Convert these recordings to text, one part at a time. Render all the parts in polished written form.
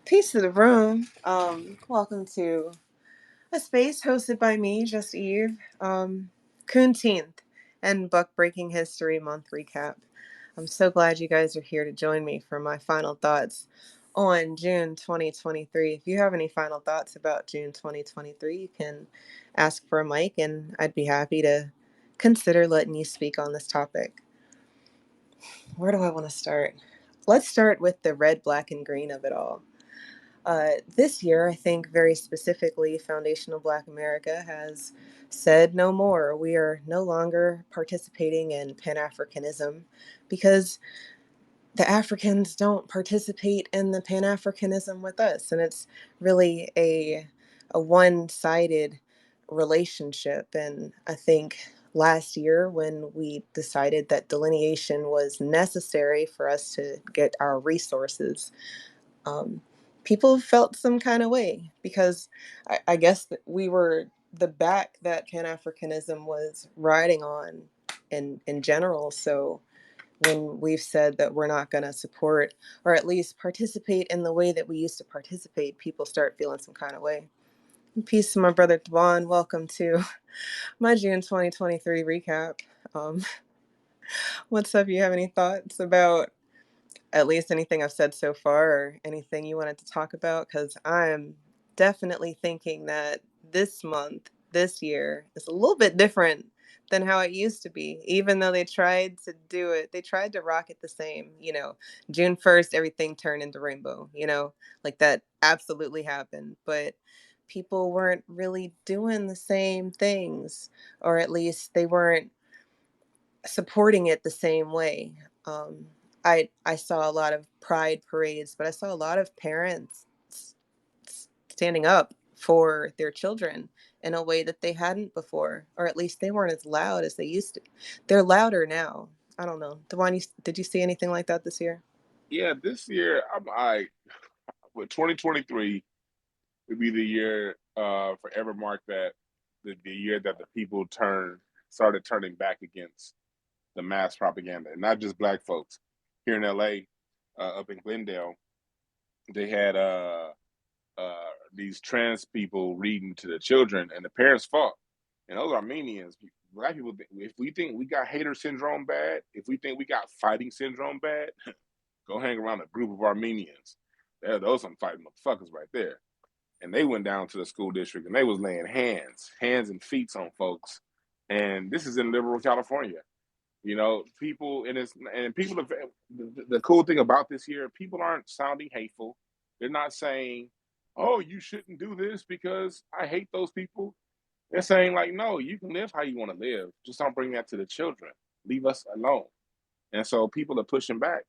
Peace to the room. Welcome to a space hosted by me, Just Eve, Coonteenth, and BuckBreaking History Month recap. I'm so glad you guys are here to join me for my final thoughts on June 2023. If you have any final thoughts about June 2023, you can ask for a mic, and I'd be happy to consider letting you speak on this topic. Where do I want to start? Let's start with the red, black, and green of it all. This year, I think very specifically, Foundational Black America has said no more. We are no longer participating in Pan Africanism because the Africans don't participate in the Pan Africanism with us. And it's really a one sided relationship. And I think last year, when we decided that delineation was necessary for us to get our resources, um, people felt some kind of way because I guess that we were the back that Pan Africanism was riding on in general. So when we've said that we're not going to support or at least participate in the way that we used to participate, people start feeling some kind of way. Peace to my brother Devon. Welcome to my June 2023 recap. Um, what's up? You have any thoughts about at least anything I've said so far or anything you wanted to talk about? Because I'm definitely thinking that this month, this year, is a little bit different than how it used to be. Even though they tried to do it, they tried to rock it the same. June 1st, everything turned into rainbow, like that absolutely happened. But people weren't really doing the same things, or at least they weren't supporting it the same way. Um, I saw a lot of pride parades, but I saw a lot of parents standing up for their children in a way that they hadn't before, or at least they weren't as loud as they used to. They're louder now. I don't know. Dewan, did you see anything like that this year? Yeah, this year I with 2023 would be the year forever mark that the year that the people started turning back against the mass propaganda, and not just black folks. Here in LA, up in Glendale, they had these trans people reading to the children, and the parents fought. And those Armenians, black people, if we think we got hater syndrome bad, if we think we got fighting syndrome bad, go hang around a group of Armenians. Those some fighting motherfuckers right there. And they went down to the school district and they was laying hands and feet on folks. And this is in liberal California. People and it's and people. The cool thing about this year, people aren't sounding hateful. They're not saying, "Oh, you shouldn't do this because I hate those people." They're saying like, "No, you can live how you want to live. Just don't bring that to the children. Leave us alone." And so people are pushing back.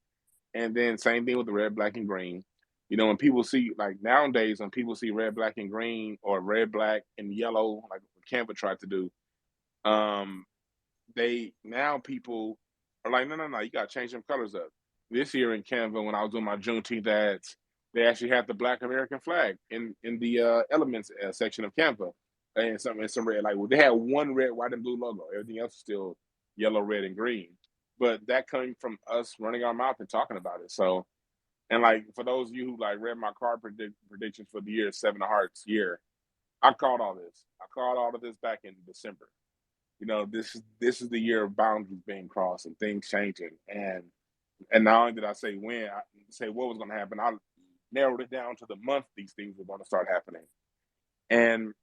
And then same thing with the red, black, and green. When people see like nowadays, when people see red, black, and green, or red, black, and yellow, like Canva tried to do, um, they now people are like, no, no, no, you gotta change them colors up. This year in Canva, when I was doing my Juneteenth ads, they actually had the Black American flag in the elements section of Canva, and some red. Like, well, they had one red, white, and blue logo. Everything else is still yellow, red, and green. But that coming from us running our mouth and talking about it. So, and like for those of you who like read my card predictions for the year, Seven of Hearts year, I called all this. I called all of this back in December. This is the year of boundaries being crossed and things changing. And not only did I say when, I say what was going to happen. I narrowed it down to the month these things were going to start happening. And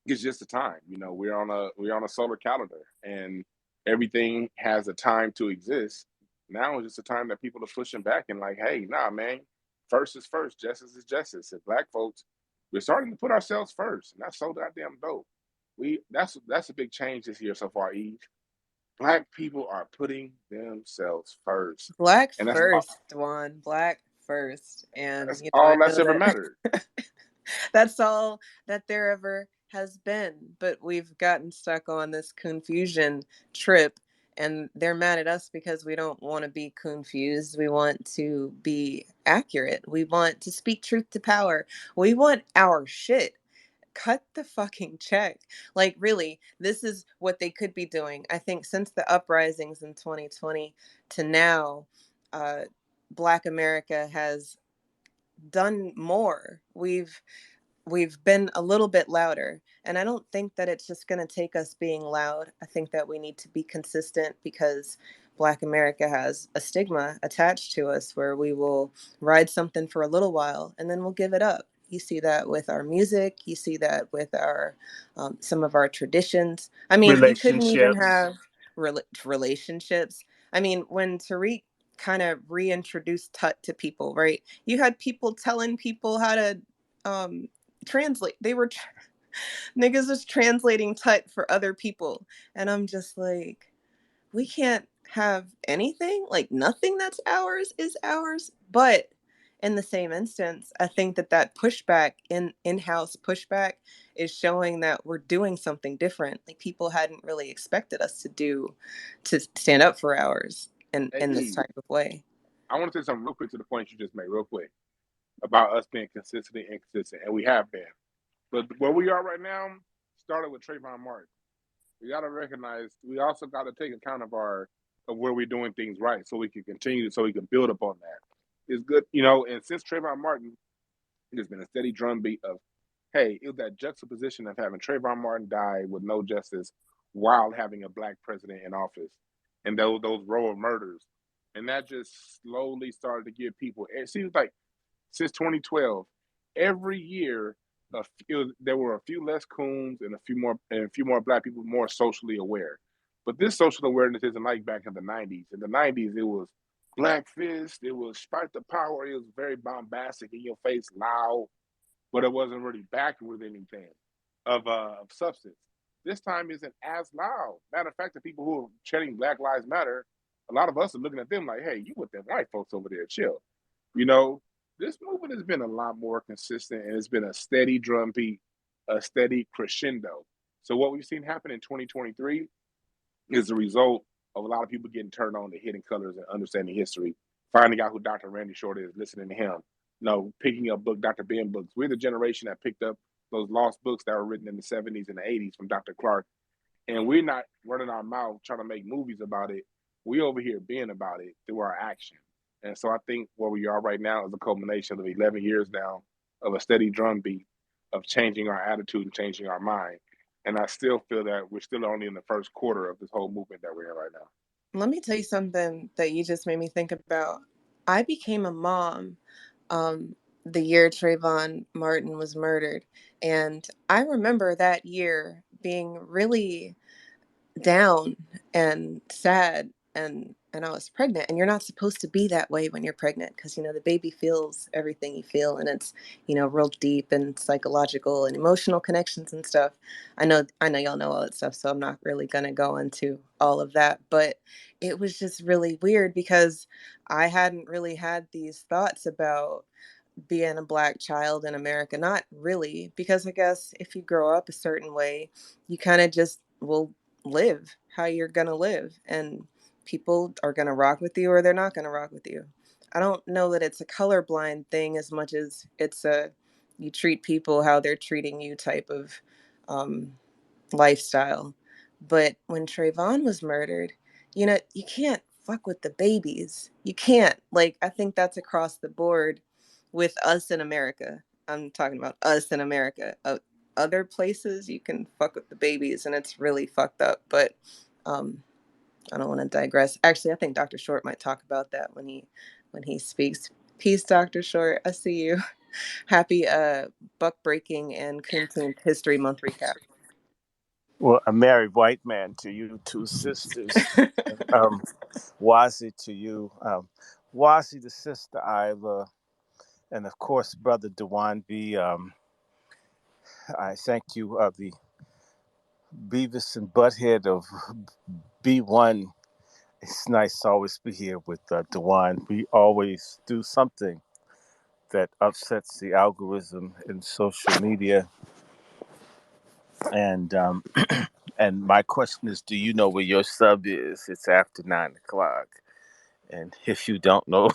it's just a time. We're on a solar calendar, and everything has a time to exist. Now it's just a time that people are pushing back and like, hey, nah, man, first is first, justice is justice. And black folks, we're starting to put ourselves first, and that's so goddamn dope. That's a big change this year so far, Eve. Black people are putting themselves first, Black and that's first, Dewan. Black first. And, that's I all that's know ever that mattered. that's all that there ever has been. But we've gotten stuck on this confusion trip, and they're mad at us because we don't want to be confused. We want to be accurate. We want to speak truth to power. We want our shit. Cut the fucking check. Like, really, this is what they could be doing. I think since the uprisings in 2020 to now, Black America has done more. We've been a little bit louder. And I don't think that it's just going to take us being loud. I think that we need to be consistent because Black America has a stigma attached to us where we will ride something for a little while and then we'll give it up. You see that with our music. You see that with our some of our traditions. I mean, you couldn't even Relationships. have relationships. I mean, when Tariq kind of reintroduced Tut to people, right? You had people telling people how to um, translate. Niggas was translating Tut for other people, and I'm just like, we can't have anything, like nothing that's ours is ours. But in the same instance, I think that that pushback, in-house pushback, is showing that we're doing something different. Like people hadn't really expected us to stand up for ours Hey, in this E, type of way. I want to say something real quick to the point you just made, real quick, about us being consistent and inconsistent, and we have been. But where we are right now started with Trayvon Martin. We got to recognize we also got to take account of where we're doing things right, so we can continue, so we can build upon that. It's good, you know. And since Trayvon Martin, there's been a steady drumbeat of, hey, it was that juxtaposition of having Trayvon Martin die with no justice while having a black president in office, and those row of murders, and that just slowly started to give people. It seems like since 2012, every year there were a few less coons and a few more black people more socially aware. But this social awareness isn't like back in the 90s. In the 90s, it was black fist, it was fight the power, it was very bombastic, in your face, loud, but it wasn't really backed with anything of substance. This time isn't as loud. Matter of fact, the people who are chanting Black Lives Matter, a lot of us are looking at them like, hey, you with them white folks over there, chill. You know, this movement has been a lot more consistent and it's been a steady drumbeat, a steady crescendo. So what we've seen happen in 2023 is the result of a lot of people getting turned on to Hidden Colors and understanding history, finding out who Dr. Randy Short is, listening to him, picking up Dr. Ben books. We're the generation that picked up those lost books that were written in the 70s and the 80s from Dr. Clark. And we're not running our mouth trying to make movies about it. We over here being about it through our action. And so I think where we are right now is a culmination of 11 years now of a steady drumbeat of changing our attitude and changing our mind. And I still feel that we're still only in the first quarter of this whole movement that we're in right now. Let me tell you something that you just made me think about. I became a mom the year Trayvon Martin was murdered. And I remember that year being really down and sad and I was pregnant, and you're not supposed to be that way when you're pregnant because the baby feels everything you feel, and it's real deep and psychological and emotional connections and stuff. I know y'all know all that stuff, so I'm not really going to go into all of that, but it was just really weird because I hadn't really had these thoughts about being a black child in America. Not really, because I guess if you grow up a certain way, you kind of just will live how you're going to live. And people are going to rock with you or they're not going to rock with you. I don't know that it's a colorblind thing as much as it's a you treat people how they're treating you type of um, lifestyle. But when Trayvon was murdered, you can't fuck with the babies. You can't. Like, I think that's across the board with us in America. I'm talking about us in America. Other places, you can fuck with the babies, and it's really fucked up. But um, I don't want to digress. Actually, I think Dr. Short might talk about that when he speaks. Peace, Dr. Short. I see you. Happy Buck Breaking and Coonteenth History Month recap. Well, a married white man to you, two sisters. Wazi to you, Wazi the sister Isla, and of course, brother Dewan B. I thank you, the Beavis and Butthead of B1. It's nice to always be here with Dewan. We always do something that upsets the algorithm in social media. And and my question is, do you know where your sub is? It's after 9 o'clock. And if you don't know,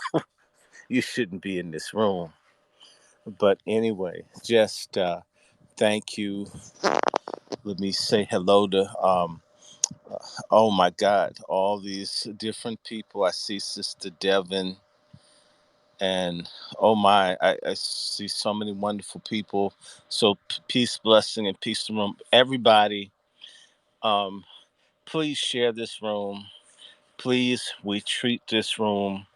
you shouldn't be in this room. But anyway, just thank you. Let me say hello to, oh my God, all these different people. I see Sister Devon And oh my, I see so many wonderful people. So peace, blessing, and peace to the room. Everybody, um, please share this room. Please, we treat this room.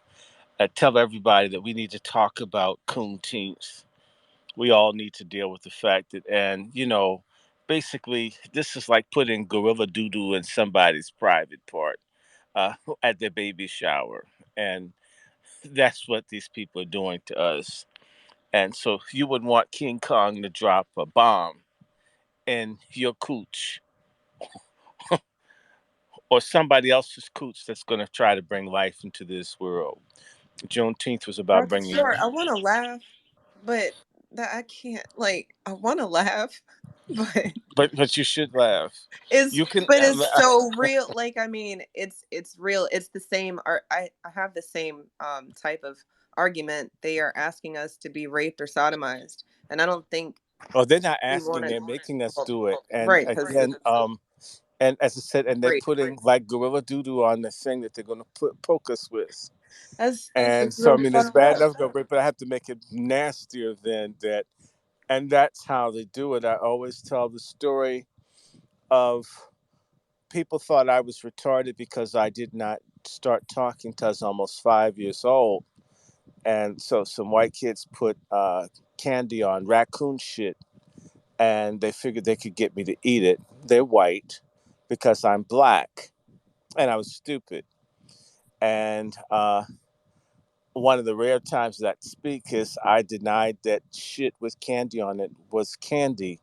Tell everybody that we need to talk about Coonteenth. We all need to deal with the fact that, and basically, this is like putting gorilla doo doo in somebody's private part at their baby shower, and that's what these people are doing to us. And so, you would want King Kong to drop a bomb in your cooch or somebody else's cooch that's going to try to bring life into this world. Juneteenth was about Dr. bringing. Short, I want to laugh, but that I can't. Like, I want to laugh, but But you should laugh. it's You can. but it's so real. Like, I mean, it's real. It's the same. I have the same type of argument. They are asking us to be raped or sodomized, and I don't think Oh, they're not we want asking; to. they're making us Well, do it. And right? Because again, and as I said, and they're great. putting like gorilla doo doo on the thing that they're going to poke us with. And That's so, I really mean, it's fucked bad up. enough, but I have to make it nastier than that. And that's how they do it. I always tell the story of people thought I was retarded because I did not start talking till I was almost 5 years old. And so some white kids put candy on raccoon shit, and they figured they could get me to eat it. They're white because I'm black, and I was stupid. And one of the rare times that I speak is I denied that shit with candy on it was candy.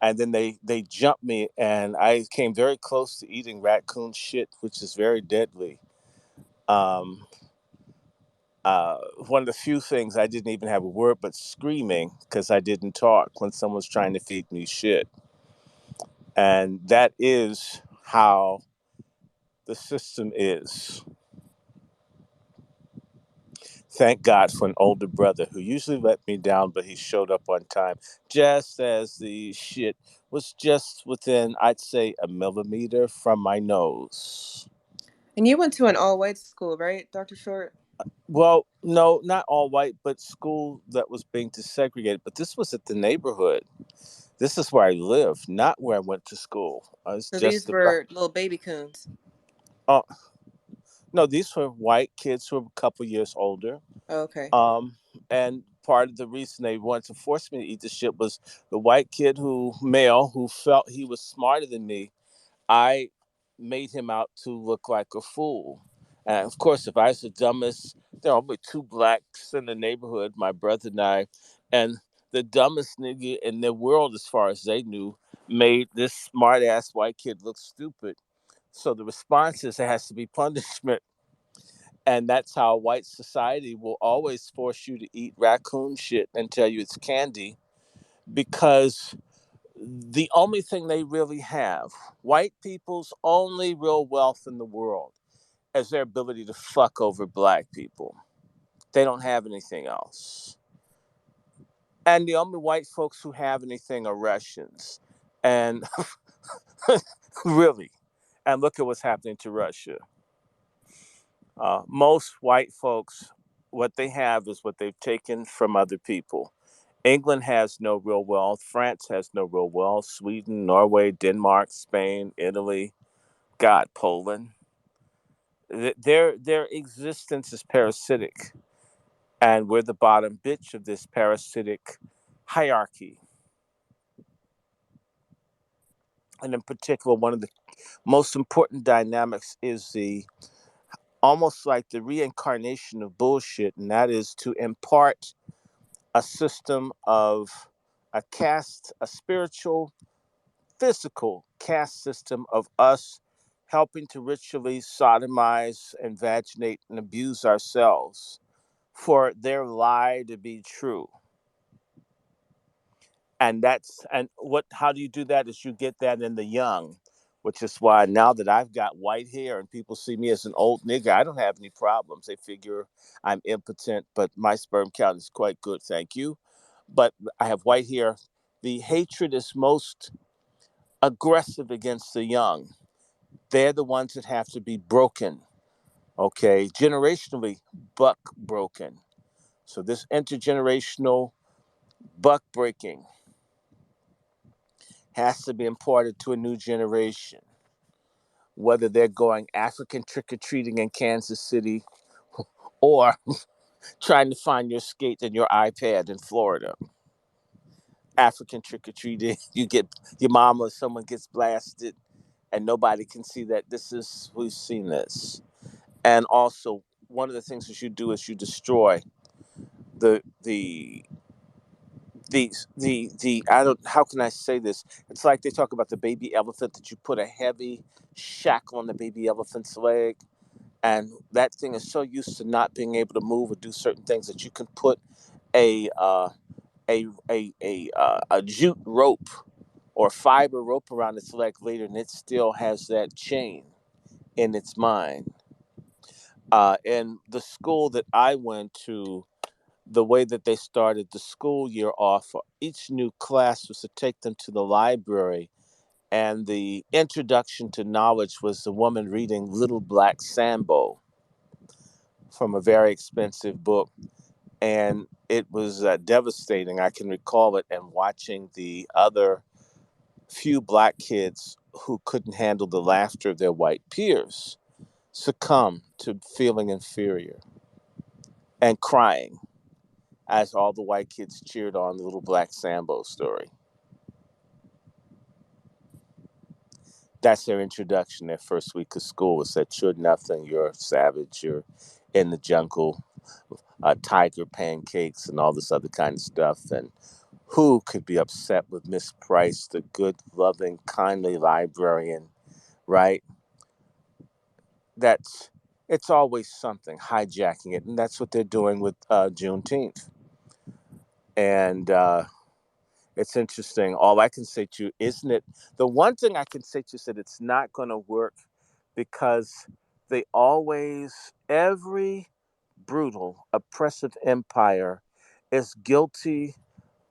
And then they jumped me, and I came very close to eating raccoon shit, which is very deadly. Um, One of the few things I didn't even have a word but screaming because I didn't talk when someone's trying to feed me shit. And that is how the system is. Thank God for an older brother who usually let me down, but he showed up on time just as the shit was just within, I'd say, a millimeter from my nose. And you went to an all white school, right, Dr. Short? Well, no, not all white, but school that was being desegregated. But this was at the neighborhood. This is where I live, not where I went to school. It's So just these about. were little baby coons. Oh no, these were white kids who were a couple years older. Oh, okay. Um, and part of the reason they wanted to force me to eat the shit was the white kid male, who felt he was smarter than me. I made him out to look like a fool. And of course, if I was the dumbest, there were only two blacks in the neighborhood, my brother and I, and the dumbest nigga in the world, as far as they knew, made this smart ass white kid look stupid. So the response is there has to be punishment. And that's how white society will always force you to eat raccoon shit and tell you it's candy, because the only thing they really have, white people's only real wealth in the world, is their ability to fuck over black people. They don't have anything else. And the only white folks who have anything are Russians. And really, and look at what's happening to Russia. Most white folks, what they have is what they've taken from other people. England has no real wealth. France has no real wealth. Sweden, Norway, Denmark, Spain, Italy, God, Poland. Their existence is parasitic, and we're the bottom bitch of this parasitic hierarchy. And in particular, one of the most important dynamics is the almost like the reincarnation of bullshit, and that is to impart a system of a spiritual, physical caste system of us helping to ritually sodomize and vaginate and abuse ourselves for their lie to be true. And what how do you do that is you get that in the young, which is why now that I've got white hair and people see me as an old nigga, I don't have any problems. They figure I'm impotent, but my sperm count is quite good, thank you. But I have white hair. The hatred is most aggressive against the young. They're the ones that have to be broken, okay? Generationally, buck broken. So this intergenerational buck breaking has to be imparted to a new generation, whether they're going African trick-or-treating in Kansas City or trying to find your skate and your iPad in Florida. African trick-or-treating, you get your mom or someone gets blasted and nobody can see that we've seen this. And also, one of the things that you do is you destroy the I don't, how can I say this? It's like they talk about the baby elephant, that you put a heavy shackle on the baby elephant's leg, and that thing is so used to not being able to move or do certain things that you can put a a jute rope or fiber rope around its leg later, and it still has that chain in its mind. In the school that I went to, the way that they started the school year off, each new class was to take them to the library. And the introduction to knowledge was the woman reading Little Black Sambo from a very expensive book. And it was devastating. I can recall it, and watching the other few black kids who couldn't handle the laughter of their white peers succumb to feeling inferior and crying as all the white kids cheered on the Little Black Sambo story. That's their introduction, their first week of school, was that you're nothing, you're a savage, you're in the jungle, tiger pancakes and all this other kind of stuff. And who could be upset with Miss Price, the good, loving, kindly librarian, right? That's It's always something hijacking it, and that's what they're doing with Juneteenth. And it's interesting. All I can say to you, isn't it? The one thing I can say to you is that it's not going to work, because every brutal, oppressive empire is guilty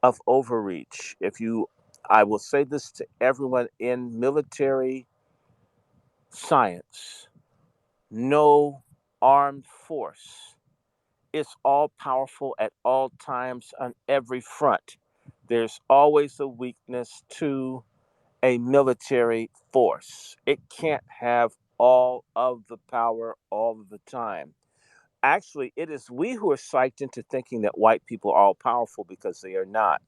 of overreach. I will say this to everyone in military science: no armed force is all powerful at all times on every front. There's always a weakness to a military force. It can't have all of the power all of the time. Actually, it is we who are psyched into thinking that white people are all powerful, because they are not.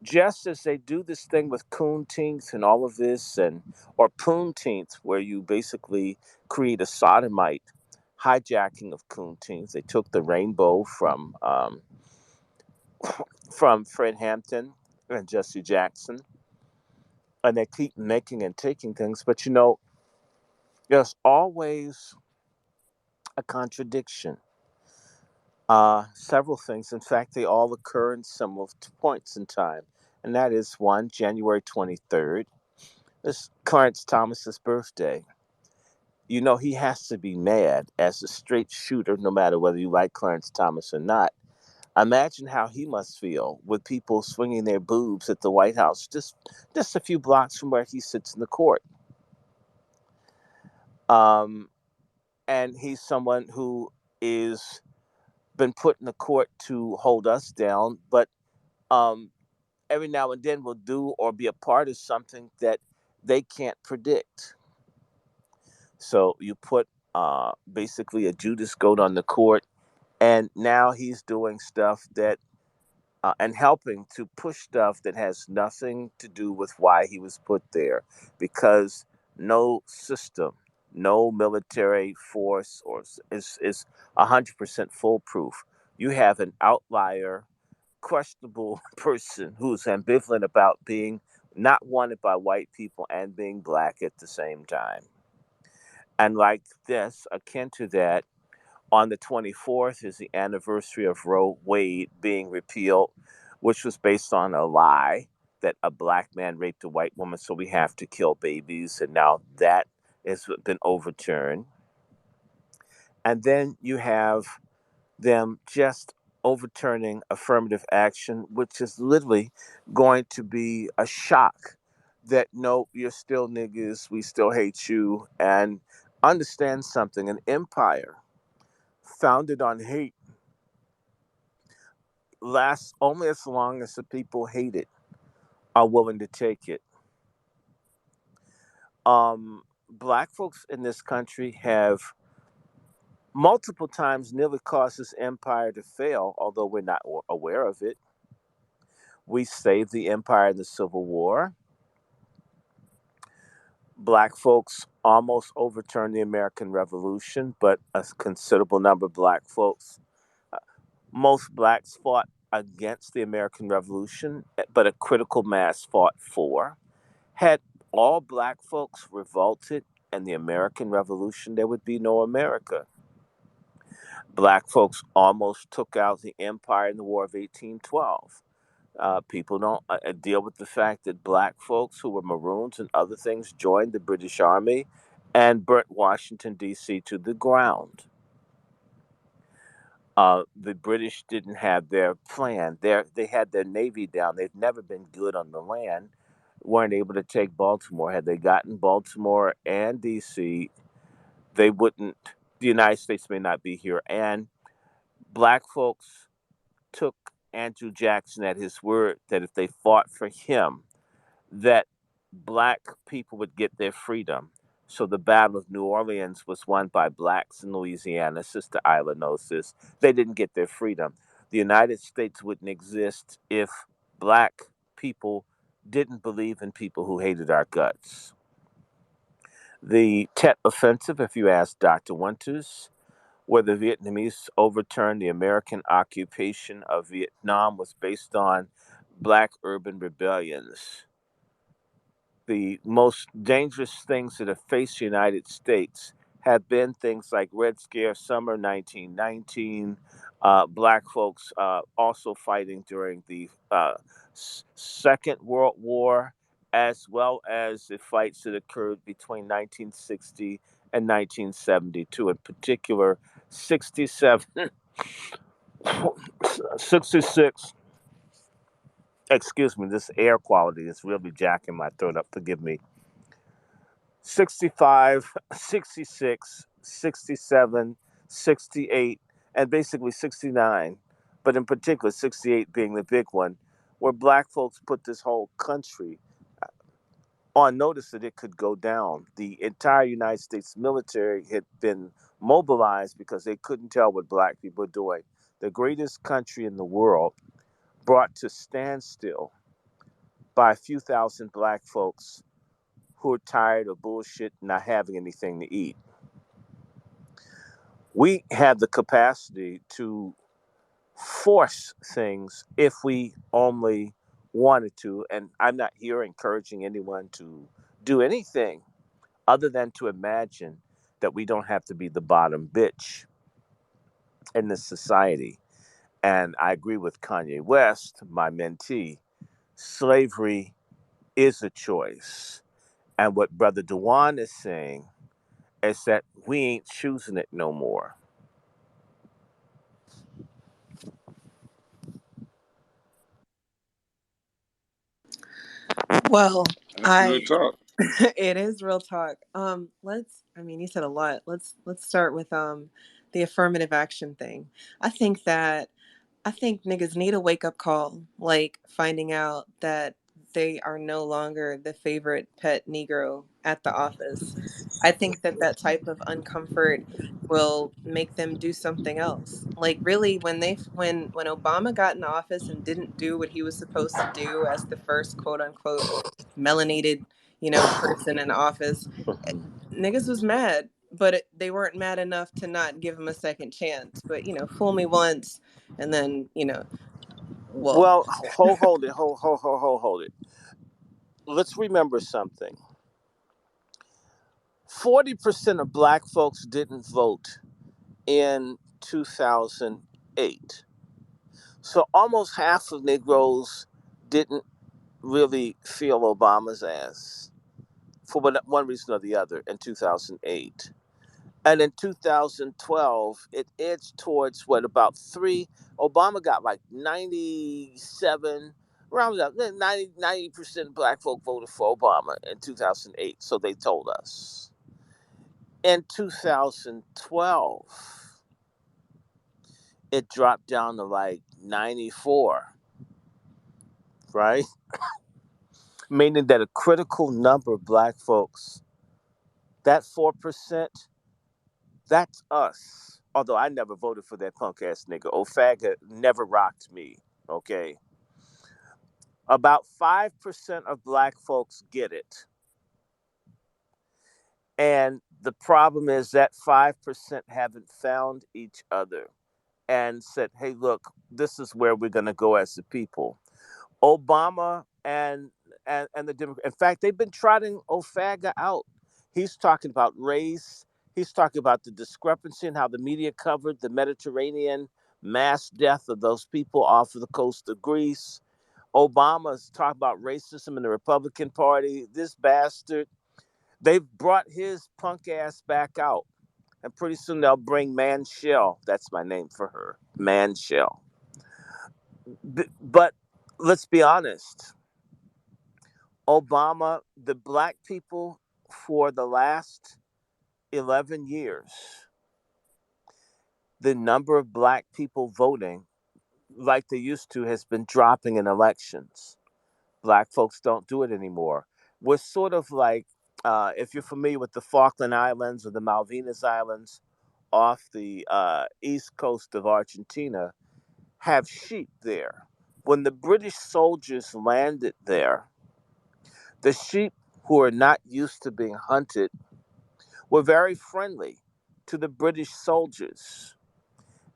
Just as they do this thing with Coonteenth and all of this, or Poonteenth, where you basically create a sodomite hijacking of Coonteenth. They took the rainbow from Fred Hampton and Jesse Jackson, and they keep making and taking things. But there's always a contradiction. Several things. In fact, they all occur in similar points in time. And that is one, January 23rd. It's Clarence Thomas's birthday. He has to be mad as a straight shooter, no matter whether you like Clarence Thomas or not. Imagine how he must feel with people swinging their boobs at the White House, just a few blocks from where he sits in the court. Um, and he's someone who is been put in the court to hold us down, but um, every now and then will do or be a part of something that they can't predict. So you put basically a Judas goat on the court, and now he's doing stuff that and helping to push stuff that has nothing to do with why he was put there, because no system, no military force is 100% foolproof. You have an outlier, questionable person who's ambivalent about being not wanted by white people and being black at the same time. And like this, akin to that, on the 24th is the anniversary of Roe Wade being repealed, which was based on a lie that a black man raped a white woman, so we have to kill babies. And now that has been overturned. And then you have them just overturning affirmative action, which is literally going to be a shock that no, you're still niggas, we still hate you. And understand something: an empire founded on hate lasts only as long as the people hate it are willing to take it. Black folks in this country have multiple times nearly caused this empire to fail, although we're not aware of it. We saved the empire in the Civil War. Black folks almost overturned the American Revolution, but a considerable number of black folks, most blacks fought against the American Revolution, but a critical mass fought for. Had all black folks revolted in the American Revolution, there would be no America. Black folks almost took out the empire in the War of 1812. People don't deal with the fact that black folks who were Maroons and other things joined the British Army and burnt Washington, D.C. to the ground. The British didn't have their plan. They had their navy down. They've never been good on the land. Weren't able to take Baltimore. Had they gotten Baltimore and D.C., they wouldn't. The United States may not be here. And black folks took Andrew Jackson at his word that if they fought for him, that black people would get their freedom. So the Battle of New Orleans was won by blacks in Louisiana. Sister Isla knows this. They didn't get their freedom. The United States wouldn't exist if black people didn't believe in people who hated our guts. The Tet Offensive, if you ask Dr. Winters, where the Vietnamese overturned the American occupation of Vietnam, was based on black urban rebellions. The most dangerous things that have faced the United States have been things like Red Scare, Summer 1919, black folks also fighting during the Second World War, as well as the fights that occurred between 1960 and 1972, in particular 67, 66. Excuse me, this air quality is really jacking my throat up. Forgive me. 65, 66, 67, 68, and basically 69, but in particular 68 being the big one, where black folks put this whole country on notice that it could go down. The entire United States military had been mobilized because they couldn't tell what black people were doing. The greatest country in the world brought to standstill by a few thousand black folks who are tired of bullshit and not having anything to eat. We have the capacity to force things if we only wanted to. And I'm not here encouraging anyone to do anything other than to imagine that we don't have to be the bottom bitch in this society. And I agree with Kanye West, my mentee. Slavery is a choice. And what Brother Dewan is saying is that we ain't choosing it no more. Well, That's I good talk. it is real talk. I mean, you said a lot. Let's start with the affirmative action thing. I think that I think niggas need a wake up call, like finding out that they are no longer the favorite pet Negro at the office. I think that that type of uncomfort will make them do something else. Like really, when Obama got in office and didn't do what he was supposed to do as the first quote unquote melanated, person in office, niggas was mad, but they weren't mad enough to not give him a second chance. But fool me once, and then well, Well, hold it, hold it. Let's remember something. 40% of black folks didn't vote in 2008. So almost half of Negroes didn't really feel Obama's ass for one reason or the other in 2008. And in 2012, it edged towards what, about three? Obama got like 97, around that, 90% black folk voted for Obama in 2008. So they told us. In 2012, it dropped down to like 94, right? Meaning that a critical number of black folks, that 4%, that's us. Although I never voted for that punk ass nigga. Ofaga never rocked me. Okay. About 5% of black folks get it. And the problem is that 5% haven't found each other and said, hey, look, this is where we're going to go as a people. Obama and the Democrats, in fact, they've been trotting Ofaga out. He's talking about race. He's talking about the discrepancy in how the media covered the Mediterranean mass death of those people off of the coast of Greece. Obama's talking about racism in the Republican Party. This bastard, they've brought his punk ass back out. And pretty soon they'll bring Manshell. That's my name for her, Manshell. But let's be honest. Obama, the black people for the last 11 years, the number of black people voting like they used to has been dropping in elections. Black folks don't do it anymore. We're sort of like, if you're familiar with the Falkland Islands or the Malvinas Islands off the east coast of Argentina, have sheep there. When the British soldiers landed there, the sheep who are not used to being hunted were very friendly to the British soldiers.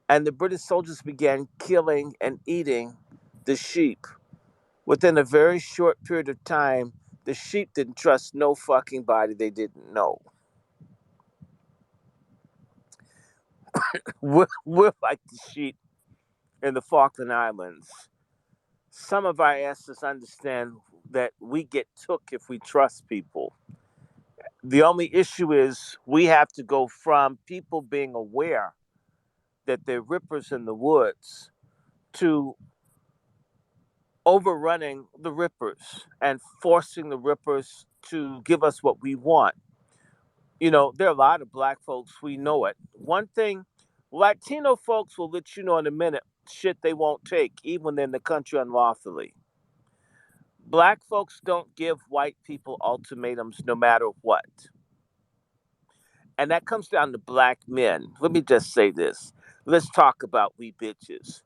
And the British soldiers began killing and eating the sheep. Within a very short period of time, the sheep didn't trust no fucking body they didn't know. We're like the sheep in the Falkland Islands. Some of our asses understand that we get took if we trust people. The only issue is we have to go from people being aware that they're rippers in the woods to overrunning the rippers and forcing the rippers to give us what we want. You know, there are a lot of black folks, we know it. One thing, Latino folks will let you know in a minute shit they won't take, even when they're in the country unlawfully. Black folks don't give white people ultimatums no matter what. And that comes down to black men. Let me just say this. Let's talk about we bitches.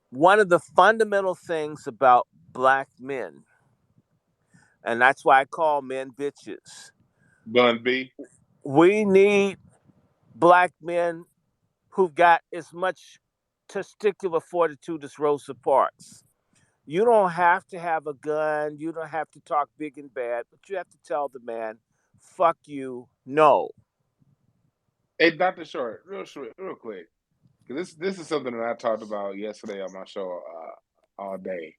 One of the fundamental things about black men, and that's why I call men bitches, Bun B. we need black men who've got as much testicular fortitude as Rosa Parks. You don't have to have a gun. You don't have to talk big and bad, but you have to tell the man, fuck you, no. Hey, Dr. Short, real quick, because this is something that I talked about yesterday on my show all day,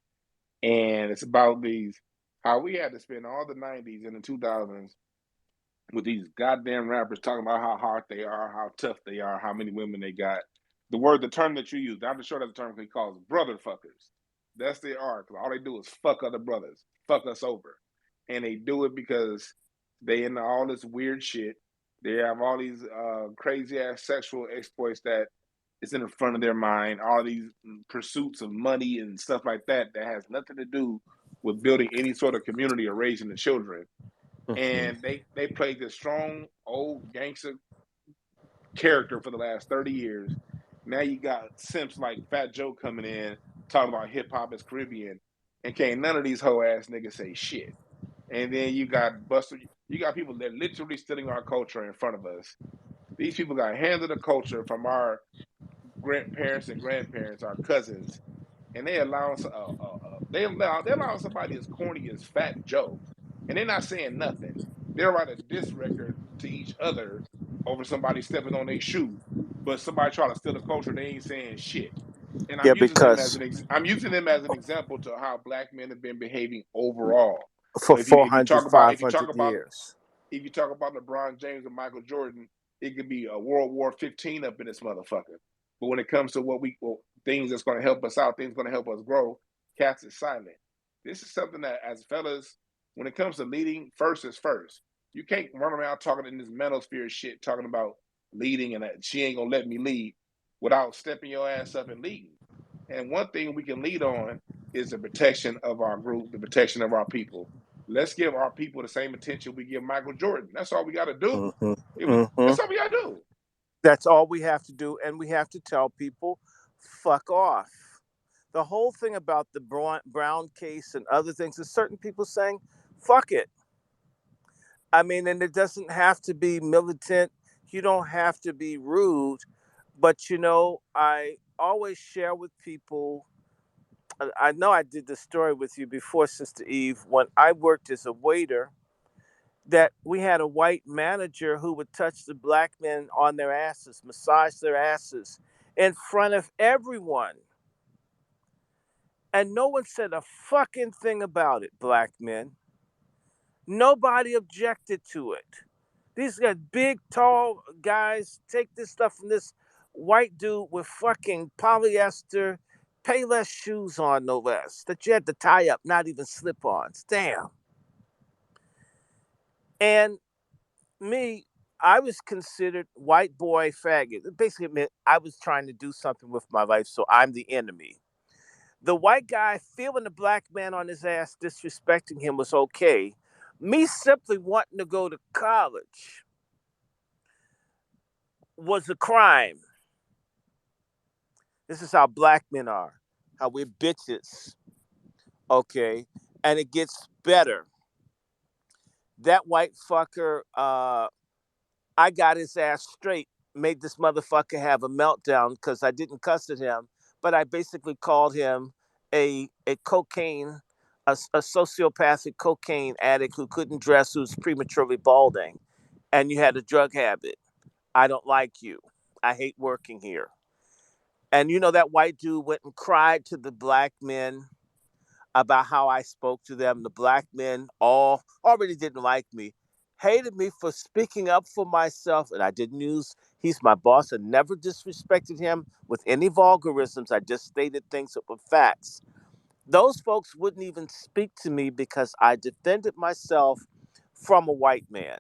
and it's about these how we had to spend all the '90s and the 2000s with these goddamn rappers talking about how hard they are, how tough they are, how many women they got. The term that you use, Dr. Short has a term he calls brother fuckers. That's their art. All they do is fuck other brothers, fuck us over. And they do it because they into all this weird shit. They have all these crazy ass sexual exploits that is in the front of their mind, all these pursuits of money and stuff like that that has nothing to do with building any sort of community or raising the children. Mhm. And they played this strong old gangster character for the last 30 years. Now you got simps like Fat Joe coming in talking about hip hop is Caribbean, and can't none of these hoe ass niggas say shit. And then you got Buster, you got people that literally stealing our culture in front of us. These people got handed the culture from our grandparents and grandparents, our cousins, and they allow somebody as corny as Fat Joe, and they're not saying nothing. They'll write a diss record to each other over somebody stepping on their shoe, but somebody trying to steal the culture, they ain't saying shit. And Yeah, because I'm using them as an example to how black men have been behaving overall. for So if you if you 400, talk about if you 500 talk about years. if you talk about LeBron James and Michael Jordan, it could be a World War 15 up in this motherfucker. But when it comes to things that's going to help us out, things going to help us grow, cats is silent. This is something that, as fellas, when it comes to leading, first is first. You can't run around talking in this manosphere shit, talking about leading and that she ain't gonna let me lead. without stepping your ass up and leading. And one thing we can lead on is the protection of our group, the protection of our people. Let's give our people the same attention we give Michael Jordan. That's all we got to do. Mm-hmm. Mm-hmm. That's all we got to do. That's all we have to do, and we have to tell people, fuck off. The whole thing about the Brown case and other things is certain people saying, fuck it. I mean, and it doesn't have to be militant. You don't have to be rude. But, I always share with people. I know I did the story with you before, Sister Eve, when I worked as a waiter, that we had a white manager who would touch the black men on their asses, massage their asses in front of everyone. And no one said a fucking thing about it, black men. Nobody objected to it. These guys, big, tall guys, take this stuff from this white dude with fucking polyester, Payless shoes on, no less, that you had to tie up, not even slip-ons. Damn. And me, I was considered white boy faggot. It basically meant I was trying to do something with my life, so I'm the enemy. The white guy feeling the black man on his ass, disrespecting him was okay. Me simply wanting to go to college was a crime. This is how black men are, how we're bitches, okay? And it gets better. That white fucker, I got his ass straight, made this motherfucker have a meltdown because I didn't cuss at him, but I basically called him a cocaine, a sociopathic cocaine addict who couldn't dress, who's prematurely balding, and you had a drug habit. I don't like you. I hate working here. And that white dude went and cried to the black men about how I spoke to them. The black men all already didn't like me, hated me for speaking up for myself, and I didn't use he's my boss and never disrespected him with any vulgarisms. I just stated things that were facts. Those folks wouldn't even speak to me because I defended myself from a white man.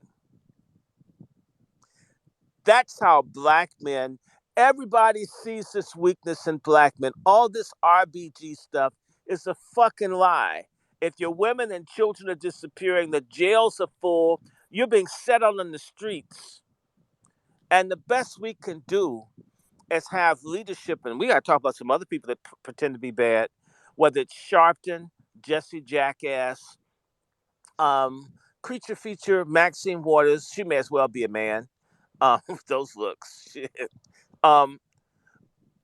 That's how black men, everybody sees this weakness in black men. All this RBG stuff is a fucking lie. If your women and children are disappearing, the jails are full, you're being set on the streets. And the best we can do is have leadership. And we got to talk about some other people that pretend to be bad, whether it's Sharpton, Jesse Jackass, Creature Feature, Maxine Waters. She may as well be a man. With those looks. Shit. Um,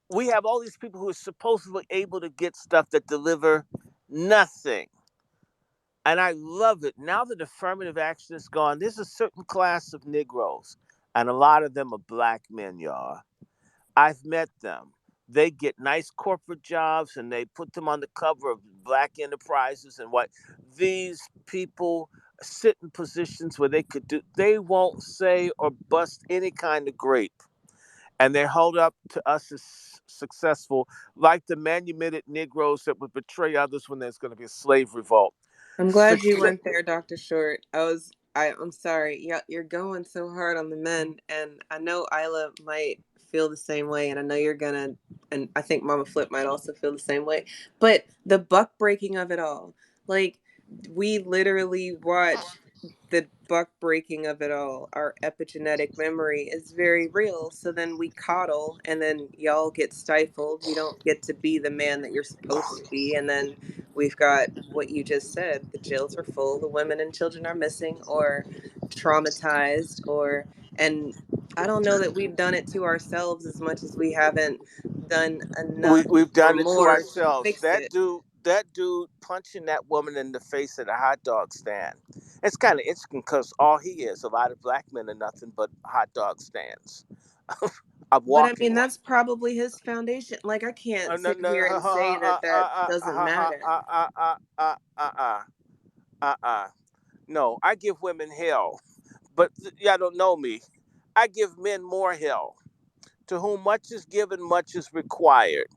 we have all these people who are supposedly able to get stuff that deliver nothing. And I love it. Now that affirmative action is gone, there's a certain class of Negroes, and a lot of them are black men, y'all. I've met them. They get nice corporate jobs and they put them on the cover of black enterprises and what these people sit in positions where they could do, they won't say or bust any kind of grape. And they're held up to us as successful, like the manumitted Negroes that would betray others when there's going to be a slave revolt. I'm glad you went there, Dr. Short. I'm sorry. Yeah, you're going so hard on the men, and I know Isla might feel the same way, and I know you're gonna, and I think Mama Flip might also feel the same way. But the buck breaking of it all, like we literally watch the buck breaking of it all. Our epigenetic memory is very real. So then we coddle, and then y'all get stifled. You don't get to be the man that you're supposed to be, and then we've got what you just said. The jails are full. The women and children are missing or traumatized, and I don't know that we've done it to ourselves as much as we haven't done enough We've or done it to more to ourselves. fix it. That dude punching that woman in the face at a hot dog stand. It's kind of interesting because all he is, a lot of black men are nothing but hot dog stands. A But I walking mean, one. that's probably his foundation. Like, I can't No, sit no, here and say that that doesn't matter. No, I give women hell, but y'all don't know me. I give men more hell. To whom much is given, much is required.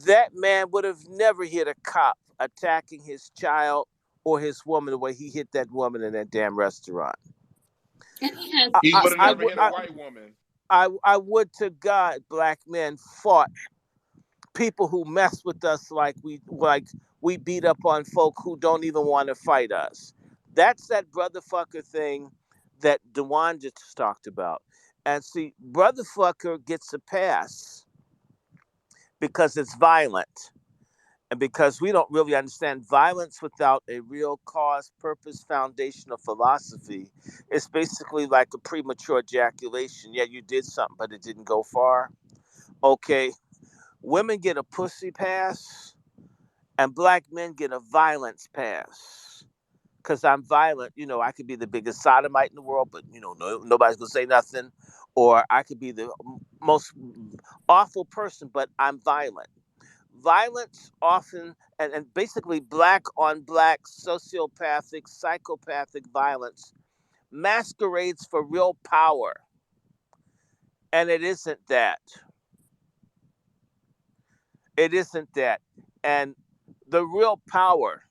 That man would have never hit a cop attacking his child or his woman the way he hit that woman in that damn restaurant. And he has I, He I, would have I, never issues. would- hit a I, white woman. I would to God black men fought people who mess with us like we beat up on folk who don't even want to fight us. That's that brotherfucker thing that Dewan just talked about. And see, brotherfucker gets a pass because it's violent. And because we don't really understand violence without a real cause, purpose, foundation, or philosophy, it's basically like a premature ejaculation. Yeah, you did something, but it didn't go far. Okay, women get a pussy pass, and black men get a violence pass. Because I'm violent, I could be the biggest sodomite in the world, but nobody's gonna say nothing. Or I could be the most awful person, but I'm violent. Violence often, and basically black on black sociopathic, psychopathic violence masquerades for real power. And it isn't that. It isn't that. And the real power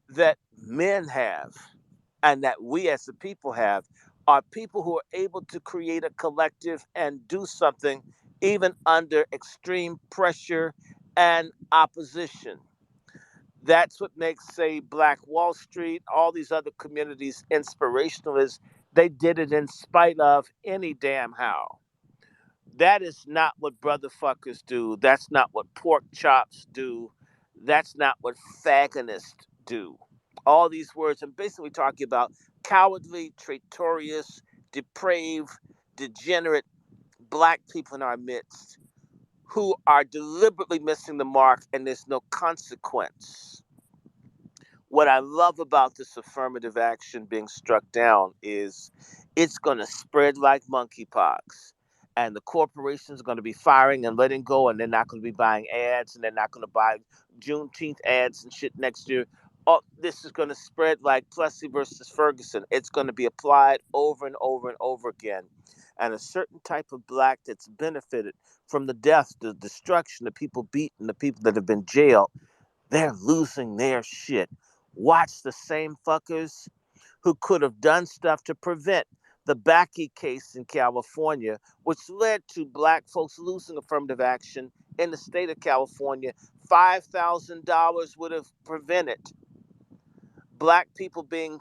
that men have and that we as the people have are people who are able to create a collective and do something even under extreme pressure and opposition. That's what makes, say, Black Wall Street, all these other communities inspirational is they did it in spite of any damn how. That is not what brotherfuckers do. That's not what pork chops do. That's not what fagonists do. All these words, I'm basically talking about cowardly, traitorous, depraved, degenerate black people in our midst who are deliberately missing the mark and there's no consequence. What I love about this affirmative action being struck down is it's going to spread like monkeypox. And the corporations are going to be firing and letting go, and they're not going to be buying ads, and they're not going to buy Juneteenth ads and shit next year. Oh, this is going to spread like Plessy versus Ferguson. It's going to be applied over and over and over again. And a certain type of black that's benefited from the death, the destruction, the people beaten, the people that have been jailed, they're losing their shit. Watch the same fuckers who could have done stuff to prevent the Backy case in California, which led to black folks losing affirmative action in the state of California. $5,000 would have prevented black people being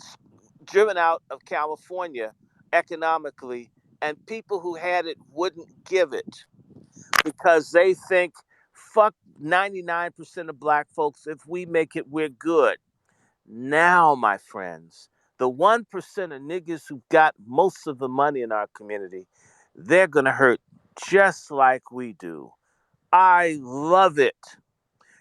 driven out of California economically, and people who had it wouldn't give it because they think, fuck 99% of black folks, if we make it, we're good. Now, my friends, the 1% of niggas who got most of the money in our community, they're going to hurt just like we do. I love it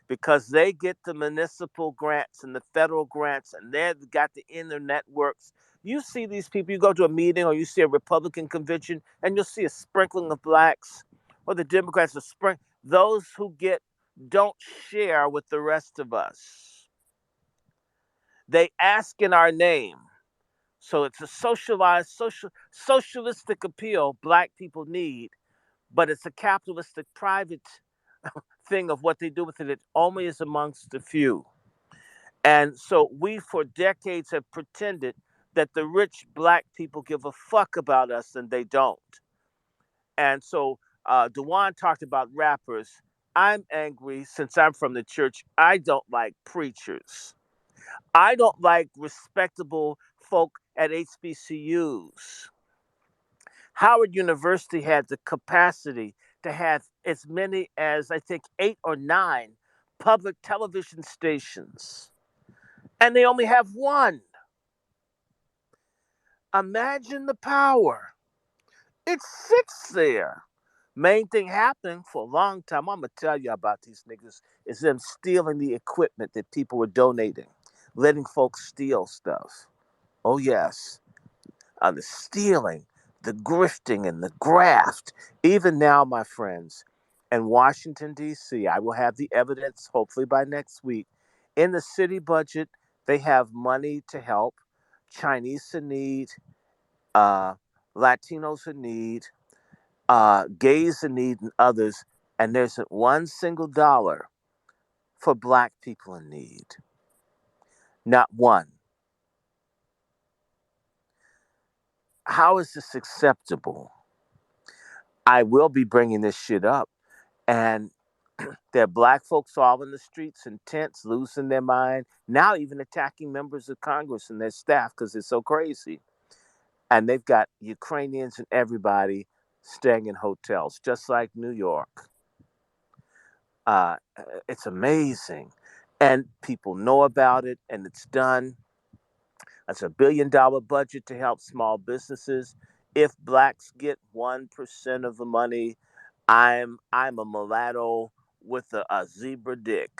because they get the municipal grants and the federal grants and they've got the inner networks. You see these people, you go to a meeting or you see a Republican convention and you'll see a sprinkling of blacks or the Democrats are those who get don't share with the rest of us. They ask in our name. So it's a socialized, socialistic appeal black people need, but it's a capitalistic private thing of what they do with it. It only is amongst the few. And so we for decades have pretended that the rich black people give a fuck about us and they don't. And so Dewan talked about rappers. I'm angry since I'm from the church. I don't like preachers. I don't like respectable folk at HBCUs. Howard University had the capacity to have as many as, I think, 8 or 9 public television stations, and they only have one. Imagine the power. It sits there. Main thing happening for a long time, I'm going to tell you about these niggas, is them stealing the equipment that people were donating, letting folks steal stuff. Oh, yes. The stealing, the grifting, and the graft. Even now, my friends, in Washington, D.C., I will have the evidence hopefully by next week. In the city budget, they have money to help Chinese in need, uh, Latinos in need, gays in need, and others. And there isn't one single dollar for black people in need. Not one. How is this acceptable? I will be bringing this shit up. And there are black folks all in the streets in tents, losing their mind, now even attacking members of Congress and their staff because it's so crazy. And they've got Ukrainians and everybody staying in hotels, just like New York. Uh, it's amazing. And people know about it, and it's done. That's $1 billion budget to help small businesses. If blacks get 1% of the money, I'm a mulatto with a zebra dick.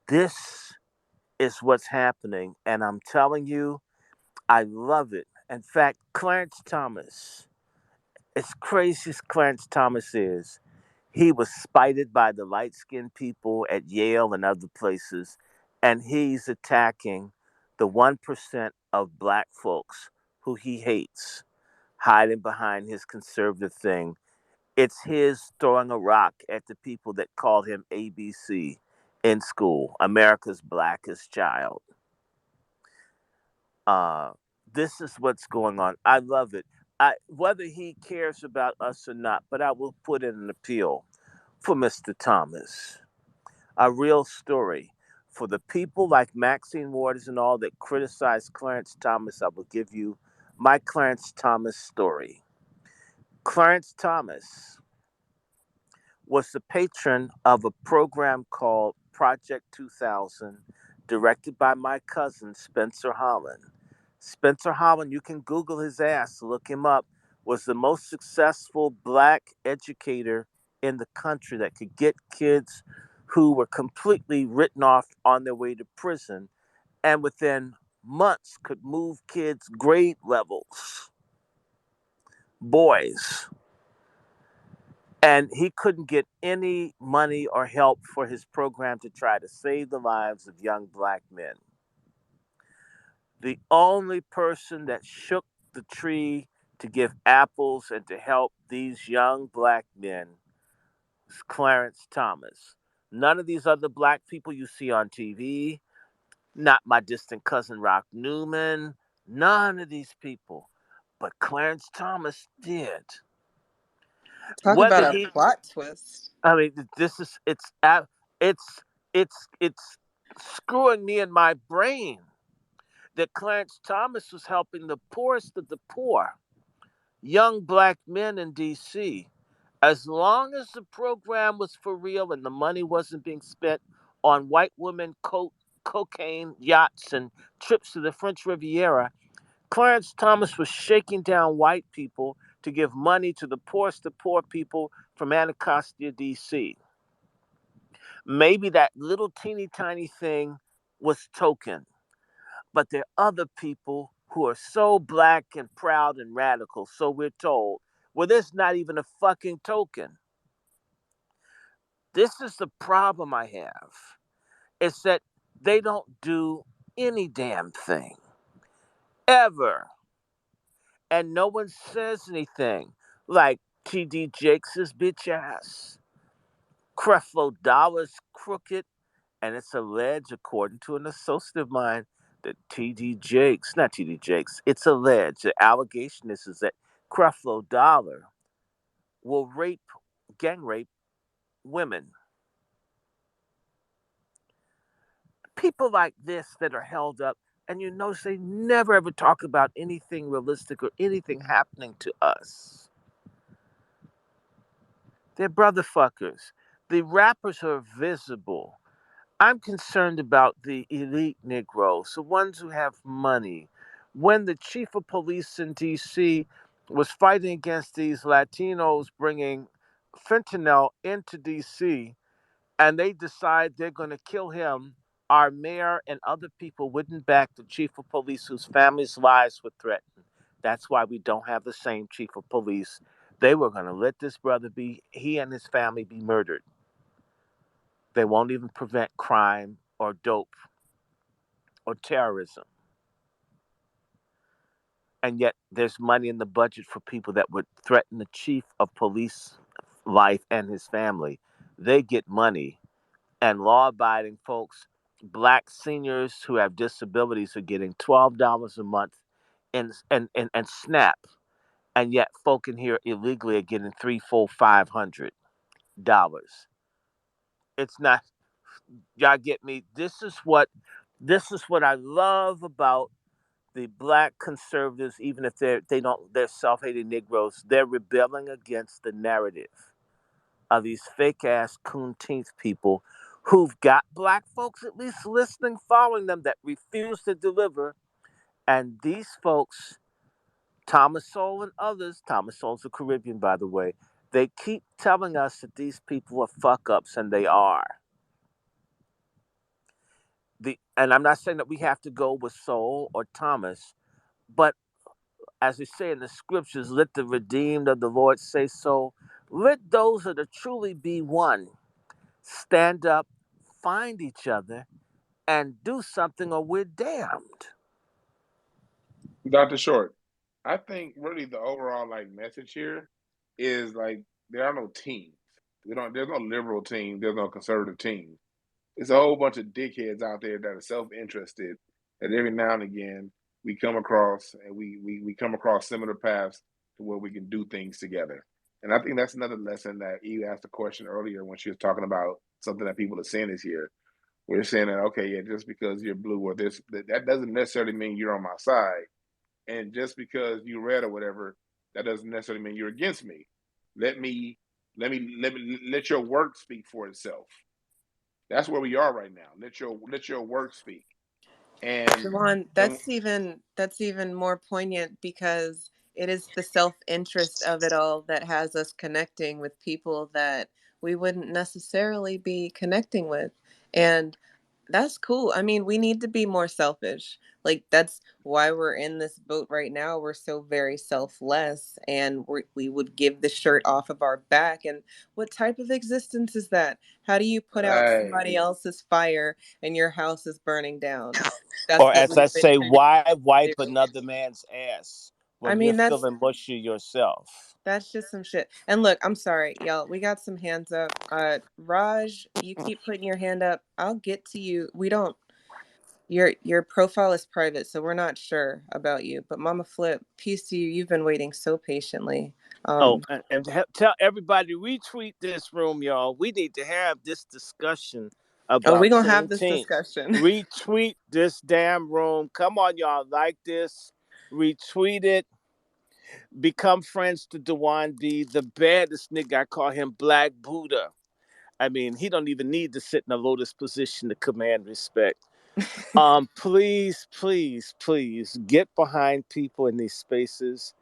This is what's happening, and I'm telling you, I love it. In fact, Clarence Thomas, as crazy as Clarence Thomas is, he was spited by the light skinned people at Yale and other places, and he's attacking the 1% of black folks who he hates, hiding behind his conservative thing. It's his throwing a rock at the people that called him ABC in school, America's blackest child. Uh, this is what's going on. I love it. Whether he cares about us or not, but I will put in an appeal for Mr. Thomas. A real story. For the people like Maxine Waters and all that criticize Clarence Thomas, I will give you my Clarence Thomas story. Clarence Thomas was the patron of a program called Project 2000, directed by my cousin, Spencer Holland. Spencer Holland, you can Google his ass, look him up, was the most successful black educator in the country that could get kids who were completely written off on their way to prison and within months could move kids' grade levels, boys. And he couldn't get any money or help for his program to try to save the lives of young black men. The only person that shook the tree to give apples and to help these young black men was Clarence Thomas. None of these other black people you see on TV, not my distant cousin Rock Newman, none of these people. But Clarence Thomas did. Talk about Whether a he, plot twist. I mean, this is it's it's screwing me in my brain that Clarence Thomas was helping the poorest of the poor, young black men in D.C. As long as the program was for real and the money wasn't being spent on white women, cocaine, yachts, and trips to the French Riviera, Clarence Thomas was shaking down white people to give money to the poorest of poor people from Anacostia, D.C. Maybe that little teeny tiny thing was token, but there are other people who are so black and proud and radical, so we're told. Well, there's not even a fucking token. This is the problem I have. It's that they don't do any damn thing. Ever. And no one says anything. Like TD Jakes' bitch ass. Creflo Dollar's crooked. And it's alleged, according to an associate of mine, that TD Jakes, not TD Jakes, it's alleged, the allegation is that Creflo Dollar will gang rape women. People like this that are held up, and you notice they never ever talk about anything realistic or anything happening to us. They're brotherfuckers. The rappers are visible. I'm concerned about the elite Negroes, the ones who have money. When the chief of police in DC was fighting against these Latinos bringing fentanyl into DC, and they decide they're going to kill him, our mayor and other people wouldn't back the chief of police whose family's lives were threatened. That's why we don't have the same chief of police. They were going to let this brother be, he and his family be murdered. They won't even prevent crime or dope or terrorism. And yet there's money in the budget for people that would threaten the chief of police life and his family. They get money. And law abiding folks, black seniors who have disabilities are getting $12 a month and SNAP. and yet folk in here illegally are getting 3, 4, $500. It's not, y'all get me. This is what I love about the black conservatives. Even if they're self-hating Negroes, they're rebelling against the narrative of these fake ass Coonteenth people who've got black folks at least listening, following them, that refuse to deliver. And these folks, Thomas Sowell and others, Thomas Sowell's a Caribbean, by the way, they keep telling us that these people are fuck ups, and they are. And I'm not saying that we have to go with Sowell or Thomas, but as we say in the scriptures, let the redeemed of the Lord say so. Let those that are truly be one stand up, find each other, and do something, or we're damned. Dr. Short, I think really the overall like message here is like there are no teams. We don't. There's no liberal team. There's no conservative team. It's a whole bunch of dickheads out there that are self-interested. That every now and again we come across, and we come across similar paths to where we can do things together. And I think that's another lesson that Eve asked a question earlier when she was talking about something that people are saying is here. We're saying that okay, yeah, just because you're blue or this, that doesn't necessarily mean you're on my side, and just because you read or whatever, that doesn't necessarily mean you're against me. Let me let your work speak for itself. That's where we are right now. Let your work speak. And Javon, and that's even more poignant because it is the self-interest of it all that has us connecting with people that we wouldn't necessarily be connecting with. And that's cool. I mean, we need to be more selfish. Like that's why we're in this boat right now. We're so very selfless, and we would give the shirt off of our back. And what type of existence is that? How do you put out right, somebody else's fire and your house is burning down? That's Or what as I we've been say, trained why to wipe do. another man's ass I when you're mean, feeling mushy yourself? that's just some shit. And look, I'm sorry, y'all. We got some hands up. Raj, you keep putting your hand up. I'll get to you. We don't. Your profile is private, so we're not sure about you. But Mama Flip, peace to you. You've been waiting so patiently. Oh, Um, and tell everybody, retweet this room, y'all. We need to have this discussion oh, we about gonna have this Coonteenth. discussion. Retweet this damn room. Come on, y'all. Like this. Retweet it. Become friends to Dewan B, the baddest nigga. I call him Black Buddha. I mean, he don't even need to sit in a lotus position to command respect. Please, please, please get behind people in these spaces.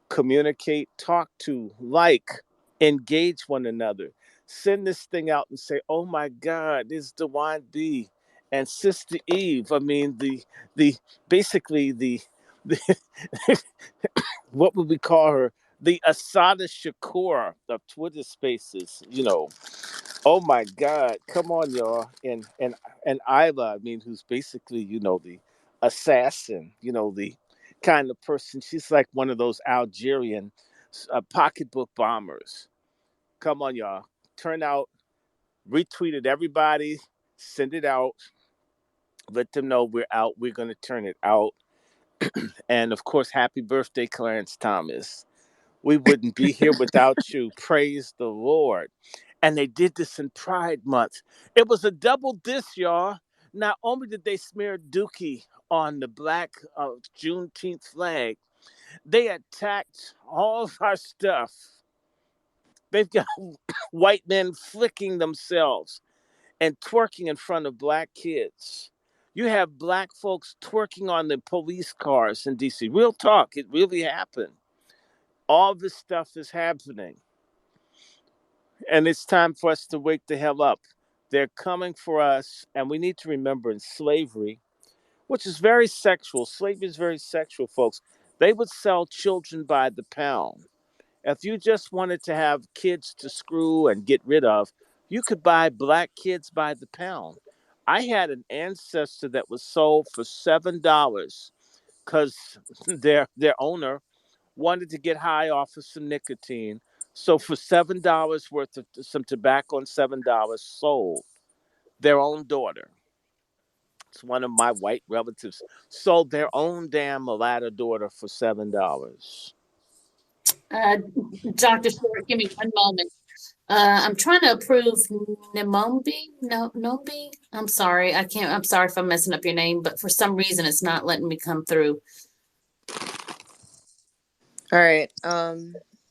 Communicate, talk to, like, engage one another. Send this thing out and say, "Oh my God, this is Dewan B and Sister Eve." I mean, the basically the what would we call her? The Asada Shakur of Twitter Spaces. Oh my God, come on, y'all, and Iva. I mean, who's basically the assassin. The kind of person. She's like one of those Algerian pocketbook bombers. Come on, y'all, turn out, retweet it, everybody, send it out, let them know we're out. We're gonna turn it out, and of course, happy birthday, Clarence Thomas. We wouldn't be here without you. Praise the Lord. And they did this in Pride Month. It was a double diss, y'all. Not only did they smear Dookie on the black Juneteenth flag, they attacked all of our stuff. They've got white men flicking themselves and twerking in front of black kids. You have black folks twerking on the police cars in DC. Real talk, it really happened. All this stuff is happening. And it's time for us to wake the hell up. They're coming for us, and we need to remember in slavery, which is very sexual, slavery is very sexual, folks. They would sell children by the pound. If you just wanted to have kids to screw and get rid of, you could buy black kids by the pound. I had an ancestor that was sold for $7 because their owner wanted to get high off of some nicotine. So for $7 worth of some tobacco and $7 sold their own daughter. It's one of my white relatives sold their own damn mulatto daughter for $7. Uh, Dr. Short, give me one moment. I'm trying to approve Nimombi. No, Nombi. I'm sorry. I can't. I'm sorry if I'm messing up your name, but for some reason it's not letting me come through. All right.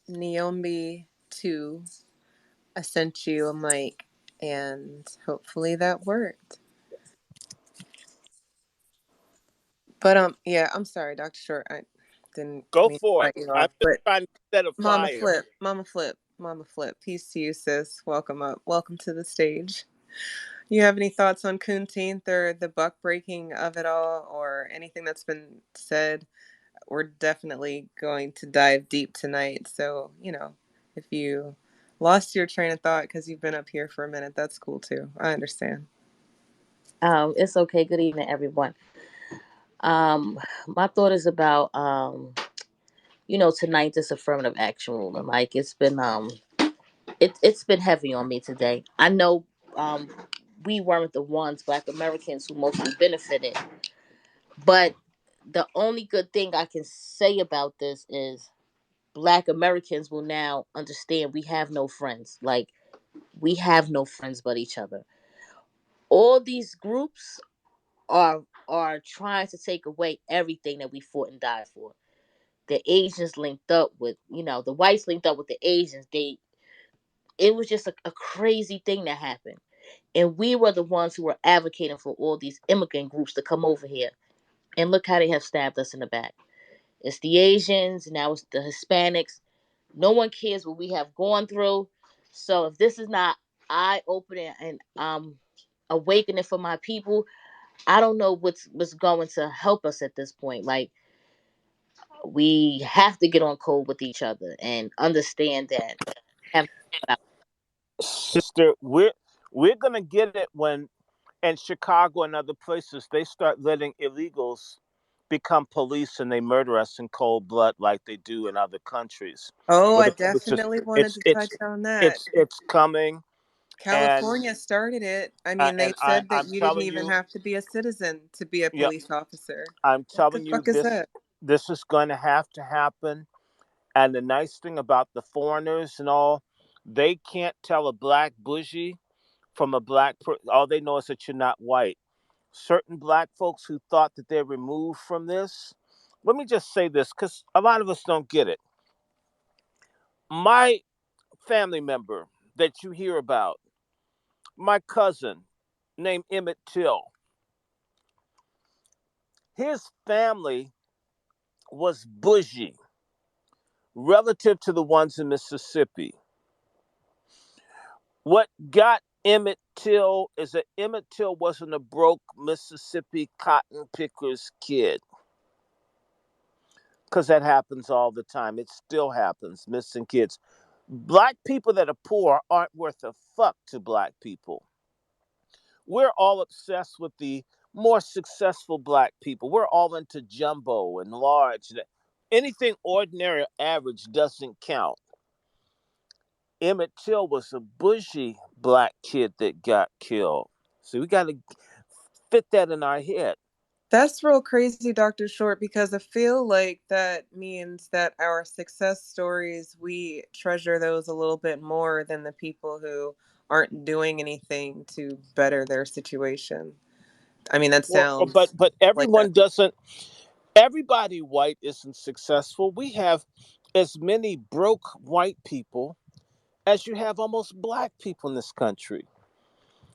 Naomi 2, I sent you a mic, and hopefully that worked. But yeah, I'm sorry, Dr. Short. I didn't Go mean to for it. cut you I'm off. just But trying to set a Mama fire. Flip, Mama Flip, Mama Flip. Peace to you, sis. Welcome up. Welcome to the stage. You have any thoughts on Coonteenth or the buck breaking of it all, or anything that's been said? We're definitely going to dive deep tonight. So, if you lost your train of thought because you've been up here for a minute, that's cool too. I understand. It's okay. Good evening, everyone. My thought is about tonight this affirmative action movement. Like it's been heavy on me today. I know we weren't the ones, Black Americans, who mostly benefited, but the only good thing I can say about this is Black Americans will now understand we have no friends. Like we have no friends but each other. All these groups are trying to take away everything that we fought and died for. The Asians linked up with, the whites linked up with the Asians. It was just a crazy thing that happened. And we were the ones who were advocating for all these immigrant groups to come over here. And look how they have stabbed us in the back. It's the Asians, now it's the Hispanics. No one cares what we have gone through. So if this is not eye opening and awakening for my people, I don't know what's going to help us at this point. Like we have to get on code with each other and understand that have Sister, we're gonna get it when in Chicago and other places they start letting illegals become police and they murder us in cold blood like they do in other countries. Oh, Where I the police just definitely wanted to touch on that. it's coming and California started it. I mean, they I said that I'm you didn't telling even you, have to be a citizen to be a yeah, police officer. I'm What the telling you fuck is that? this is going to have to happen. And the nice thing about the foreigners and all, they can't tell a black bougie from a all they know is that you're not white. Certain black folks who thought that they're removed from this. Let me just say this because a lot of us don't get it. My family member that you hear about, my cousin named Emmett Till, his family was bougie relative to the ones in Mississippi. What got Emmett Till is that Emmett Till wasn't a broke Mississippi cotton picker's kid. Because that happens all the time. It still happens, missing kids. Black people that are poor aren't worth a fuck to black people. We're all obsessed with the more successful black people. We're all into jumbo and large. Anything ordinary or average doesn't count. Emmett Till was a bougie black kid that got killed. So we got to fit that in our head. That's real crazy, Dr. Short, because I feel like that means that our success stories, we treasure those a little bit more than the people who aren't doing anything to better their situation. I mean, that Well, sounds but like that. everyone doesn't. Everybody white isn't successful. We have as many broke white people as you have almost black people in this country.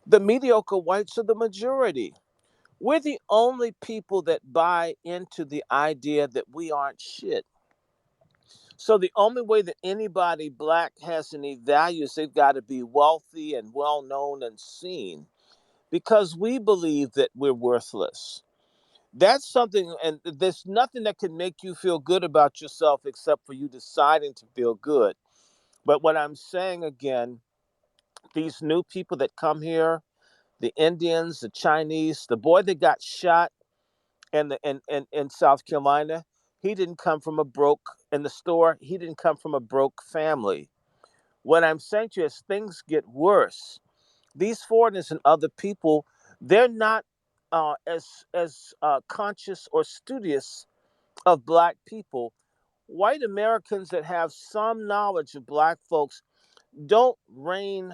The mediocre whites are the majority. We're the only people that buy into the idea that we aren't shit. So the only way that anybody black has any value is they've got to be wealthy and well known and seen because we believe that we're worthless. That's something, and there's nothing that can make you feel good about yourself except for you deciding to feel good. But what I'm saying again, these new people that come here, the Indians, the Chinese, the boy that got shot in South Carolina, he didn't come from a broke in the store. He didn't come from a broke family. What I'm saying to you is things get worse. These foreigners and other people, they're not as conscious or studious of black people. white Americans that have some knowledge of black folks don't rain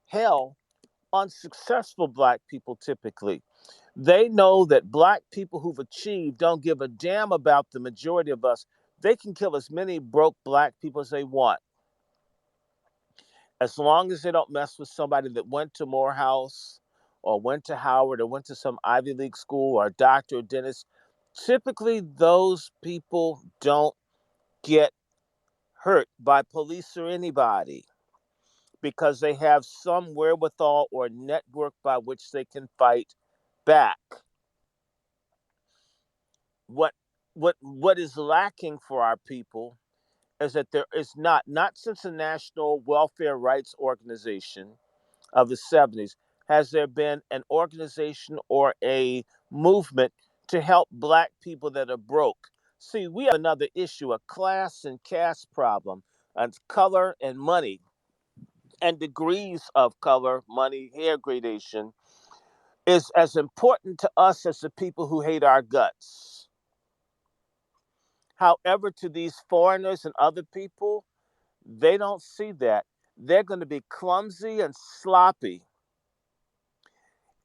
hell on successful black people typically. They know that black people who've achieved don't give a damn about the majority of us. They can kill as many broke black people as they want, as long as they don't mess with somebody that went to Morehouse or went to Howard or went to some Ivy League school or a doctor or dentist. Typically, those people don't get hurt by police or anybody because they have some wherewithal or network by which they can fight back. What what is lacking for our people is that there is not since the National Welfare Rights Organization of the 70s has there been an organization or a movement to help black people that are broke. See, we have another issue, a class and caste problem, and color and money and degrees of color, money, hair gradation is as important to us as the people who hate our guts. However, to these foreigners and other people, they don't see that. They're going to be clumsy and sloppy.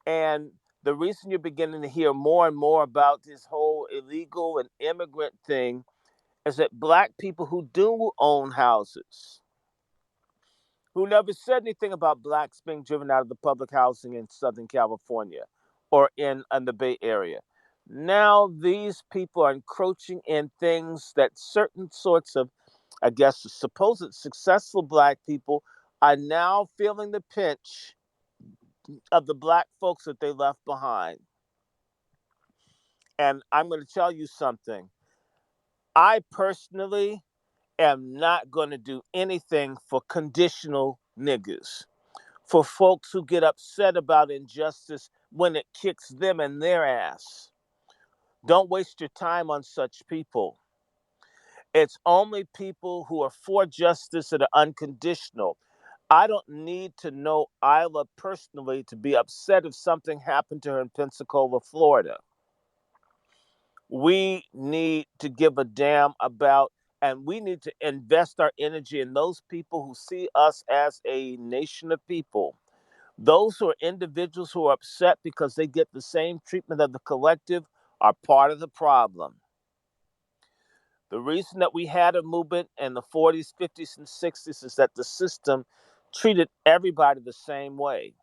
And the reason you're beginning to hear more and more about this whole illegal and immigrant thing is that black people who do own houses, who never said anything about blacks being driven out of the public housing in Southern California or in the Bay Area. Now these people are encroaching in things that certain sorts of, I guess, supposed successful black people are now feeling the pinch of the black folks that they left behind. And I'm going to tell you something. I personally am not going to do anything for conditional niggas, for folks who get upset about injustice when it kicks them in their ass. Don't waste your time on such people. It's only people who are for justice that are unconditional. I don't need to know Isla personally to be upset if something happened to her in Pensacola, Florida. We need to give a damn about, and we need to invest our energy in those people who see us as a nation of people. Those who are individuals who are upset because they get the same treatment of the collective are part of the problem. The reason that we had a movement in the 40s, 50s, and 60s is that the system treated everybody the same way.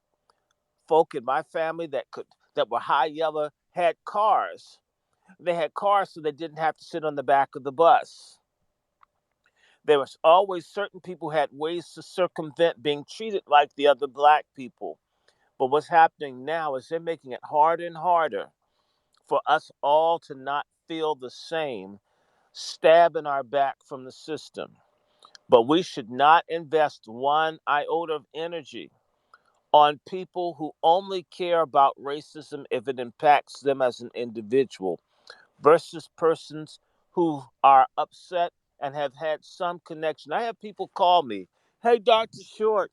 Folk in my family that were high yellow had cars. They had cars so they didn't have to sit on the back of the bus. There was always certain people who had ways to circumvent being treated like the other black people. But what's happening now is they're making it harder and harder for us all to not feel the same stab in our back from the system. But we should not invest one iota of energy on people who only care about racism if it impacts them as an individual versus persons who are upset and have had some connection. I have people call me, hey, Dr. Short,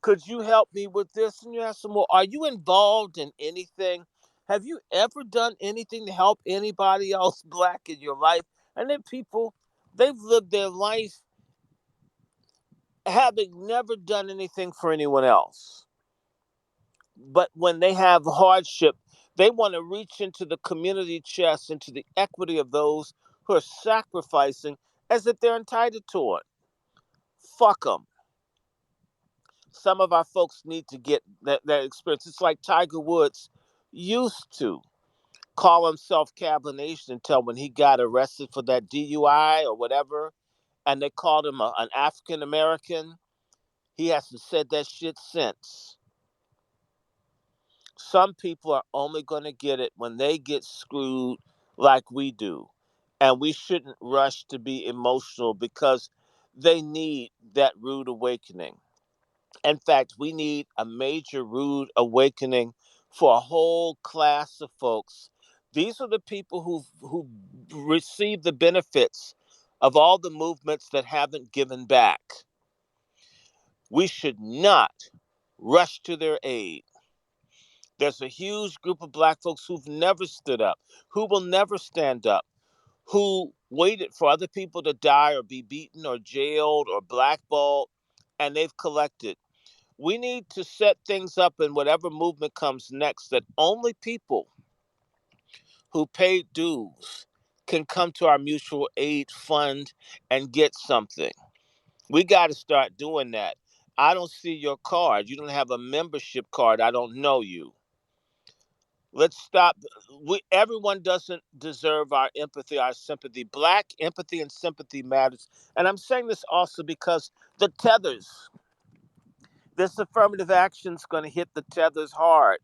could you help me with this? And you ask them, well, are you involved in anything? Have you ever done anything to help anybody else black in your life? And then people, they've lived their life having never done anything for anyone else. But when they have hardship, they want to reach into the community chest, into the equity of those who are sacrificing as if they're entitled to it. Fuck them. Some of our folks need to get that experience. It's like Tiger Woods used to call himself Cavalier Nation until when he got arrested for that DUI or whatever, and they called him an African American. He hasn't said that shit since. Some people are only going to get it when they get screwed like we do. And we shouldn't rush to be emotional because they need that rude awakening. In fact, we need a major rude awakening for a whole class of folks. These are the people who receive the benefits of all the movements that haven't given back. We should not rush to their aid. There's a huge group of black folks who've never stood up, who will never stand up, who waited for other people to die or be beaten or jailed or blackballed, and they've collected. We need to set things up in whatever movement comes next that only people who paid dues can come to our mutual aid fund and get something. We got to start doing that. I don't see your card. You don't have a membership card. I don't know you. Let's stop. Everyone doesn't deserve our empathy, our sympathy. Black empathy and sympathy matters. And I'm saying this also because the tethers, this affirmative action is going to hit the tethers hard.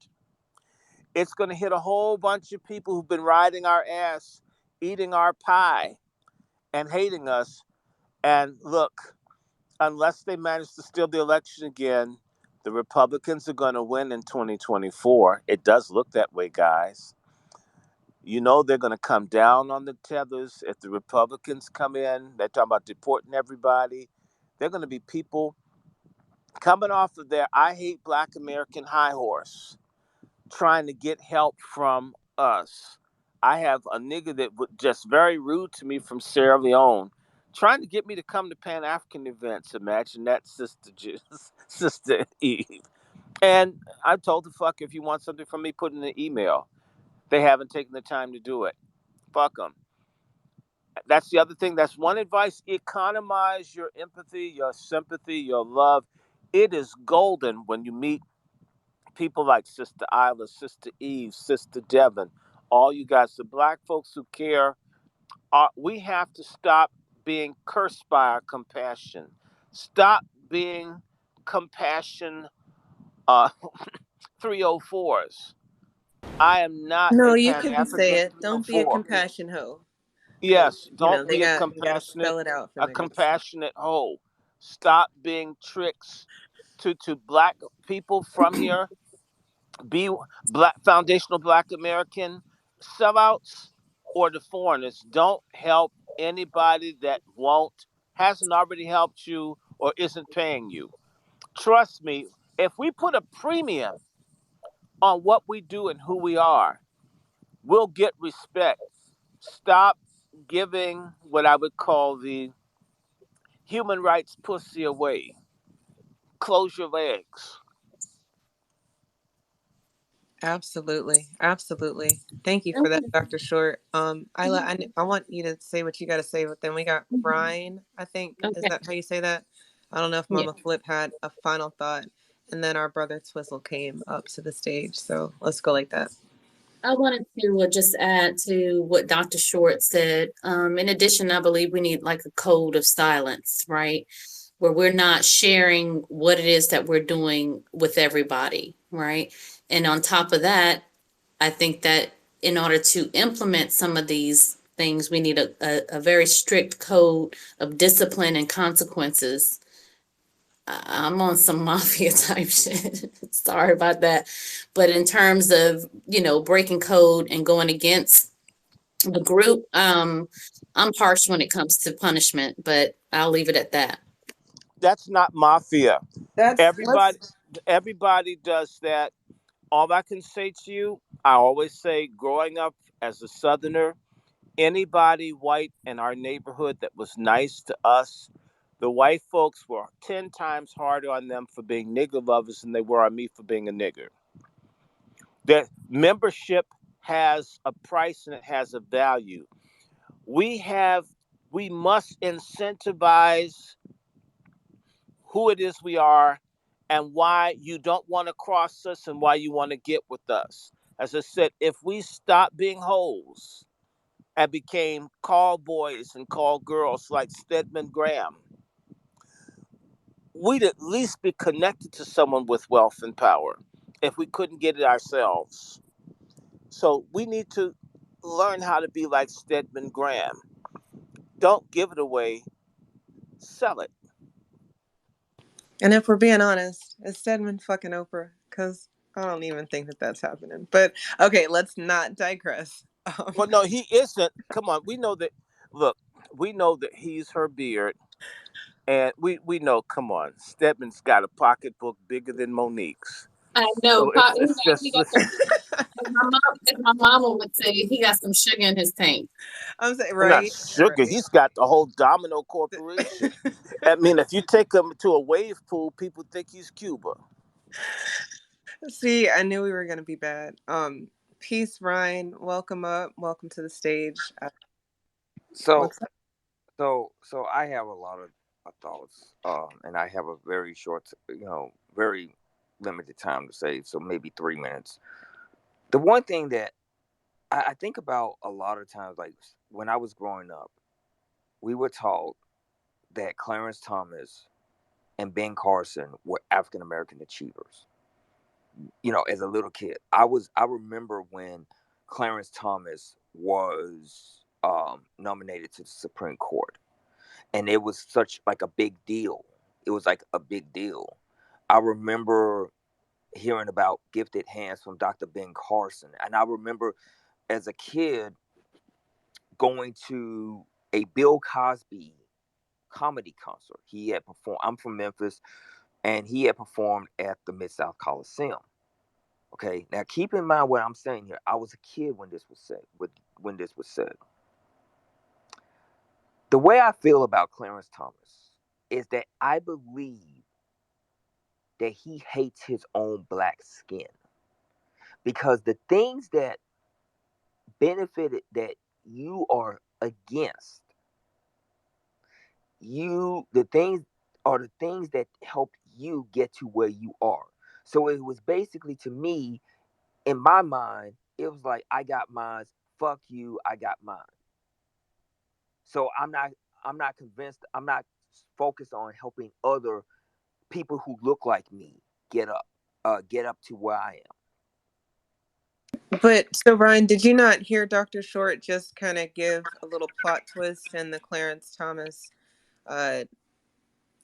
It's going to hit a whole bunch of people who've been riding our ass, eating our pie, and hating us. And look, unless they manage to steal the election again, the Republicans are going to win in 2024. It does look that way, guys. You know they're going to come down on the tethers. If the Republicans come in, they're talking about deporting everybody. They're going to be people coming off of their I hate black American high horse, trying to get help from us. I have a nigga that was just very rude to me from Sierra Leone, trying to get me to come to Pan African events. Imagine that, Sister Eve. And I told the fuck, if you want something from me, put in an email. They haven't taken the time to do it. Fuck them. That's the other thing. That's one advice. Economize your empathy, your sympathy, your love. It is golden when you meet people like Sister Isla, Sister Eve, Sister Devon, all you guys, the black folks who care. We have to stop being cursed by our compassion. Stop being compassion uh, 304s. I am not No, a you Pan can say African it. Don't be a 304. compassion hoe, because Yes, don't they be a gotta compassionate, spell it out for a niggas. compassionate hoe. Stop being tricks to black people from here. Be black foundational black American sellouts or the foreigners. Don't help anybody that won't, hasn't already helped you or isn't paying you. Trust me, if we put a premium on what we do and who we are, we'll get respect. Stop giving what I would call the human rights pussy away. Close your legs. Absolutely, absolutely. Thank you for that, Dr. Short. Isla, I want you to say what you got to say, but then we got Ryan. I think is Okay. that how you say that? I don't know if Yeah. Mama Flip had a final thought, and then our brother Twizzle came up to the stage. So let's go like that. I wanted to just add to what Dr. Short said. In addition, I believe we need like a code of silence, right? Where we're not sharing what it is that we're doing with everybody, right? And on top of that, I think that in order to implement some of these things, we need a very strict code of discipline and consequences. I'm on some mafia type shit. Sorry about that. But in terms of, breaking code and going against the group, I'm harsh when it comes to punishment, but I'll leave it at that. That's not mafia. That's Everybody let's. everybody does that. All I can say to you, I always say growing up as a southerner, anybody white in our neighborhood that was nice to us, the white folks were 10 times harder on them for being nigger lovers than they were on me for being a nigger. That membership has a price and it has a value. We have we must incentivize who it is we are and why you don't want to cross us and why you want to get with us. As I said, if we stop being hoes and became call boys and call girls like Stedman Graham, we'd at least be connected to someone with wealth and power if we couldn't get it ourselves. So we need to learn how to be like Stedman Graham. Don't give it away, sell it. And if we're being honest, it's Stedman fucking Oprah, because I don't even think that that's happening. But okay, let's not digress. Well, no, he isn't. Come on, we know that. Look, we know that he's her beard, and we know. Come on, Stedman's got a pocketbook bigger than Monique's. I know. So it's He just got the As my mama would say, he got some sugar in his tank. I'm saying, Not right, sugar. right. He's got the whole Domino Corporation. I mean, if you take him to a wave pool, people think he's Cuba. See, I knew we were gonna be bad. Peace, Ryan. Welcome up. Welcome to the stage. So, What's up? so I have a lot of thoughts, and I have a very short, very limited time to say. So maybe 3 minutes. The one thing that I think about a lot of times, like when I was growing up, we were taught that Clarence Thomas and Ben Carson were African American achievers. As a little kid, I remember when Clarence Thomas was nominated to the Supreme Court, and it was such like a big deal. It was like a big deal. I remember hearing about Gifted Hands from Dr. Ben Carson, and I remember as a kid going to a Bill Cosby comedy concert. He had performed. I'm from Memphis, and he had performed at the Mid South Coliseum. Okay, now keep in mind what I'm saying here. I was a kid when this was said. When this was said, the way I feel about Clarence Thomas is that I believe that he hates his own black skin because the things that benefited that you are against the things are the things that helped you get to where you are. So it was basically, to me, in my mind, it was like, I got mine, fuck you, I got mine. So I'm not convinced, I'm not focused on helping other people who look like me get up to where I am. But so, Ryan, did you not hear Dr. Short just kind of give a little plot twist in the Clarence Thomas? Uh,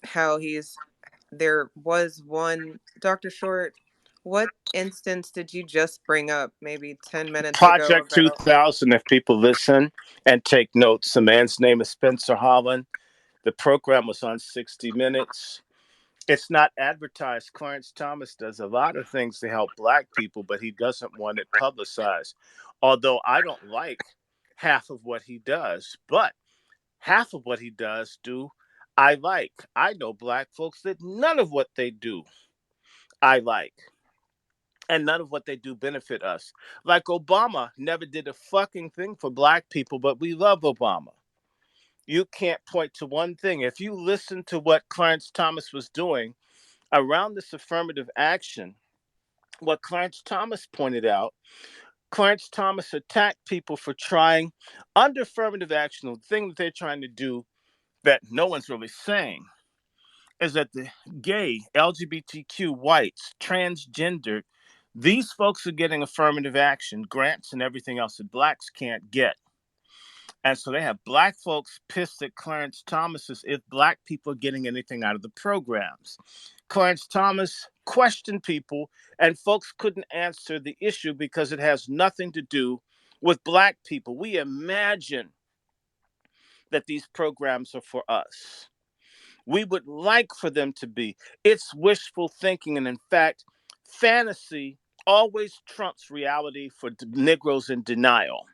how there was one Dr. Short. What instance did you just bring up maybe 10 minutes ago Project about? 2000, if people listen and take notes. The man's name is Spencer Holland. The program was on 60 Minutes. It's not advertised. Clarence Thomas does a lot of things to help black people, but he doesn't want it publicized. Although I don't like half of what he does, but half of what he does do I like. I know black folks that none of what they do I like. And none of what they do benefit us. Like Obama never did a fucking thing for black people, but we love Obama. You can't point to one thing. If you listen to what Clarence Thomas was doing around this affirmative action, what Clarence Thomas pointed out, Clarence Thomas attacked people for trying under affirmative action. The thing that they're trying to do that no one's really saying is that the gay, LGBTQ, whites, transgendered, these folks are getting affirmative action, grants, and everything else that blacks can't get. And so they have black folks pissed at Clarence Thomas as if black people are getting anything out of the programs. Clarence Thomas questioned people, and folks couldn't answer the issue because it has nothing to do with black people. We imagine that these programs are for us. We would like for them to be. It's wishful thinking. And in fact, fantasy always trumps reality for Negroes in denial.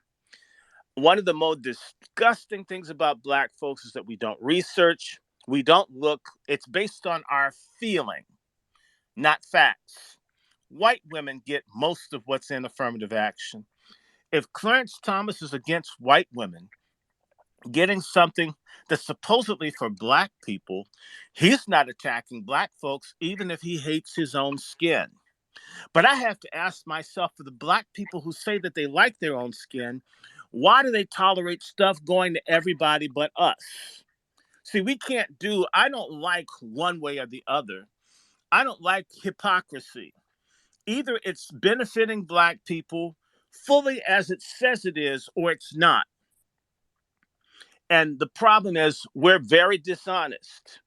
One of the most disgusting things about black folks is that we don't research, we don't look. It's based on our feeling, not facts. White women get most of what's in affirmative action. If Clarence Thomas is against white women getting something that's supposedly for black people, he's not attacking black folks, even if he hates his own skin. But I have to ask myself, for the black people who say that they like their own skin, why do they tolerate stuff going to everybody but us? See, we can't do, I don't like one way or the other. I don't like hypocrisy. Either it's benefiting black people fully as it says it is, or it's not. And the problem is we're very dishonest.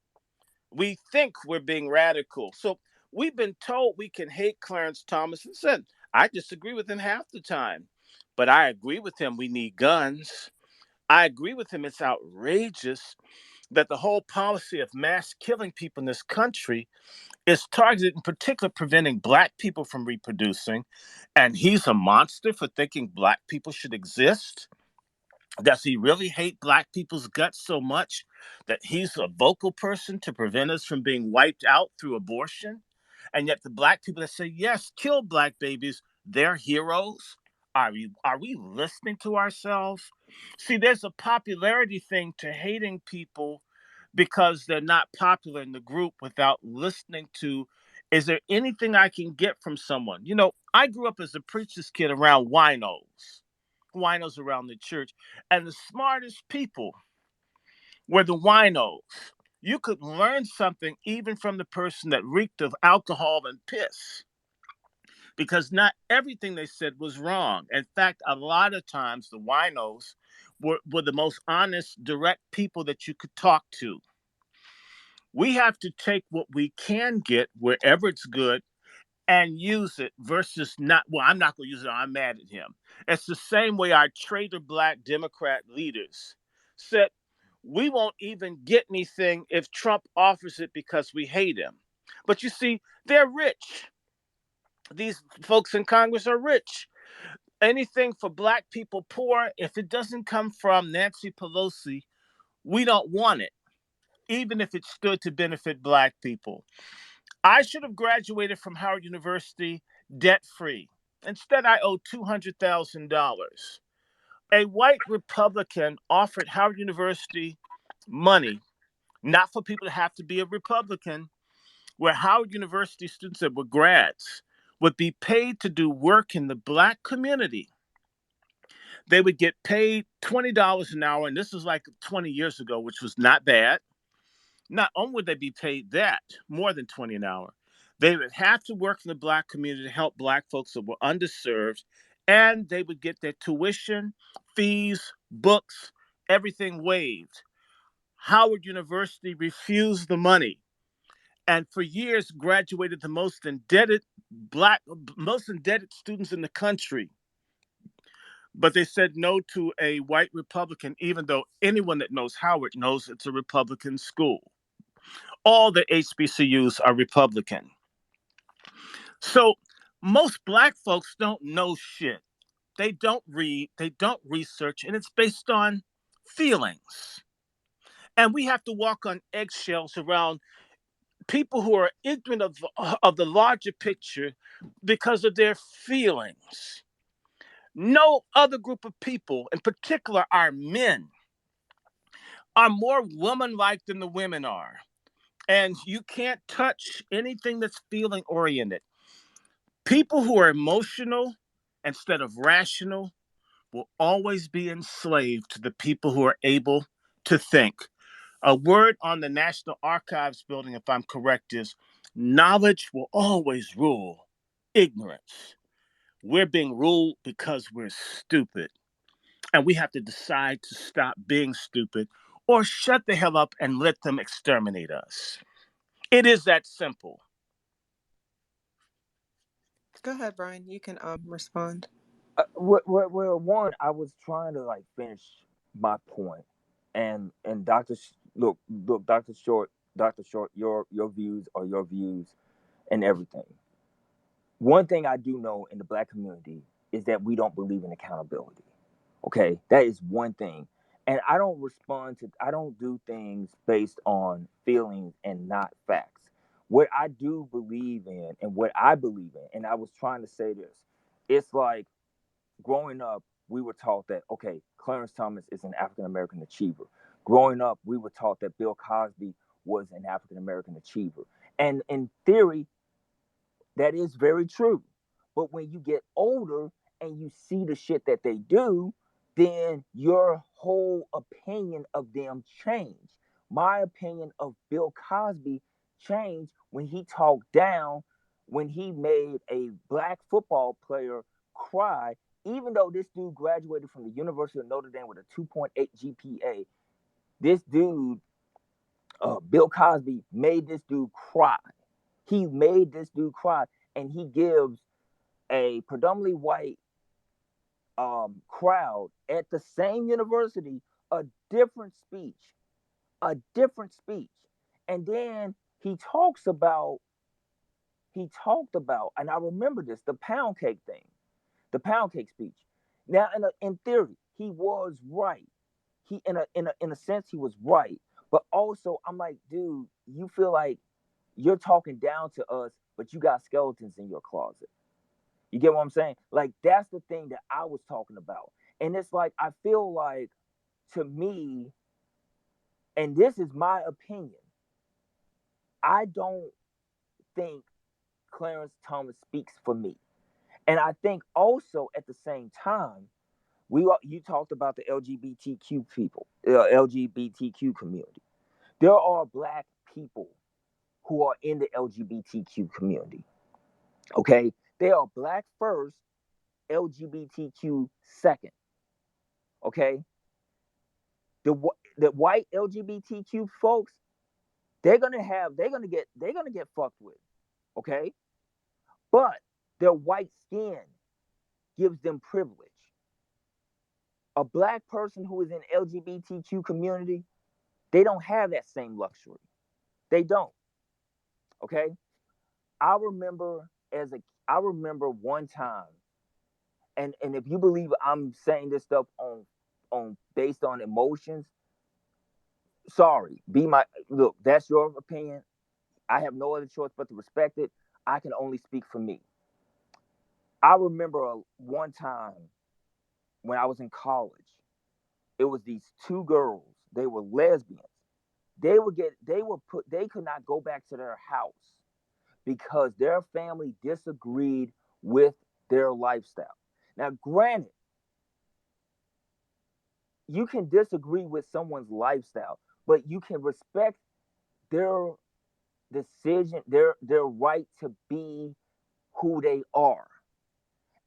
We think we're being radical. So we've been told we can hate Clarence Thomas. And said, I disagree with him half the time, but I agree with him we need guns. I agree with him it's outrageous that the whole policy of mass killing people in this country is targeted in particular preventing black people from reproducing. And he's a monster for thinking black people should exist. Does he really hate black people's guts so much that he's a vocal person to prevent us from being wiped out through abortion? And yet the black people that say, yes, kill black babies, they're heroes. Are we listening to ourselves? See, there's a popularity thing to hating people because they're not popular in the group without listening to, is there anything I can get from someone? You know, I grew up as a preacher's kid around winos around the church, and the smartest people were the winos. You could learn something even from the person that reeked of alcohol and piss, because not everything they said was wrong. In fact, a lot of times the winos were the most honest, direct people that you could talk to. We have to take what we can get wherever it's good and use it versus not, well, I'm not going to use it. I'm mad at him. It's the same way our traitor black Democrat leaders said, we won't even get anything if Trump offers it because we hate him. But you see, they're rich. These folks in Congress are rich. Anything for black people poor, if it doesn't come from Nancy Pelosi, we don't want it, even if it stood to benefit black people. I should have graduated from Howard University debt free. Instead, I owe $200,000. A white Republican offered Howard University money, not for people to have to be a Republican, where Howard University students that were grads would be paid to do work in the black community. They would get paid $20 an hour, and this was like 20 years ago, which was not bad. Not only would they be paid that, more than 20 an hour, they would have to work in the black community to help black folks that were underserved, and they would get their tuition, fees, books, everything waived. Howard University refused the money, and for years graduated the most indebted students in the country. But they said no to a white Republican, even though anyone that knows Howard knows it's a Republican school. All the HBCUs are Republican. So most black folks don't know shit. They don't read, they don't research, and it's based on feelings. And we have to walk on eggshells around people who are ignorant of the larger picture because of their feelings. No other group of people, in particular our men, are more woman-like than the women are. And you can't touch anything that's feeling oriented. People who are emotional instead of rational will always be enslaved to the people who are able to think. A word on the National Archives building, if I'm correct, is knowledge will always rule ignorance. We're being ruled because we're stupid. And we have to decide to stop being stupid or shut the hell up and let them exterminate us. It is that simple. Go ahead, Brian. You can respond. Well, one, I was trying to like finish my point, and look, Doctor Short, your views are your views, and everything. One thing I do know in the black community is that we don't believe in accountability. Okay, that is one thing, and I don't do things based on feelings and not facts. What I do believe in, and what I believe in, and I was trying to say this, it's like growing up, we were taught that, okay, Clarence Thomas is an African American achiever. Growing up, we were taught that Bill Cosby was an African American achiever. And in theory, that is very true. But when you get older and you see the shit that they do, then your whole opinion of them change. My opinion of Bill Cosby changed when he talked down, when he made a black football player cry, even though this dude graduated from the University of Notre Dame with a 2.8 GPA. This dude, Bill Cosby, made this dude cry. He made this dude cry, and he gives a predominantly white crowd at the same university a different speech a different speech. And then he talked about, and I remember this, the pound cake thing, the pound cake speech. Now, in theory, he was right. He, in a sense, he was right. But also, I'm like, dude, you feel like you're talking down to us, but you got skeletons in your closet. You get what I'm saying? Like, that's the thing that I was talking about. And it's like, I feel like, to me, and this is my opinion, I don't think Clarence Thomas speaks for me. And I think also at the same time, you talked about the LGBTQ people, LGBTQ community. There are black people who are in the LGBTQ community. Okay, they are black first, LGBTQ second. Okay, the the white LGBTQ folks, they're gonna get fucked with. Okay, but their white skin gives them privilege. A black person who is in LGBTQ community, they don't have that same luxury. They don't. Okay. I remember I remember one time, and if you believe I'm saying this stuff on based on emotions, sorry. Be my look, that's your opinion. I have no other choice but to respect it. I can only speak for me. I remember one time when I was in college. It was these two girls. They were lesbians. They could not go back to their house because their family disagreed with their lifestyle. Now, granted, you can disagree with someone's lifestyle, but you can respect their decision, their right to be who they are.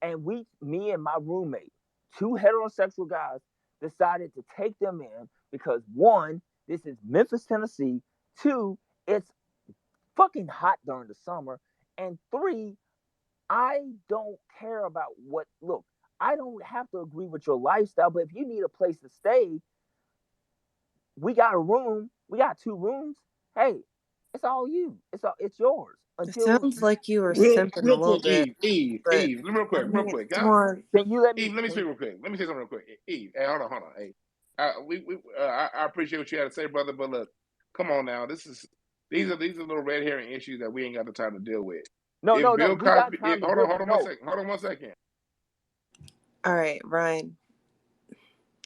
And me and my roommate, two heterosexual guys, decided to take them in because one, this is Memphis, Tennessee. Two, it's fucking hot during the summer. And three, I don't care about what, look, I don't have to agree with your lifestyle, but if you need a place to stay, we got a room, we got two rooms. Hey, it's all you. It's yours It until sounds like you were Real, simping a real little quick, bit, Eve, but I real mean, quick. come on. can you let me Eve, let me speak real quick. Let me say something real quick. Eve, hey, hold on. Hey, I appreciate what you had to say, brother. But look, come on now. These are little red herring issues that we ain't got the time to deal with. no, If no, no. Bill We got Cosby, time to hold deal on, with no. hold on 1 second. All right, Ryan,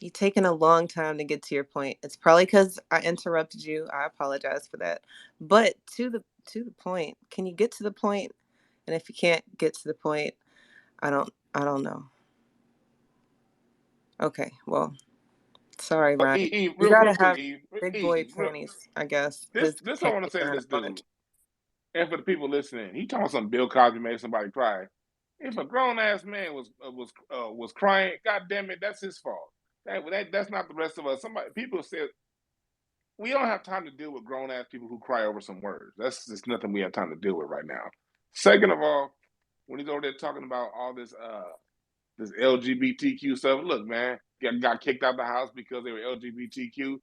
you've taken a long time to get to your point. It's probably because I interrupted you. I apologize for that. But to the point, can you get to the point? And if you can't get to the point, I don't know. Okay, well, sorry, Ryan. Eve, You real gotta quick, have Eve, big boy Eve, real, panties, I guess, this because you this I can't want to get say to down this that much. dude, and for the people listening, he talking some Bill Cosby made somebody cry. If a grown ass man was crying, God damn it, that's his fault. That's not the rest of us. People said we don't have time to deal with grown ass people who cry over some words. That's just nothing we have time to deal with right now. Second of all, when he's over there talking about all this LGBTQ stuff, look, man, got kicked out of the house because they were LGBTQ.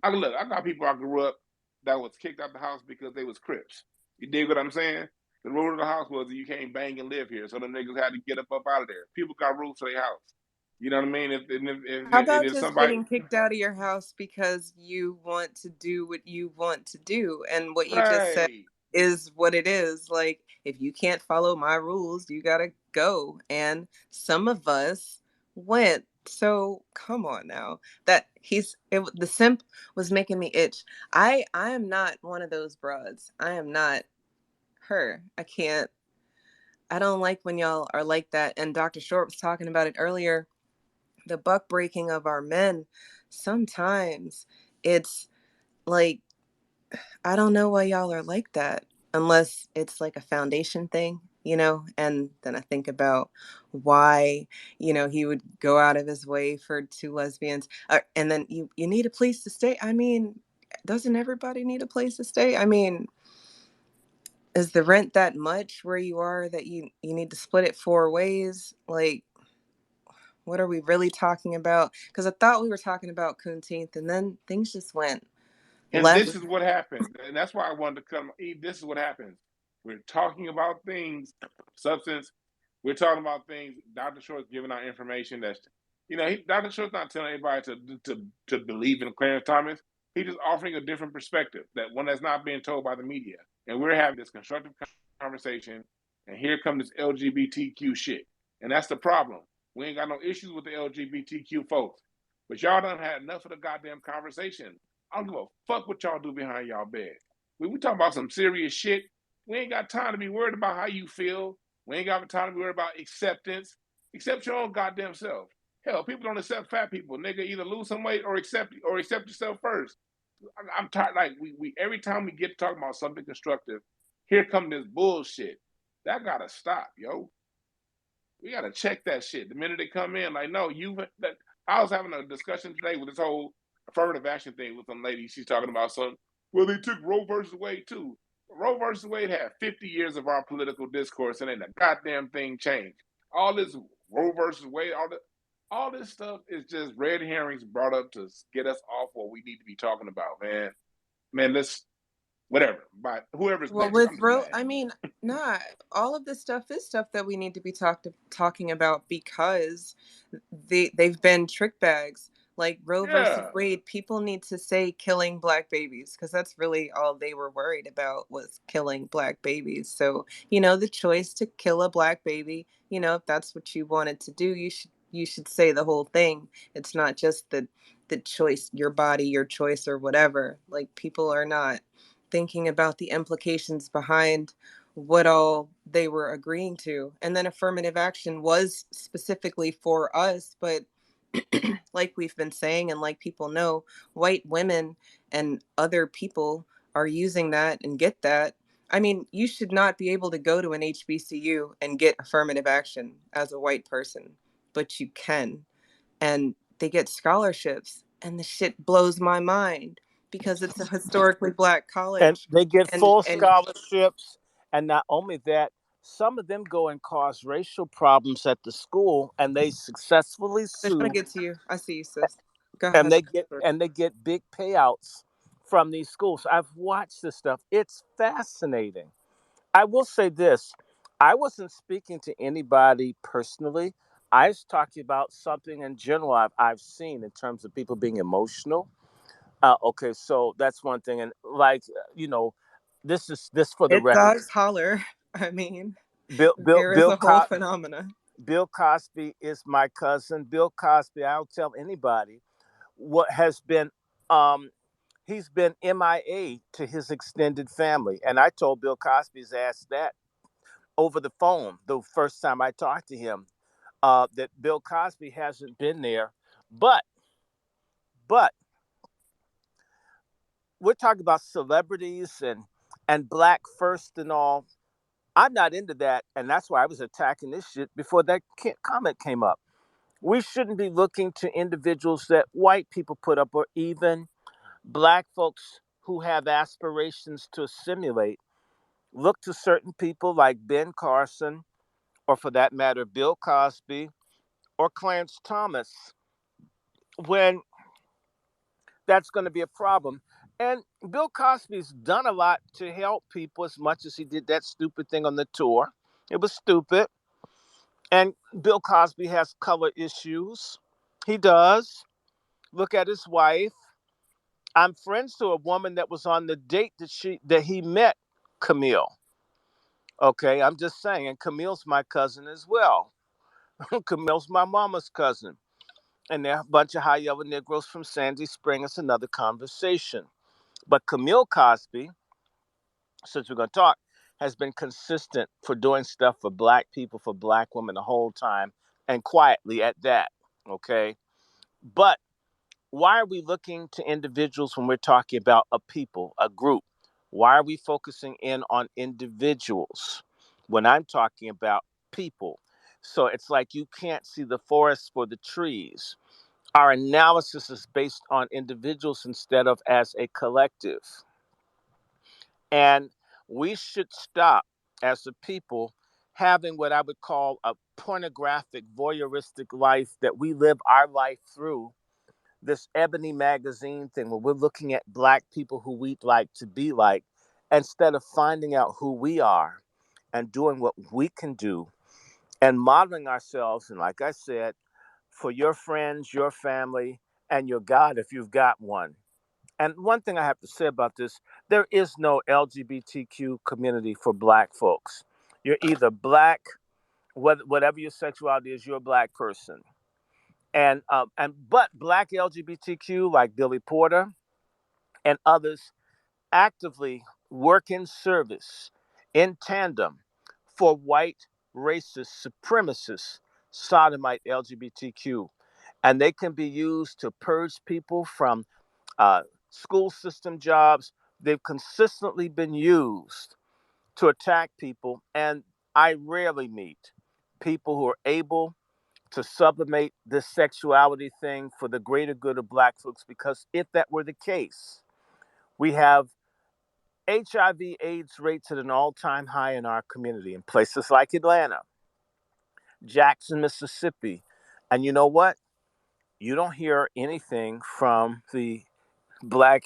I got people I grew up that was kicked out the house because they was Crips. You dig what I'm saying? The rule of the house was that you can't bang and live here, so the niggas had to get up out of there. People got rules to their house. You know what I mean? How And about if just somebody getting kicked out of your house because you want to do what you want to do? And what you just said right, is what it is. Like, if you can't follow my rules, you gotta go. And some of us went. So come on now. The simp was making me itch. I am not one of those broads. I am not her. I don't like when y'all are like that. And Dr. Short was talking about it earlier, the buck breaking of our men. Sometimes it's like, I don't know why y'all are like that unless it's like a foundation thing, and then I think about why, he would go out of his way for two lesbians, and then you need a place to stay. I mean, doesn't everybody need a place to stay? I mean, is the rent that much where you are that you need to split it four ways? Like, what are we really talking about? Because I thought we were talking about Coonteenth, and then things just went And left. this is what happens. And that's why I wanted to come. This is what happens. We're talking about things, substance. We're talking about things. Dr. Short's giving out information that's, Dr. Short's not telling everybody to believe in Clarence Thomas. He's just offering a different perspective, that one that's not being told by the media. And we're having this constructive conversation. And here comes this LGBTQ shit. And that's the problem. We ain't got no issues with the LGBTQ folks. But y'all done had enough of the goddamn conversation. I don't give a fuck what y'all do behind y'all bed. We talking about some serious shit. We ain't got time to be worried about how you feel. We ain't got time to be worried about acceptance. Accept your own goddamn self. Hell, people don't accept fat people. Nigga, either lose some weight or accept yourself first. I'm tired. Like we every time we get to talk about something constructive, here come this bullshit. That gotta stop, yo. We gotta check that shit the minute they come in. Like, no, I was having a discussion today with this whole affirmative action thing with some lady. She's talking about something. Well, they took Roe versus Wade too. Roe versus Wade had 50 years of our political discourse, and ain't a goddamn thing changed. All this Roe versus Wade, all this stuff is just red herrings brought up to get us off what we need to be talking about, man. Man, let's whatever. But whoever's Well, next, with I'm just Roe, mad. I mean, nah, all of this stuff is stuff that we need to be talking about because they've been trick bags. Like Roe versus Yeah, Wade, people need to say killing black babies because that's really all they were worried about was killing black babies. So, the choice to kill a black baby, if that's what you wanted to do, you should say the whole thing. It's not just the choice, your body, your choice or whatever. Like people are not thinking about the implications behind what all they were agreeing to. And then affirmative action was specifically for us, but like we've been saying, and like people know, white women and other people are using that and get that. I mean, you should not be able to go to an HBCU and get affirmative action as a white person, but you can. And they get scholarships, and the shit blows my mind because it's a historically black And college. they get full And scholarships. And not only that, some of them go and cause racial problems at the school, and they successfully they're trying sue, to get to you. I see you, sis. Go and ahead. they get big payouts from these schools. I've watched this stuff. It's fascinating. I will say this: I wasn't speaking to anybody personally. I was talking about something in general I've seen in terms of people being emotional. Okay, so that's one thing, and like this for the It record. does holler. I mean, Bill Bill there is Bill a whole Co- phenomena. Bill Cosby is my cousin. Bill Cosby, I'll tell anybody what has been. He's been MIA to his extended family, and I told Bill Cosby's ass that over the phone the first time I talked to him. That Bill Cosby hasn't been there, but but we're talking about celebrities and black first and all. I'm not into that, and that's why I was attacking this shit before that comment came up. We shouldn't be looking to individuals that white people put up, or even black folks who have aspirations to assimilate. Look to certain people like Ben Carson, or for that matter, Bill Cosby, or Clarence Thomas, when that's going to be a problem. And Bill Cosby's done a lot to help people as much as he did that stupid thing on the tour. It was stupid. And Bill Cosby has color issues. He does. Look at his wife. I'm friends to a woman that was on the date that he met Camille. Okay, I'm just saying. And Camille's my cousin as well. Camille's my mama's cousin. And they're a bunch of high yellow Negroes from Sandy Spring. It's another conversation. But Camille Cosby, since we're going to talk, has been consistent for doing stuff for black people, for black women the whole time, and quietly at that. Okay. But why are we looking to individuals when we're talking about a people, a group? Why are we focusing in on individuals when I'm talking about people? So it's like you can't see the forest for the trees. Our analysis is based on individuals instead of as a collective. And we should stop as a people having what I would call a pornographic, voyeuristic life that we live our life through this Ebony magazine thing where we're looking at black people who we'd like to be like, instead of finding out who we are and doing what we can do and modeling ourselves. And like I said, for your friends, your family, and your God, if you've got one. And one thing I have to say about this, there is no LGBTQ community for black folks. You're either black, whatever your sexuality is, you're a black person. But black LGBTQ like Billy Porter and others actively work in service in tandem for white racist supremacist sodomite LGBTQ, and they can be used to purge people from uh, school system jobs. They've consistently been used to attack people, and I rarely meet people who are able to sublimate this sexuality thing for the greater good of black folks, because if that were the case, we have HIV AIDS rates at an all-time high in our community in places like Atlanta, Jackson, Mississippi. And you know what? You don't hear anything from the black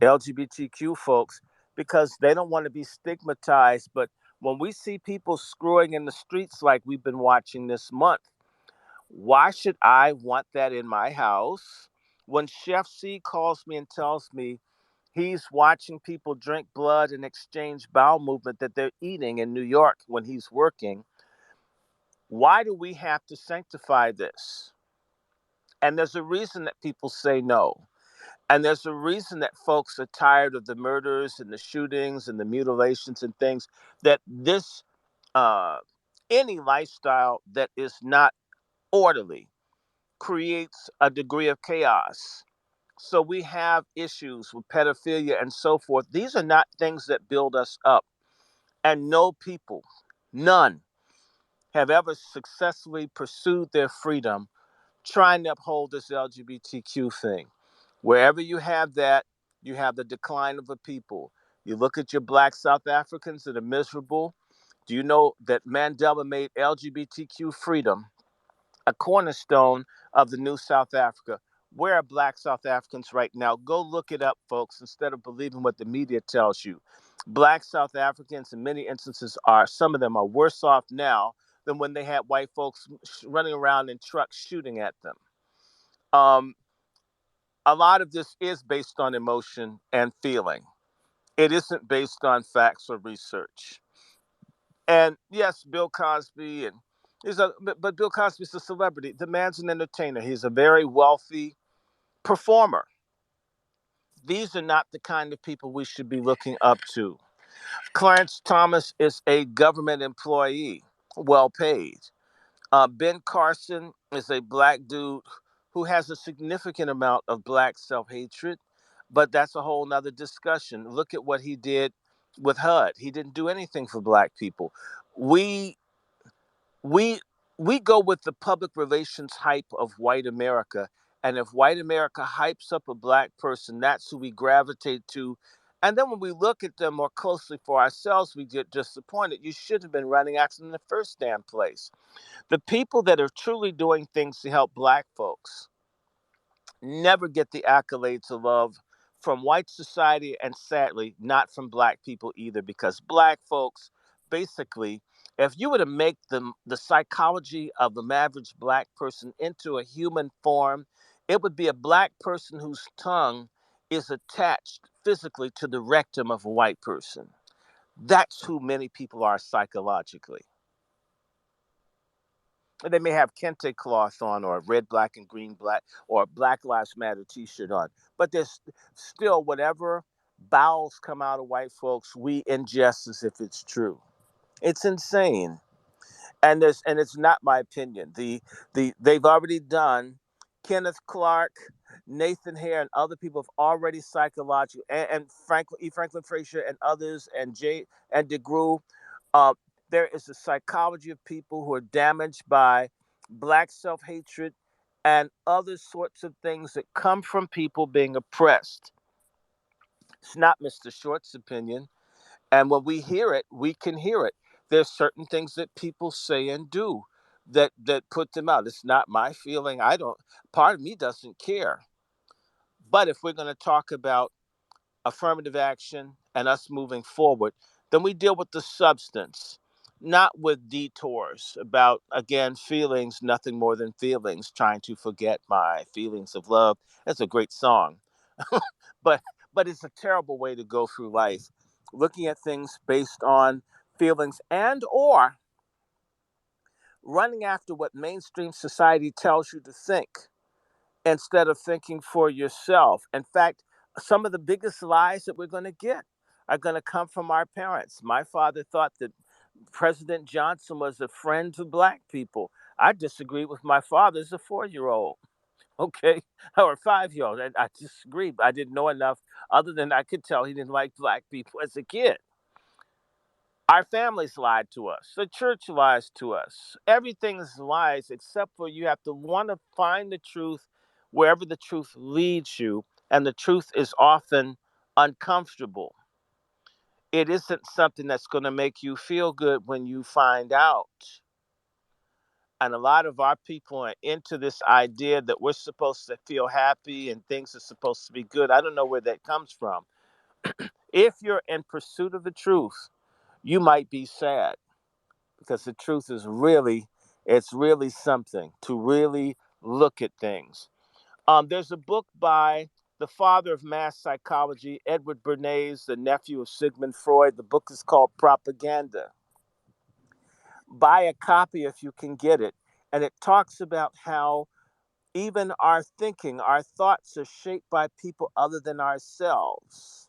LGBTQ folks because they don't want to be stigmatized. But when we see people screwing in the streets like we've been watching this month, why should I want that in my house? When Chef C calls me and tells me he's watching people drink blood and exchange bowel movement that they're eating in New York when he's working, why do we have to sanctify this? And there's a reason that people say no. And there's a reason that folks are tired of the murders and the shootings and the mutilations and things, that this, uh, any lifestyle that is not orderly creates a degree of chaos. So we have issues with pedophilia and so forth. These are not things that build us up. And no people, none, have ever successfully pursued their freedom trying to uphold this LGBTQ thing. Wherever you have that, you have the decline of a people. You look at your black South Africans that are miserable. Do you know that Mandela made LGBTQ freedom a cornerstone of the new South Africa? Where are black South Africans right now? Go look it up, folks, instead of believing what the media tells you. Black South Africans, in many instances, some of them are worse off now than when they had white folks running around in trucks shooting at them. Um, a lot of this is based on emotion and feeling. It isn't based on facts or research. And yes, Bill Cosby and but Bill Cosby's a celebrity. The man's an entertainer. He's a very wealthy performer. These are not the kind of people we should be looking up to. Clarence Thomas is a government employee, well paid. Ben Carson is a black dude who has a significant amount of black self hatred, but that's a whole nother discussion. Look at what he did with HUD. He didn't do anything for black people. We we we go with the public relations hype of white America, and if white America hypes up a black person, that's who we gravitate to. And then when we look at them more closely for ourselves, we get disappointed. You should have been running after them in the first damn place. The people that are truly doing things to help black folks never get the accolades of love from white society, and sadly not from black people either, because black folks, basically, if you were to make the psychology of the average black person into a human form, it would be a black person whose tongue is attached physically to the rectum of a white person. That's who many people are psychologically. They may have kente cloth on, or a red, black, and green, black, or a Black Lives Matter T-shirt on. But there's still, whatever bowels come out of white folks, we ingest as if it's true. It's insane. And it's not my opinion. They've already done. Kenneth Clark, Nathan Hare, and other people have already psychologically, and Franklin Frazier and others, and Jay and DeGruy. Uh, there is a psychology of people who are damaged by black self hatred and other sorts of things that come from people being oppressed. It's not Mr. Short's opinion. And when we hear it, we can hear it. There's certain things that people say and do that put them out. It's not my feeling. I don't. Part of me doesn't care. But if we're going to talk about affirmative action and us moving forward, then we deal with the substance, not with detours about, again, feelings, nothing more than feelings, trying to forget my feelings of love. That's a great song. but but it's a terrible way to go through life, looking at things based on feelings and or running after what mainstream society tells you to think instead of thinking for yourself. In fact, some of the biggest lies that we're going to get are going to come from our parents. My father thought that President Johnson was a friend to black people. I disagreed with my father as a 4-year old, okay, or a 5-year old. I disagreed. I didn't know enough, other than I could tell he didn't like black people as a kid. Our families lied to us. The church lies to us. Everything is lies except for you have to want to find the truth wherever the truth leads you. And the truth is often uncomfortable. It isn't something that's going to make you feel good when you find out. And a lot of our people are into this idea that we're supposed to feel happy and things are supposed to be good. I don't know where that comes from. If you're in pursuit of the truth, you might be sad because the truth is really, it's really something to really look at things. There's a book by the father of mass psychology, Edward Bernays, the nephew of Sigmund Freud. The book is called Propaganda. Buy a copy if you can get it. And it talks about how even our thinking, our thoughts are shaped by people other than ourselves.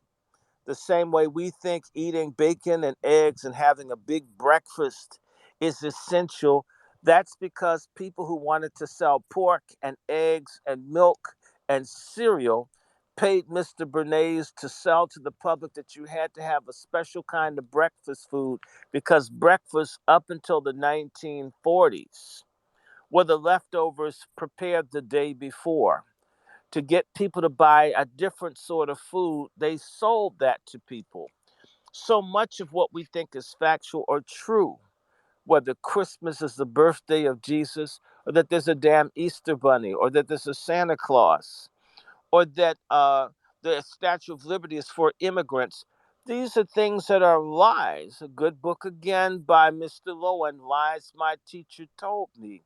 The same way we think eating bacon and eggs and having a big breakfast is essential. That's because people who wanted to sell pork and eggs and milk and cereal paid Mr. Bernays to sell to the public that you had to have a special kind of breakfast food because breakfast up until the 1940s were the leftovers prepared the day before. To get people to buy a different sort of food, they sold that to people. So much of what we think is factual or true, whether Christmas is the birthday of Jesus, or that there's a damn Easter bunny, or that there's a Santa Claus, or that the Statue of Liberty is for immigrants. These are things that are lies. A good book again by Mr. Lowen, Lies My Teacher Told Me.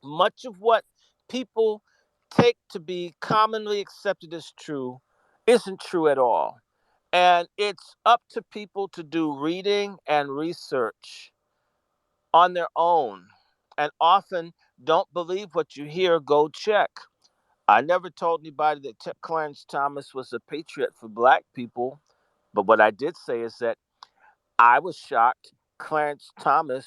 Much of what people take to be commonly accepted as true isn't true at all. And it's up to people to do reading and research on their own. And often don't believe what you hear, go check. I never told anybody that Clarence Thomas was a patriot for black people. But what I did say is that I was shocked. Clarence Thomas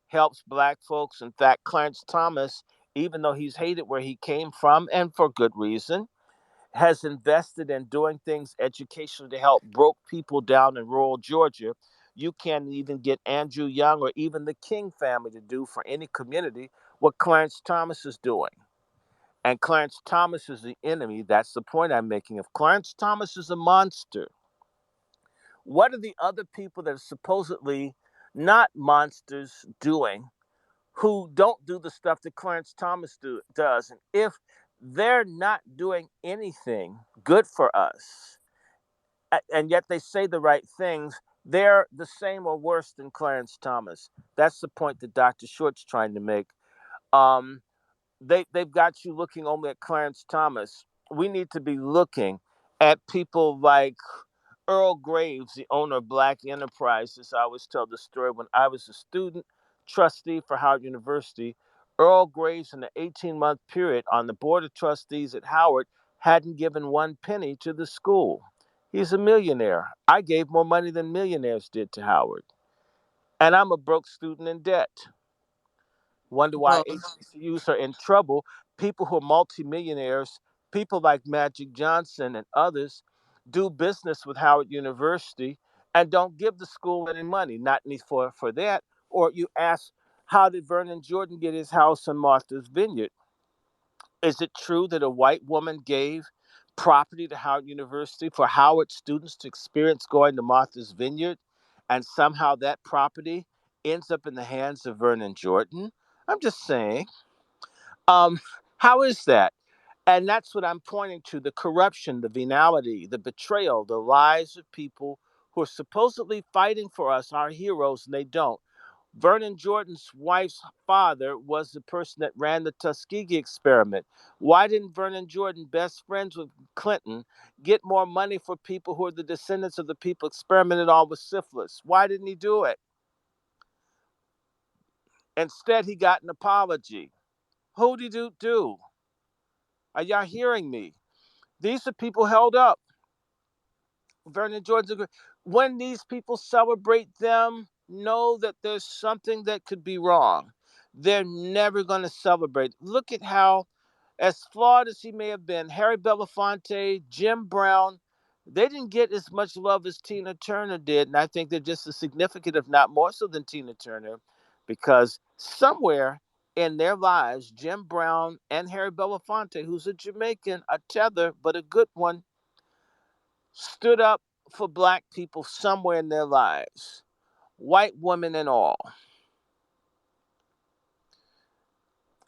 helps black folks. In fact, Clarence Thomas, even though he's hated where he came from, and for good reason, has invested in doing things educationally to help broke people down in rural Georgia. You can't even get Andrew Young or even the King family to do for any community what Clarence Thomas is doing. And Clarence Thomas is the enemy. That's the point I'm making. If Clarence Thomas is a monster, what are the other people that are supposedly not monsters doing who don't do the stuff that Clarence Thomas does? And if they're not doing anything good for us, and yet they say the right things, they're the same or worse than Clarence Thomas. That's the point that Dr. Short's trying to make. Um, they've got you looking only at Clarence Thomas. We need to be looking at people like Earl Graves, the owner of Black Enterprises. I always tell the story when I was a student trustee for Howard University. Earl Graves, in the 18-month period on the board of trustees at Howard, hadn't given one penny to the school. He's a millionaire. I gave more money than millionaires did to Howard. And I'm a broke student in debt. Wonder why Well, HBCUs are in trouble. People who are multimillionaires, people like Magic Johnson and others, do business with Howard University and don't give the school any money, not any for that. Or you ask, how did Vernon Jordan get his house on Martha's Vineyard? Is it true that a white woman gave property to Howard University for Howard students to experience going to Martha's Vineyard, and somehow that property ends up in the hands of Vernon Jordan? I'm just saying. Um, how is that? And that's what I'm pointing to: the corruption, the venality, the betrayal, the lies of people who are supposedly fighting for us, our heroes, and they don't. Vernon Jordan's wife's father was the person that ran the Tuskegee experiment. Why didn't Vernon Jordan, best friends with Clinton, get more money for people who are the descendants of the people experimented on with syphilis? Why didn't he do it? Instead, he got an apology. Who did he do? Are y'all hearing me? These are people held up. Vernon Jordan's. When these people celebrate them, know that there's something that could be wrong. They're never going to celebrate. Look at how, as flawed as he may have been, Harry Belafonte, Jim Brown, they didn't get as much love as Tina Turner did. And I think they're just as significant, if not more so than Tina Turner, because somewhere in their lives, Jim Brown and Harry Belafonte, who's a Jamaican, a tether, but a good one, stood up for black people somewhere in their lives, white women and all.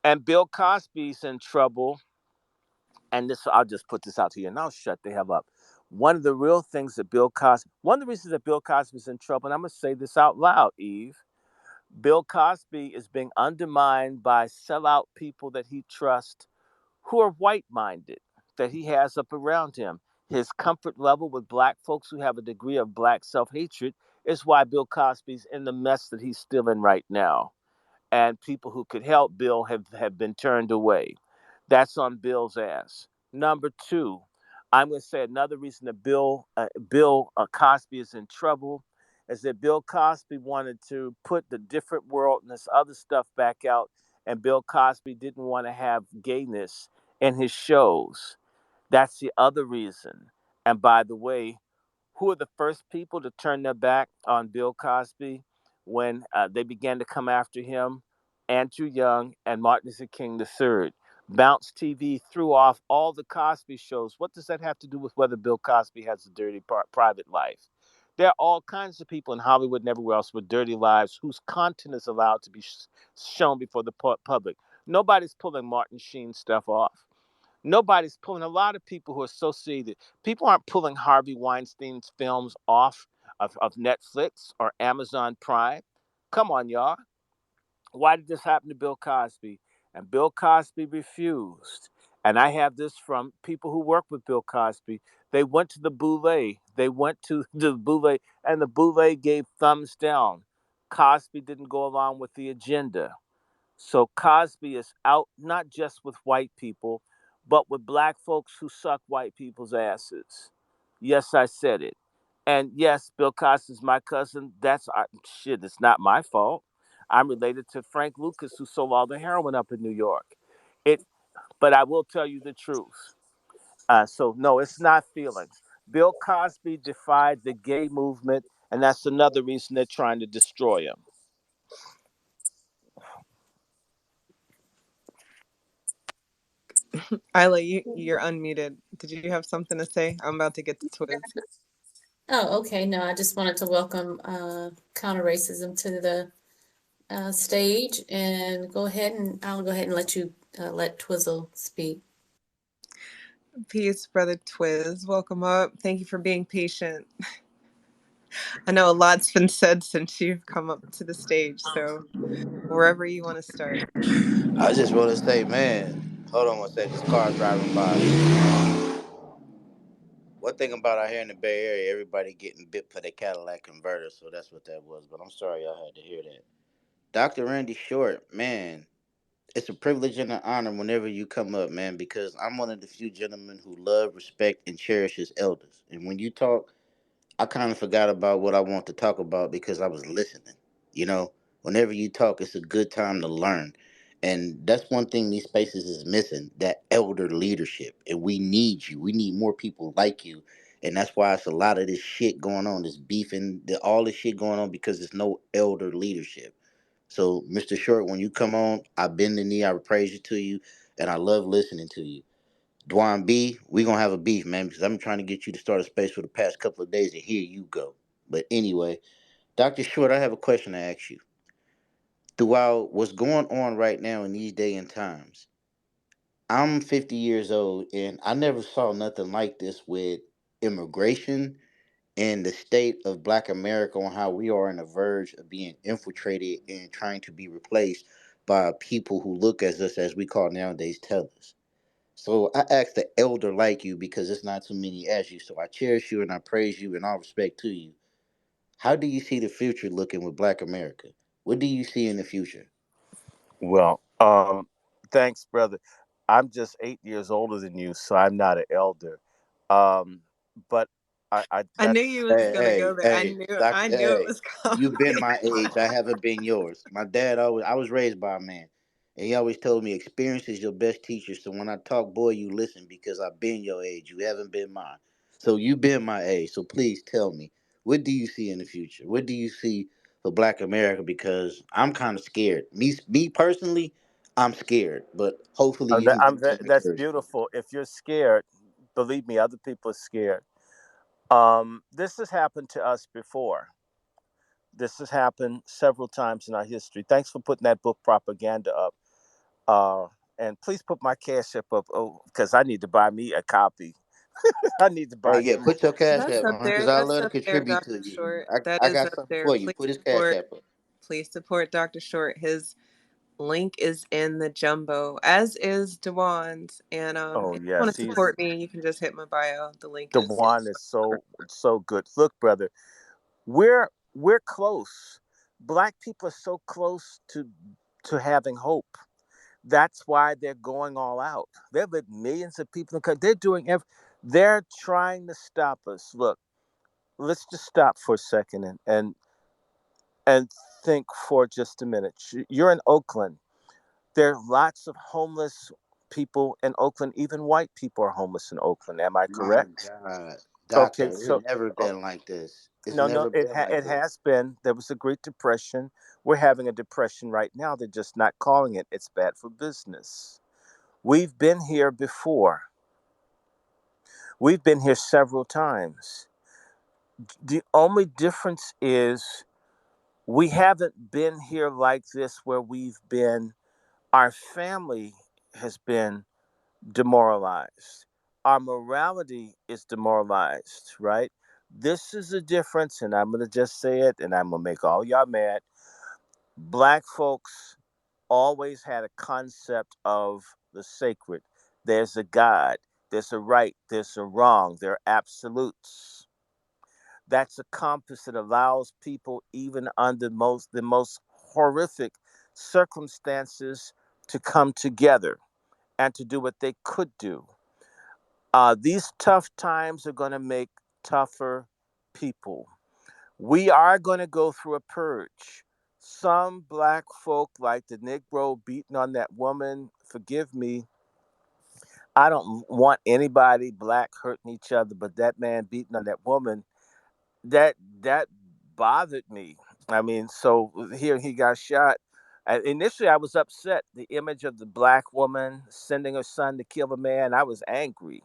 And Bill Cosby's in trouble. And this, I'll just put this out to you and I'll shut the hell up. One of the real things that one of the reasons that Bill Cosby's in trouble, and I'm going to say this out loud, Eve, Bill Cosby is being undermined by sellout people that he trusts who are white minded, that he has up around him. His comfort level with black folks who have a degree of black self hatred is why Bill Cosby's in the mess that he's still in right now. And people who could help Bill have been turned away. That's on Bill's ass. Number two, I'm going to say another reason that Bill Cosby is in trouble is that Bill Cosby wanted to put the different world and this other stuff back out, and Bill Cosby didn't want to have gayness in his shows. That's the other reason. And by the way, who are the first people to turn their back on Bill Cosby when they began to come after him? Andrew Young and Martin Luther King III. Bounce TV threw off all the Cosby shows. What does that have to do with whether Bill Cosby has a dirty private life? There are all kinds of people in Hollywood and everywhere else with dirty lives whose content is allowed to be shown before the public. Nobody's pulling Martin Sheen stuff off. Nobody's pulling. A lot of people who are associated, people aren't pulling Harvey Weinstein's films off of Netflix or Amazon Prime. Come on, y'all. Why did this happen to Bill Cosby? And Bill Cosby refused. And I have this from people who work with Bill Cosby. They went to the Boulevard. They went to the Boulevard, and the Boulevard gave thumbs down. Cosby didn't go along with the agenda. So Cosby is out not just with white people, but with black folks who suck white people's asses. Yes, I said it. And yes, Bill Cosby's my cousin. That's shit. It's not my fault. I'm related to Frank Lucas, who sold all the heroin up in New York. It, but I will tell you the truth. So no, it's not feelings. Bill Cosby defied the gay movement, and that's another reason they're trying to destroy him. Isla, you're unmuted. Did you have something to say? I'm about to get to Twiz. Oh, okay. No, I just wanted to welcome counter racism to the stage and I'll go ahead and let you let Twizzle speak. Peace, brother Twiz. Welcome up. Thank you for being patient. I know a lot's been said since you've come up to the stage, so wherever you want to start. I just want to say, man, hold on one second. This car's driving by. One thing about out here in the Bay Area, everybody getting bit for their Cadillac converter, so that's what that was. But I'm sorry y'all had to hear that. Dr. Randy Short, man, it's a privilege and an honor whenever you come up, man, because I'm one of the few gentlemen who love, respect, and cherish his elders. And when you talk, I kind of forgot about what I want to talk about because I was listening. You know, whenever you talk, it's a good time to learn. And that's one thing these spaces is missing, that elder leadership. And we need you. We need more people like you. And that's why it's a lot of this shit going on, this beefing, all this shit going on because there's no elder leadership. So, Mr. Short, when you come on, I bend the knee, I praise you to you, and I love listening to you. Dwan B, we gonna have a beef, man, because I'm trying to get you to start a space for the past couple of days, and here you go. But anyway, Dr. Short, I have a question to ask you. Throughout what's going on right now in these day and times, I'm 50 years old and I never saw nothing like this with immigration and the state of black America on how we are on the verge of being infiltrated and trying to be replaced by people who look as us as we call nowadays tellers. So I asked the elder like you because it's not too many as you. So I cherish you and I praise you and all respect to you. How do you see the future looking with black America? What do you see in the future? Well, thanks, brother. I'm just 8 years older than you, so I'm not an elder. Um, but I I knew that's you was Hey, gonna hey, go there. hey, Doctor. I knew it Hey, was coming. you've been my age. I haven't been yours. My dad always. I was raised by a man, and he always told me experience is your best teacher. So when I talk, boy, you listen because I've been your age. You haven't been mine. So you've been my age. So please tell me, what do you see in the future? What do you see for Black America? Because I'm kind of scared. Me personally, I'm scared. But hopefully, you can give me some that's encouragement. beautiful. If you're scared, believe me, other people are scared. This has happened to us before. This has happened several times in our history. Thanks for putting that book propaganda up. Uh, and please put my cash up because I need to buy me a copy. I need to Hey, buy yeah, some more put your books. cash That's app up on because there. I That's love to up there, contribute to Dr. you. Short. That I is got up something there. for you. Put his cash app up. Please support Dr. Short. His link is in the jumbo, as is Dewan's. And Oh if you want yes, to he's support me, you can just hit my bio. The link the is. one is so good. Look, brother, we're close. Black people are so close to having hope. That's why they're going all out. There have been millions of people in the country. They're trying to stop us. Look, let's just stop for a second and think for just a minute. You're in Oakland. There are lots of homeless people in Oakland. Even white people are homeless in Oakland. Am I My correct? God, Okay, doctor, so it's never oh, been like this. It's no, never been like it this. has been. There was a Great Depression. We're having a depression right now. They're just not calling it. It's bad for business. We've been here before. We've been here several times. The only difference is we haven't been here like this where we've been, our family has been demoralized. Our morality is demoralized, right? This is the difference, and I'm going to just say it, and I'm going to make all y'all mad. Black folks always had a concept of the sacred. There's a God, there's a right, there's a wrong, there are absolutes. That's a compass that allows people, even under the most horrific circumstances, to come together and to do what they could do. These tough times are going to make tougher people. We are going to go through a purge. Some black folk, like the Negro beating on that woman, forgive me, I don't want anybody black hurting each other, but that man beating on that woman, that bothered me. I mean, so here he got shot. Initially, I was upset. The image of the black woman sending her son to kill a man, I was angry.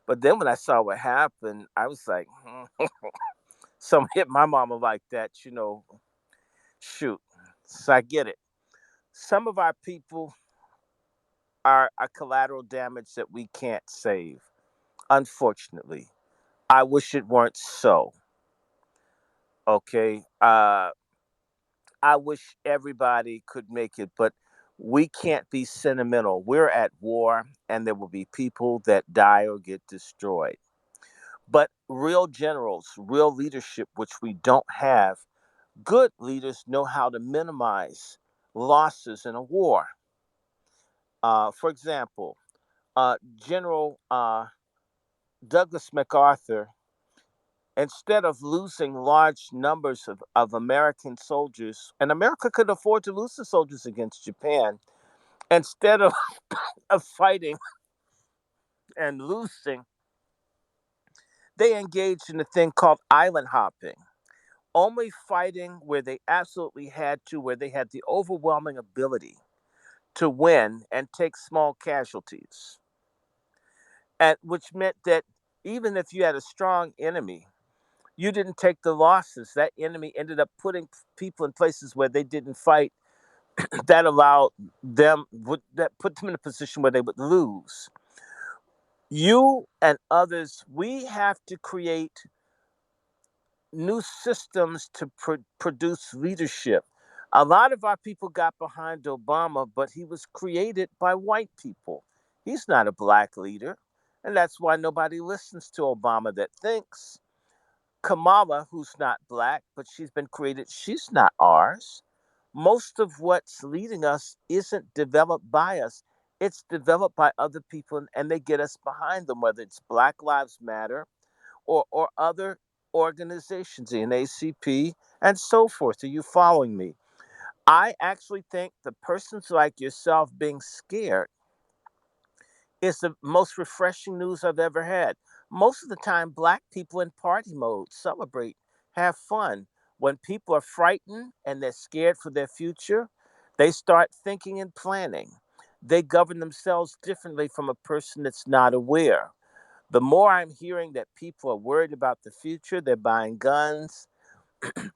But then when I saw what happened, I was like, someone hit my mama like that, shoot. So I get it. Some of our people are collateral damage that we can't save, unfortunately. I wish it weren't so. Okay. I wish everybody could make it, but we can't be sentimental. We're at war, and there will be people that die or get destroyed. But real generals, real leadership, which we don't have, good leaders know how to minimize losses in a war. For example, General Douglas MacArthur, instead of losing large numbers of American soldiers, and America could afford to lose the soldiers against Japan, instead of fighting and losing, they engaged in a thing called island hopping, only fighting where they absolutely had to, where they had the overwhelming ability to win and take small casualties. And which meant that even if you had a strong enemy, you didn't take the losses. That enemy ended up putting people in places where they didn't fight that allowed them, that put them in a position where they would lose. You and others, we have to create new systems to produce leadership. A lot of our people got behind Obama, but he was created by white people. He's not a black leader. And that's why nobody listens to Obama that thinks. Kamala, who's not black, but she's been created, she's not ours. Most of what's leading us isn't developed by us, it's developed by other people, and they get us behind them, whether it's Black Lives Matter or other organizations, the NACP, and so forth. Are you following me? I actually think the persons like yourself being scared is the most refreshing news I've ever had. Most of the time, black people in party mode celebrate, have fun. When people are frightened and they're scared for their future, they start thinking and planning. They govern themselves differently from a person that's not aware. The more I'm hearing that people are worried about the future, they're buying guns,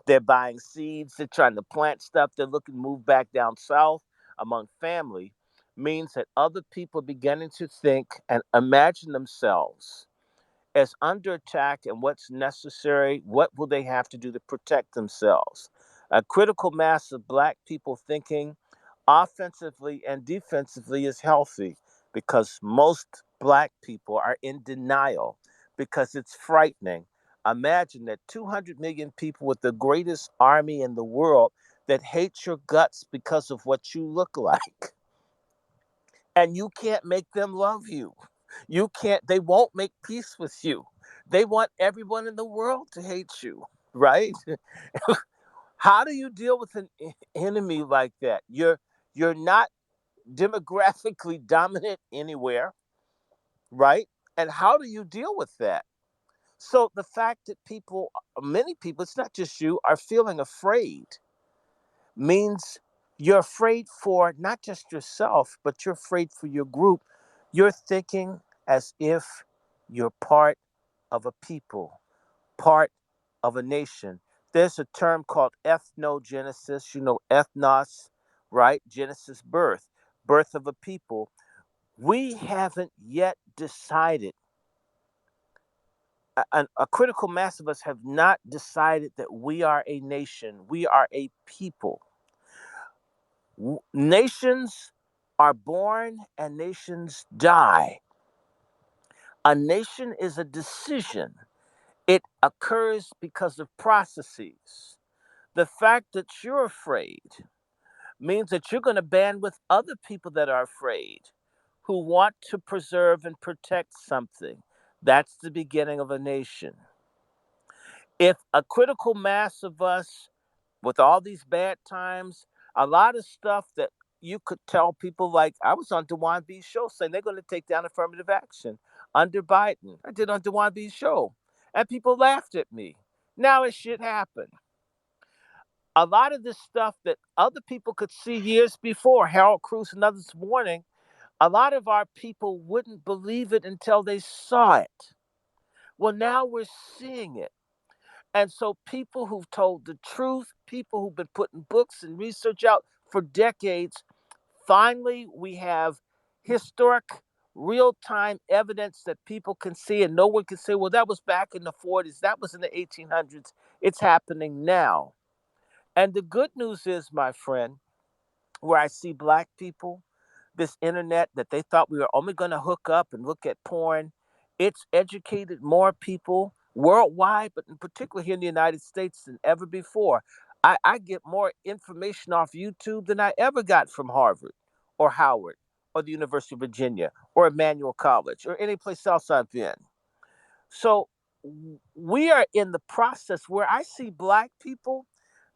they're buying seeds, they're trying to plant stuff, they're looking to move back down south among family, means that other people are beginning to think and imagine themselves as under attack and what's necessary, what will they have to do to protect themselves. A critical mass of black people thinking offensively and defensively is healthy because most black people are in denial because it's frightening. Imagine that 200 million people with the greatest army in the world that hate your guts because of what you look like. And you can't make them love you. You can't, they won't make peace with you. They want everyone in the world to hate you, right? How do you deal with an enemy like that? You're not demographically dominant anywhere, right? And how do you deal with that? So the fact that people, many people, it's not just you, are feeling afraid means you're afraid for not just yourself, but you're afraid for your group. You're thinking as if you're part of a people, part of a nation. There's a term called ethnogenesis, ethnos, right? Genesis, birth, birth of a people. We haven't yet decided, a critical mass of us have not decided that we are a nation, we are a people. Nations are born and nations die. A nation is a decision. It occurs because of processes. The fact that you're afraid means that you're going to band with other people that are afraid, who want to preserve and protect something. That's the beginning of a nation. If a critical mass of us, with all these bad times, a lot of stuff that you could tell people, like I was on Dewan B's show saying they're going to take down affirmative action under Biden. I did on Dewan B's show, and people laughed at me. Now it should happen. A lot of this stuff that other people could see years before, Harold Cruz and others warning, a lot of our people wouldn't believe it until they saw it. Well, now we're seeing it. And so people who've told the truth, people who've been putting books and research out for decades, finally we have historic real-time evidence that people can see, and no one can say, well, that was back in the 40s, that was in the 1800s. It's happening now. And the good news is, my friend, where I see black people, this internet that they thought we were only going to hook up and look at porn, it's educated more people worldwide, but in particular here in the United States than ever before. I get more information off YouTube than I ever got from Harvard or Howard or the University of Virginia or Emmanuel College or any place else I've been. So we are in the process where I see black people,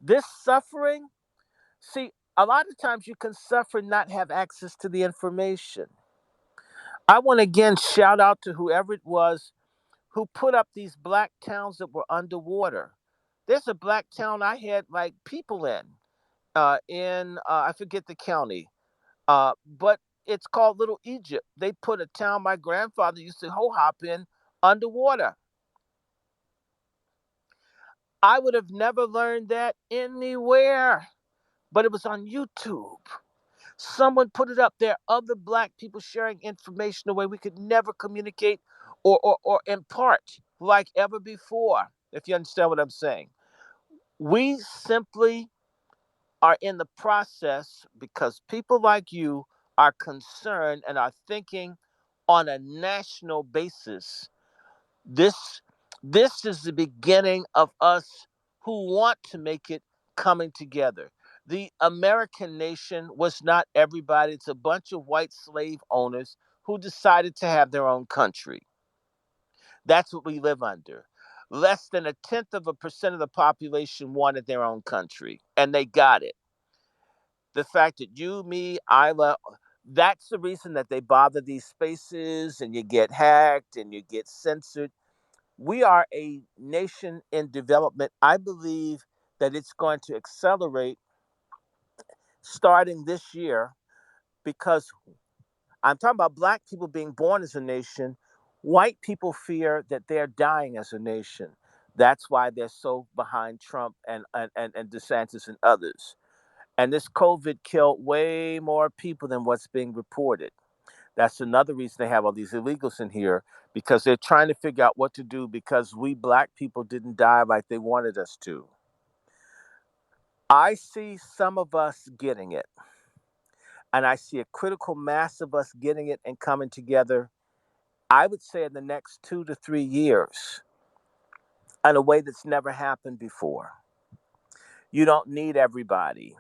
this suffering. See, a lot of times you can suffer and not have access to the information. I want to again shout out to whoever it was who put up these black towns that were underwater. There's a black town I had like people in I forget the county, but it's called Little Egypt. They put a town my grandfather used to ho hop in underwater. I would have never learned that anywhere. but it was on YouTube. Someone put it up there, other black people sharing information the way we could never communicate or impart like ever before, if you understand what I'm saying. We simply are in the process because people like you are concerned and are thinking on a national basis. This this is the beginning of us who want to make it coming together. The American nation was not everybody. It's a bunch of white slave owners who decided to have their own country. That's what we live under. Less than a tenth of a percent of the population wanted their own country, and they got it. The fact that you, me, Isla, that's the reason that they bother these spaces and you get hacked and you get censored. We are a nation in development. I believe that it's going to accelerate starting this year because I'm talking about black people being born as a nation. White people fear that they're dying as a nation. That's why they're so behind Trump and DeSantis and others. And this COVID killed way more people than what's being reported. That's another reason they have all these illegals in here because they're trying to figure out what to do because we black people didn't die like they wanted us to. I see some of us getting it, and I see a critical mass of us getting it and coming together. I would say in the next 2 to 3 years in a way that's never happened before. You don't need everybody.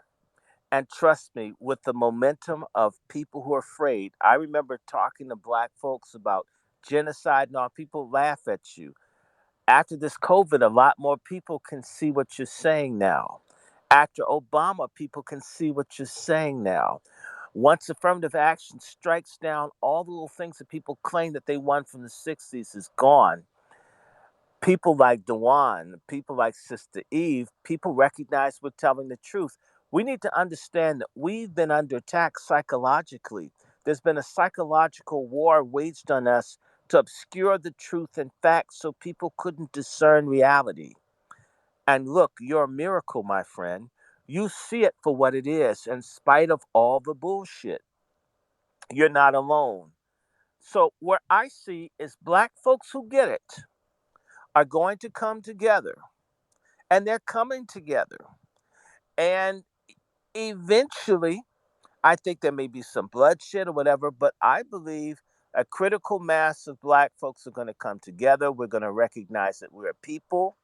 And trust me, with the momentum of people who are afraid, I remember talking to black folks about genocide and all, people laugh at you. After this COVID, a lot more people can see what you're saying now. After Obama, people can see what you're saying now. Once affirmative action strikes down all the little things that people claim that they won from the 60s is gone. People like Dewan, people like Sister Eve, people recognize we're telling the truth. We need to understand that we've been under attack psychologically. There's been a psychological war waged on us to obscure the truth and facts so people couldn't discern reality. And look, you're a miracle, my friend. You see it for what it is, in spite of all the bullshit. You're not alone. So, what I see is black folks who get it are going to come together, and they're coming together. And eventually, I think there may be some bloodshed or whatever, but I believe a critical mass of black folks are going to come together. We're going to recognize that we're a people.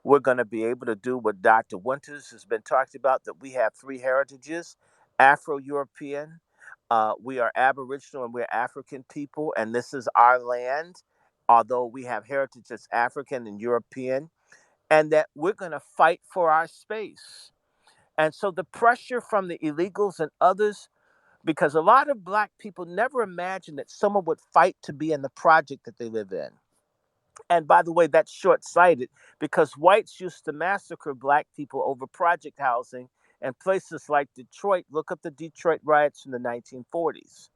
We're going to be able to do what Dr. Winters has been talking about, that we have three heritages: Afro European, we are Aboriginal, and we're African people, and this is our land, although we have heritage that's African and European, and that we're going to fight for our space. And so the pressure from the illegals and others, because a lot of black people never imagined that someone would fight to be in the project that they live in. And by the way, that's short sighted because whites used to massacre black people over project housing and places like Detroit. Look up the Detroit riots in the 1940s.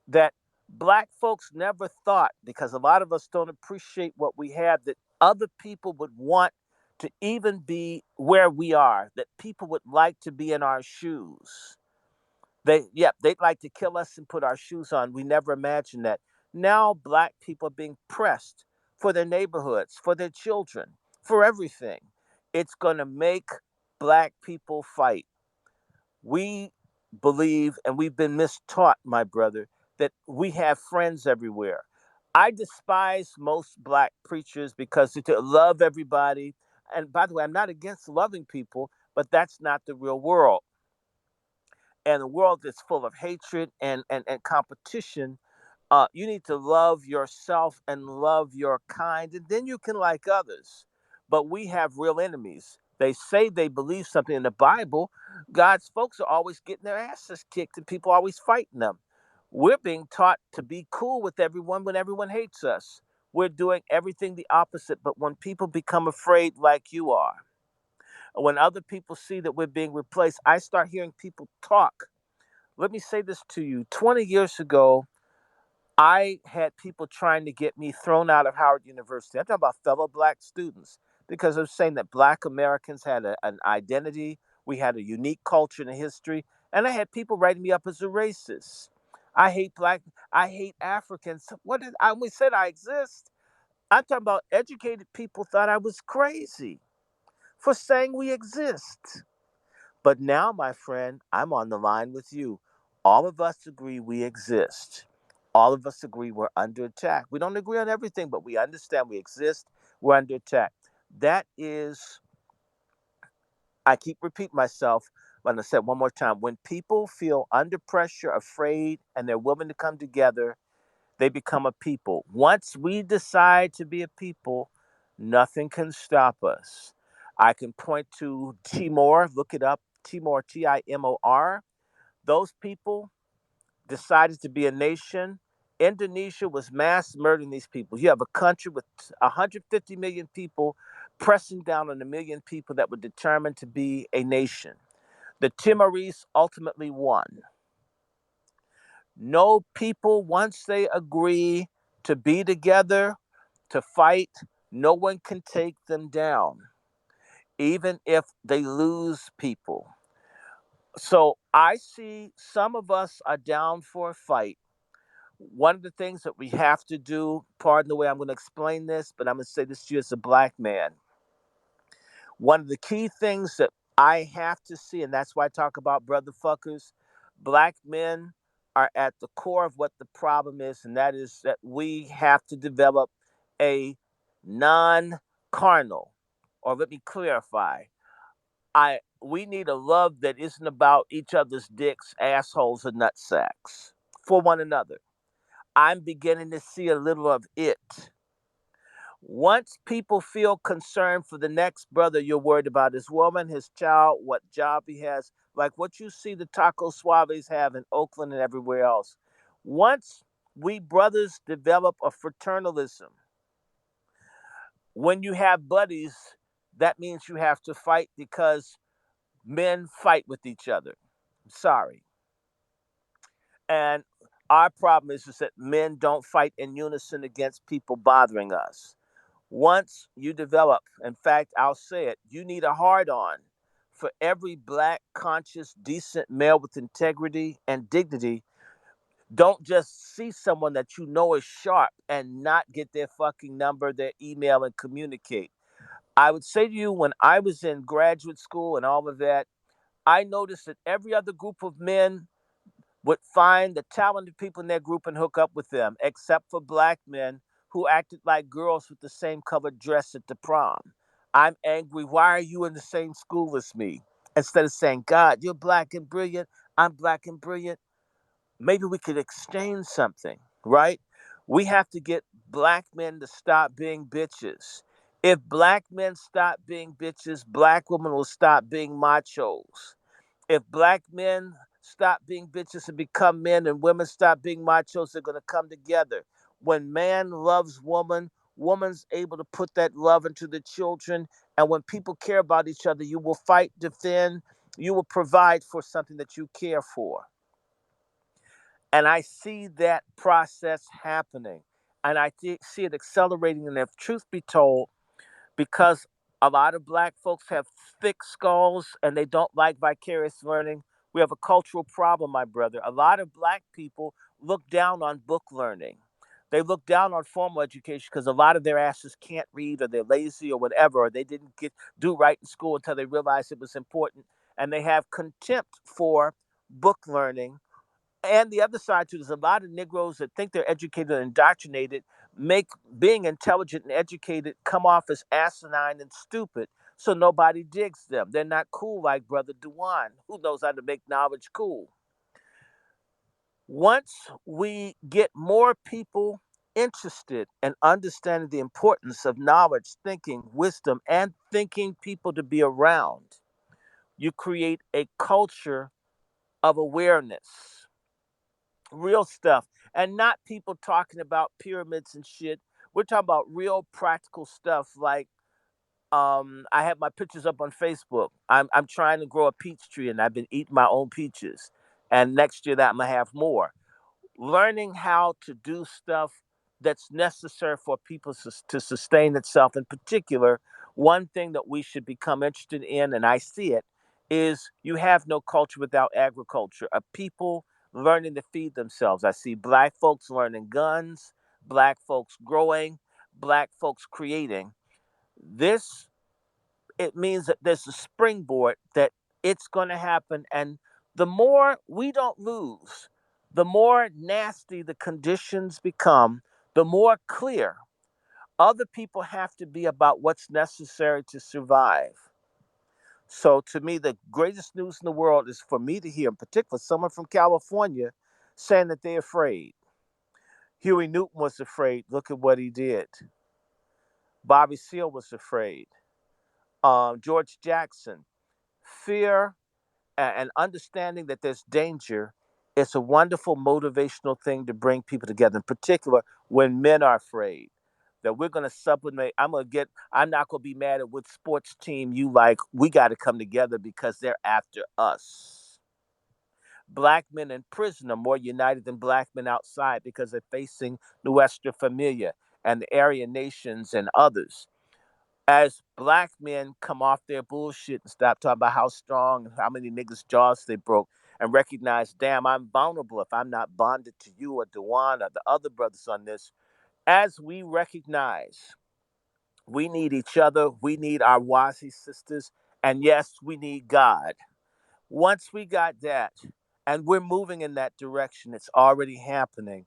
That black folks never thought, because a lot of us don't appreciate what we have, that other people would want to even be where we are, that people would like to be in our shoes. They'd like to kill us and put our shoes on. We never imagined that. Now black people are being pressed for their neighborhoods, for their children, for everything. It's going to make black people fight. We believe, and we've been mistaught, my brother, that we have friends everywhere. I despise most black preachers because they love everybody. And by the way, I'm not against loving people, but that's not the real world. And the world that's full of hatred and competition, you need to love yourself and love your kind, and then you can like others. But we have real enemies. They say they believe something in the Bible. God's folks are always getting their asses kicked, and people are always fighting them. We're being taught to be cool with everyone when everyone hates us. We're doing everything the opposite. But when people become afraid, like you are, when other people see that we're being replaced, I start hearing people talk. Let me say this to you. 20 years ago, I had people trying to get me thrown out of Howard University. I'm talking about fellow black students because I was saying that black Americans had an identity. We had a unique culture and history, and I had people writing me up as a racist. I hate black. I hate Africans. What did I? We said I exist. I'm talking about educated people thought I was crazy for saying we exist. But now, my friend, I'm on the line with you. All of us agree we exist. All of us agree we're under attack. We don't agree on everything, but we understand we exist. We're under attack. That is, I keep repeating myself, but I said one more time. When people feel under pressure, afraid, and they're willing to come together, they become a people. Once we decide to be a people, nothing can stop us. I can point to Timor, look it up, Timor, Timor. Those people decided to be a nation. Indonesia was mass murdering these people. You have a country with 150 million people pressing down on a million people that were determined to be a nation. The Timorese ultimately won. No people, once they agree to be together, to fight, no one can take them down, even if they lose people. So I see some of us are down for a fight. One of the things that we have to do, pardon the way I'm going to explain this, but I'm going to say this to you as a black man. One of the key things that I have to see, and that's why I talk about brother fuckers, black men are at the core of what the problem is, and that is that we have to develop a non carnal, or let me clarify, we need a love that isn't about each other's dicks, assholes, and nutsacks for one another. I'm beginning to see a little of it. Once people feel concerned for the next brother, you're worried about his woman, his child, what job he has, like what you see the taco suaves have in Oakland and everywhere else. Once we brothers develop a fraternalism, when you have buddies, that means you have to fight because men fight with each other. I'm sorry. And our problem is that men don't fight in unison against people bothering us. Once you develop, in fact, I'll say it, you need a hard on for every black, conscious, decent male with integrity and dignity. Don't just see someone that you know is sharp and not get their fucking number, their email, and communicate. I would say to you, when I was in graduate school and all of that, I noticed that every other group of men would find the talented people in their group and hook up with them, except for black men who acted like girls with the same colored dress at the prom. I'm angry. Why are you in the same school as me? Instead of saying, God, you're black and brilliant, I'm black and brilliant. Maybe we could exchange something, right? We have to get black men to stop being bitches. If black men stop being bitches, black women will stop being machos. If black men stop being bitches and become men and women stop being machos, they're going to come together. When man loves woman, woman's able to put that love into the children. And when people care about each other, you will fight, defend, you will provide for something that you care for. And I see that process happening. And see it accelerating. And if truth be told, because a lot of black folks have thick skulls and they don't like vicarious learning, we have a cultural problem, my brother. A lot of black people look down on book learning. They look down on formal education because a lot of their asses can't read, or they're lazy, or whatever, or they didn't do right in school until they realized it was important. And they have contempt for book learning. And the other side too, there's a lot of Negroes that think they're educated and indoctrinated, make being intelligent and educated come off as asinine and stupid. So nobody digs them. They're not cool like Brother Dewan, who knows how to make knowledge cool. Once we get more people interested in understanding the importance of knowledge, thinking, wisdom, and thinking people to be around, you create a culture of awareness, real stuff, and not people talking about pyramids and shit. We're talking about real practical stuff like I have my pictures up on Facebook. I'm trying to grow a peach tree and I've been eating my own peaches. And next year that I'm gonna have more. Learning how to do stuff that's necessary for people to sustain itself. In particular, one thing that we should become interested in, and I see it, is you have no culture without agriculture. A people learning to feed themselves. I see black folks learning guns, black folks growing, black folks creating. This it means that there's a springboard that it's going to happen, and the more we don't lose, the more nasty the conditions become, the more clear other people have to be about what's necessary to survive. So to me, the greatest news in the world is for me to hear, in particular, someone from California saying that they're afraid. Huey Newton was afraid. Look at what he did. Bobby Seale was afraid. George Jackson. Fear and understanding that there's danger is a wonderful motivational thing to bring people together, in particular when men are afraid. That we're going to sublimate. I'm not going to be mad at what sports team you like. We got to come together because they're after us. Black men in prison are more united than black men outside because they're facing Nuestra Familia and the Aryan nations and others. As black men come off their bullshit and stop talking about how strong and how many niggas' jaws they broke and recognize, damn, I'm vulnerable if I'm not bonded to you or Dewan or the other brothers on this. As we recognize we need each other, we need our Wazi sisters, and yes, we need God. Once we got that, and we're moving in that direction, it's already happening.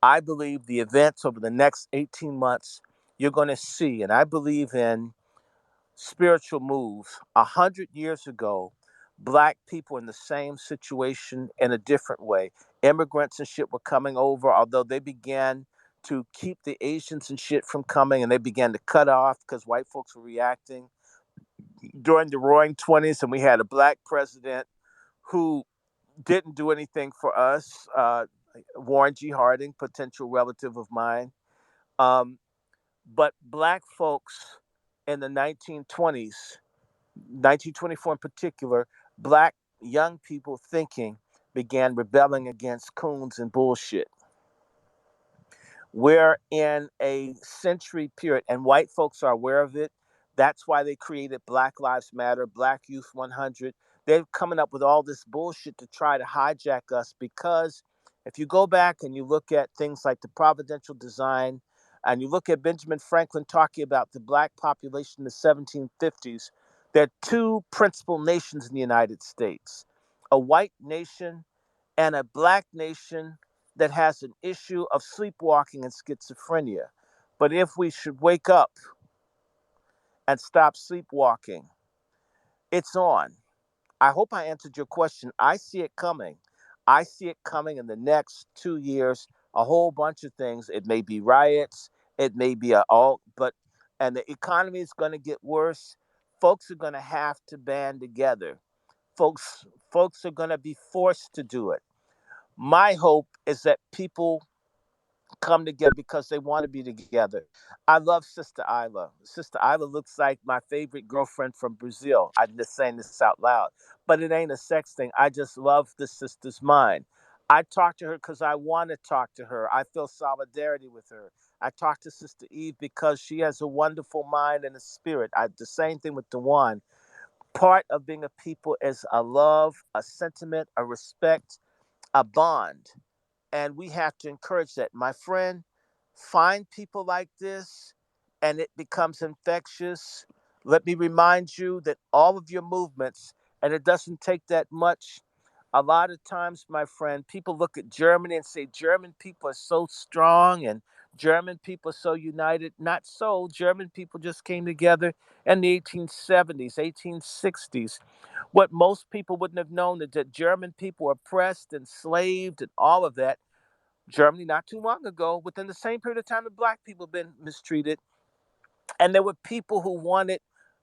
I believe the events over the next 18 months, you're going to see, and I believe in spiritual moves. 100 years ago, black people in the same situation in a different way. Immigrants and shit were coming over, although they began to keep the Asians and shit from coming, and they began to cut off because white folks were reacting during the roaring 20s, and we had a black president who didn't do anything for us. Warren G. Harding, potential relative of mine. Um, but black folks in the 1920s, 1924 in particular, black young people thinking began rebelling against coons and bullshit. We're in a century period, and white folks are aware of it. That's why they created Black Lives Matter, Black Youth 100. They're coming up with all this bullshit to try to hijack us because if you go back and you look at things like the providential design, and you look at Benjamin Franklin talking about the black population in the 1750s, there are two principal nations in the United States, a white nation and a black nation that has an issue of sleepwalking and schizophrenia. But if we should wake up and stop sleepwalking, it's on. I hope I answered your question. I see it coming. I see it coming in the next 2 years, a whole bunch of things. It may be riots, it may be and the economy is going to get worse. Folks are going to have to band together. Folks are going to be forced to do it. My hope is that people come together because they want to be together. I love Sister Isla. Sister Isla looks like my favorite girlfriend from Brazil. I'm just saying this out loud, but it ain't a sex thing. I just love the sister's mind. I talk to her because I want to talk to her. I feel solidarity with her. I talk to Sister Eve because she has a wonderful mind and a spirit. The same thing with Dewan. Part of being a people is a love, a sentiment, a respect, a bond, and we have to encourage that. My friend, find people like this and it becomes infectious. Let me remind you that all of your movements, and it doesn't take that much. A lot of times, my friend, people look at Germany and say German people are so strong and German people are so united. Not so. German people just came together in the 1870s, 1860s. What most people wouldn't have known is that German people were oppressed, enslaved, and all of that. Germany, not too long ago, within the same period of time that black people have been mistreated. And there were people who wanted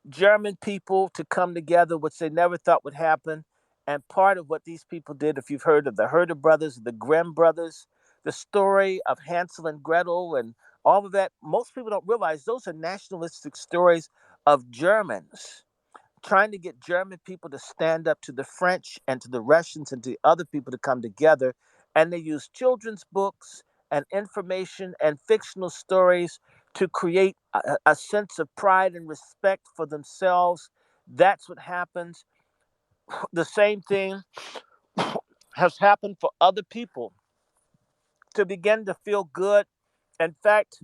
German people to come together, which they never thought would happen. And part of what these people did, if you've heard of the Herder brothers, the Grimm brothers, the story of Hansel and Gretel, and all of that, most people don't realize those are nationalistic stories of Germans trying to get German people to stand up to the French and to the Russians and to other people to come together. And they use children's books and information and fictional stories to create a sense of pride and respect for themselves. That's what happens. the same thing has happened for other people to begin to feel good. In fact,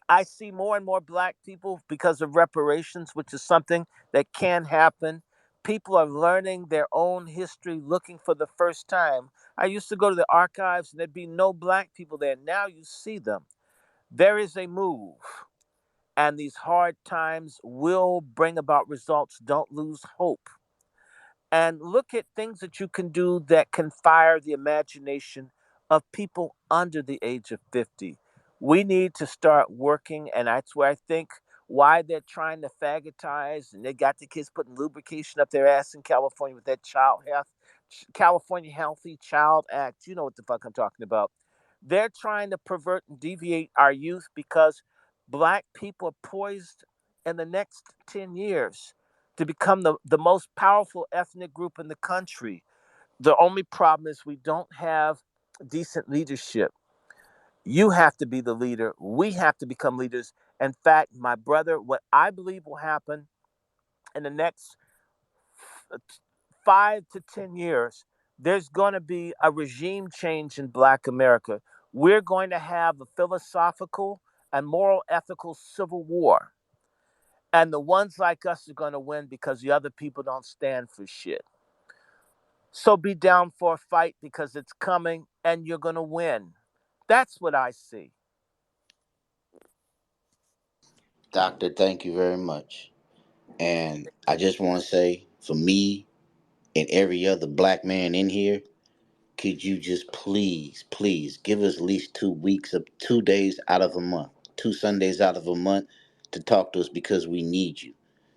I see more and more black people because of reparations, which is something that can happen. People are learning their own history, looking for the first time. I used to go to the archives and there'd be no black people there. Now you see them. There is a move, and these hard times will bring about results. Don't lose hope. And look at things that you can do that can fire the imagination of people under the age of 50. We need to start working, and that's where I think why they're trying to fagotize and they got the kids putting lubrication up their ass in California with that child health, California Healthy Child Act. You know what the fuck I'm talking about. They're trying to pervert and deviate our youth because black people are poised in the next 10 years to become the most powerful ethnic group in the country. The only problem is we don't have decent leadership. You have to be the leader. We have to become leaders. In fact, my brother, what I believe will happen in the next 5 to 10 years, there's going to be a regime change in Black America. We're going to have a philosophical and moral ethical civil war. And the ones like us are going to win because the other people don't stand for shit. So be down for a fight because it's coming and you're going to win. That's what I see. Doctor, thank you very much. And I just want to say, for me and every other black man in here, could you just please, please give us at least 2 weeks of 2 days out of a month, 2 Sundays out of a month to talk to us because we need you.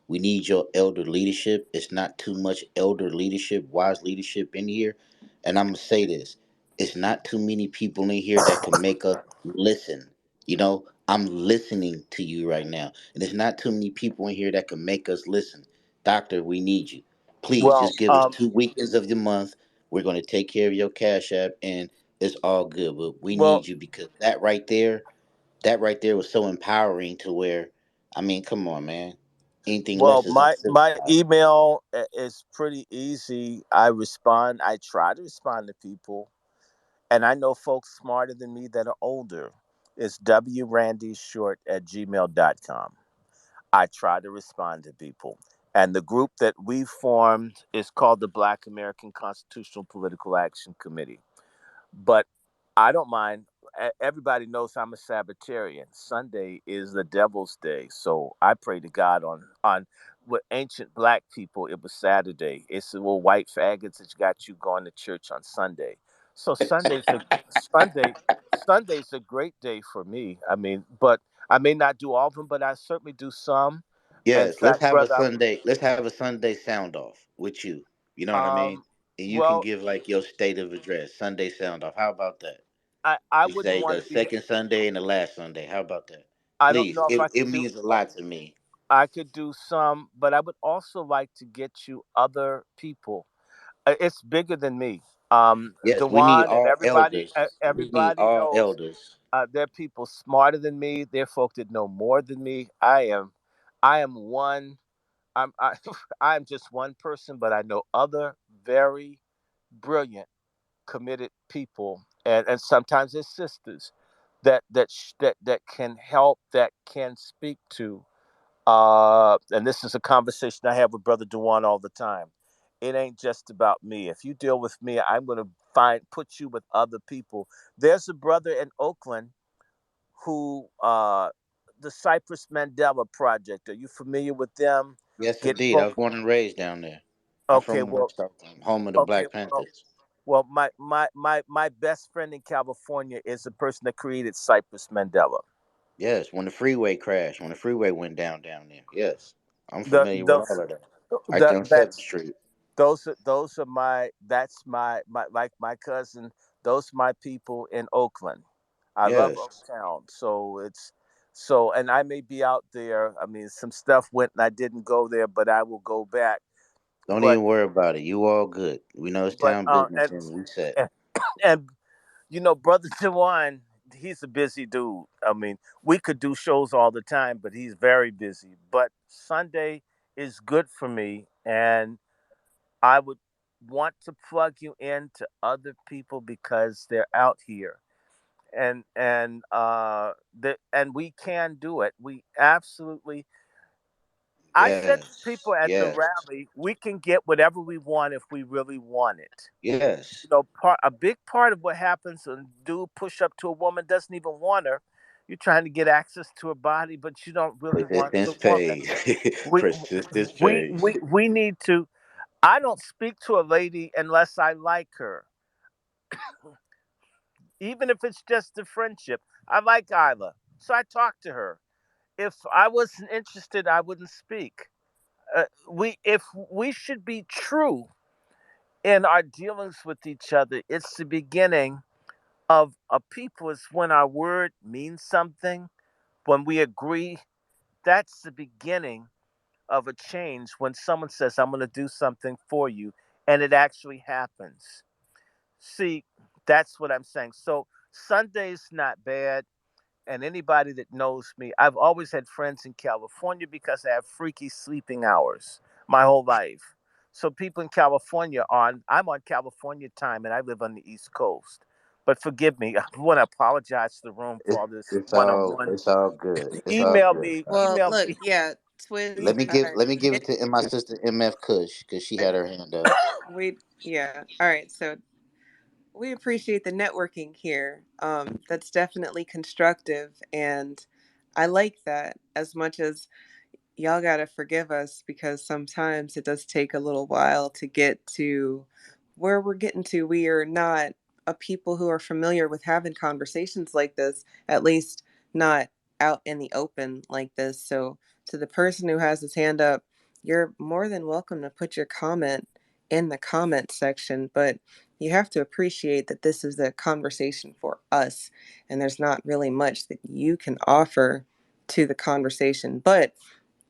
We need your elder leadership. It's not too much elder leadership, wise leadership in here. And I'm going to say this, it's not too many people in here that can make us listen. I'm listening to you right now. And there's not too many people in here that can make us listen. Doctor, we need you. Please Well, just give us 2 weekends of the month. We're going to take care of your cash app and it's all good. But we well, need you because that right there was so empowering to where, I mean, come on, man. Anything well. less is My uncivilized. email is pretty easy. I respond. I try to respond to people, and I know folks smarter than me that are older. It's wrandyshort@gmail.com. I try to respond to people. And the group that we formed is called the Black American Constitutional Political Action Committee. But I don't mind. Everybody knows I'm a Sabbatarian. Sunday is the devil's day, so I pray to God on with ancient black people. It was Saturday. It's the little white faggots that got you going to church on Sunday. So Sunday. Sunday's a great day for me. I mean, but I may not do all of them, but I certainly do some. In Yes, let's fact, have a brother, Sunday. Let's have a Sunday sound off with you. You know what I mean? um, And you can well, give like your state of address. Sunday sound off. How about that? I You wouldn't say want the to be. second Sunday and the last Sunday. How about that? I don't Please. know if It, I it could do. means a lot to me. I could do some, but I would also like to get you other people. It's bigger than me. Yes, we need Dewan and all elders. We need everybody all knows. elders. They're people smarter than me. They're folk that know more than me. I am one. I am just one person, but I know other very brilliant, committed people, and sometimes it's sisters that can help, that can speak to. And this is a conversation I have with Brother Dewan all the time. It ain't just about me. If you deal with me, I'm going to put you with other people. There's a brother in Oakland who, the Cypress Mandela Project. Are you familiar with them? Yes, Get indeed. I folk. was born and raised down there. I'm Okay, from well, West Oakland, home of the okay, Black well, Panthers. my best friend in California is the person that created Cypress Mandela. Yes, when the freeway crashed, when the freeway went down there. Yes, I'm The familiar with the all of that. Right the there on Seventh that's Street. those are my that's my like my cousin. Those are my people in Oakland. I love Yes. Oaktown. And I may be out there. I mean, some stuff went and I didn't go there, but I will go back. Don't But even worry about it. You all good. We know it's but town business and we set. and, and brother Jawan, he's a busy dude. I mean, we could do shows all the time, but he's very busy. But Sunday is good for me, and I would want to plug you into other people because they're out here, and we can do it. We absolutely. I said to Yes. people at the Yes. rally, we can get whatever we want if we really want it. Yes. A big part of what happens when dude push up to a woman doesn't even want her. You're trying to get access to her body, but you don't really want the Persistence woman. pays. We Persistence we pays. we we need to. I don't speak to a lady unless I like her, even if it's just a friendship. I like Isla, so I talk to her. If I wasn't interested, I wouldn't speak. If we should be true in our dealings with each other, it's the beginning of a people. Is when our word means something. When we agree, that's the beginning of a change. When someone says, "I'm going to do something for you," and it actually happens. See, that's what I'm saying. So Sunday's not bad. And anybody that knows me, I've always had friends in California because I have freaky sleeping hours my whole life. So people in California I'm on California time and I live on the East Coast. But forgive me, I want to apologize to the room for all this one on one. It's all good. It's all Email good. me, Well, email look, me. yeah, twins. Let me give It, it to my sister MF Kush because she had her hand up. yeah. All right. So we appreciate the networking here. That's definitely constructive, and I like that as much as y'all gotta forgive us because sometimes it does take a little while to get to where we're getting to. We are not a people who are familiar with having conversations like this, at least not out in the open like this. So, to the person who has his hand up, you're more than welcome to put your comment in the comment section, but you have to appreciate that this is a conversation for us, and there's not really much that you can offer to the conversation. But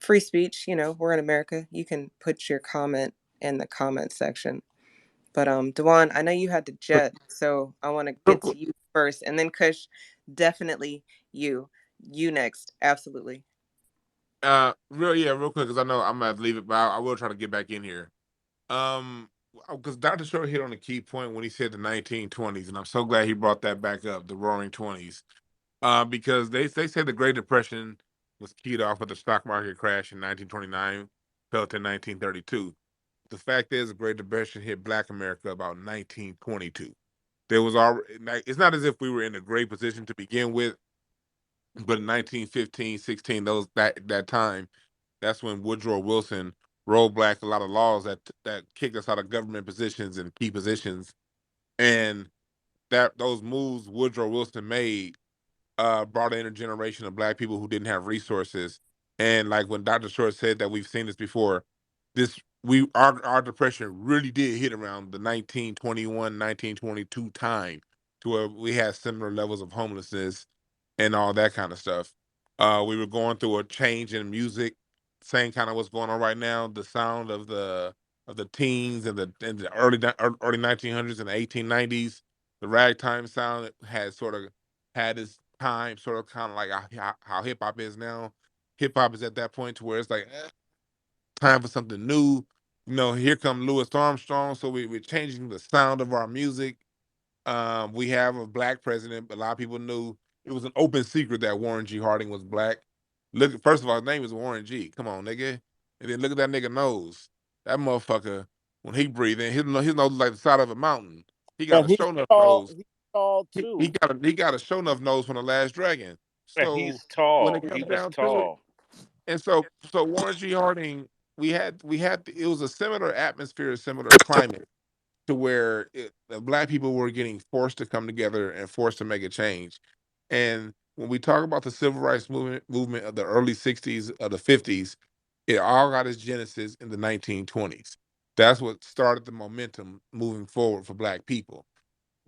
free speech, we're in America. You can put your comment in the comment section. But Dewan, I know you had to jet, so I want to Real get quick, to you first, and then Kush, definitely you. You next, absolutely. real quick, because I know I'm gonna have to leave it, but I will try to get back in here. Um, because Dr. Short hit on a key point when he said the 1920s, and I'm so glad he brought that back up, the Roaring Twenties. Because they say the Great Depression was keyed off with the stock market crash in 1929, felt in 1932. The fact is, the Great Depression hit Black America about 1922. There was already, it's not as if we were in a great position to begin with, but in 1915, 16, that time, that's when Woodrow Wilson rolled back a lot of laws that kicked us out of government positions and key positions, and that those moves Woodrow Wilson made brought in a generation of Black people who didn't have resources. And like when Dr. Short said that we've seen this before, our depression really did hit around the 1921, 1922 time, to where we had similar levels of homelessness and all that kind of stuff. We were going through a change in music, same kind of what's going on right now. The sound of the teens and the early 1900s and the 1890s, the ragtime sound had sort of had its time, sort of kind of like how hip hop is now. Hip hop is at that point to where it's like time for something new. Here come Louis Armstrong, so we're changing the sound of our music. We have a Black president, but a lot of people knew it was an open secret that Warren G. Harding was Black. Look, first of all, his name is Warren G. Come on, nigga. And then look at that nigga nose. That motherfucker, when he breathe in, his nose is like the side of a mountain. He got And a show enough nose. he's tall He too. got a show enough nose from the Last Dragon. And So he's when tall. it He comes was down to it, tall. and so Warren G. Harding, we had it was a similar atmosphere, a similar climate to where the Black people were getting forced to come together and forced to make a change. And when we talk about the civil rights movement of the early 60s, of the 50s, it all got its genesis in the 1920s. That's what started the momentum moving forward for Black people.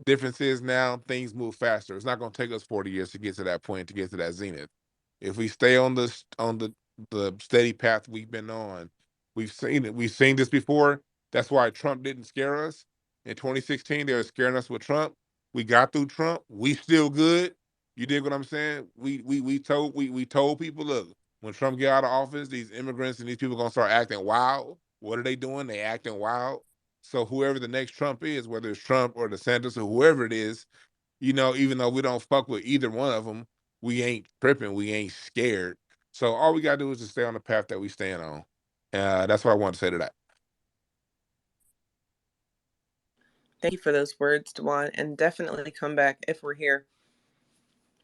Difference is now things move faster. It's not going to take us 40 years to get to that point, to get to that zenith. If we stay on the steady path we've been on, we've seen it. We've seen this before. That's why Trump didn't scare us. In 2016, they were scaring us with Trump. We got through Trump. We still good. You dig what I'm saying? We told people, look, when Trump get out of office, these immigrants and these people gonna start acting wild. What are they doing? They acting wild. So whoever the next Trump is, whether it's Trump or DeSantis or whoever it is, even though we don't fuck with either one of them, we ain't tripping, we ain't scared. So all we gotta do is just stay on the path that we stand on. That's what I want to say to that. Thank you for those words, Dewan, and definitely come back if we're here.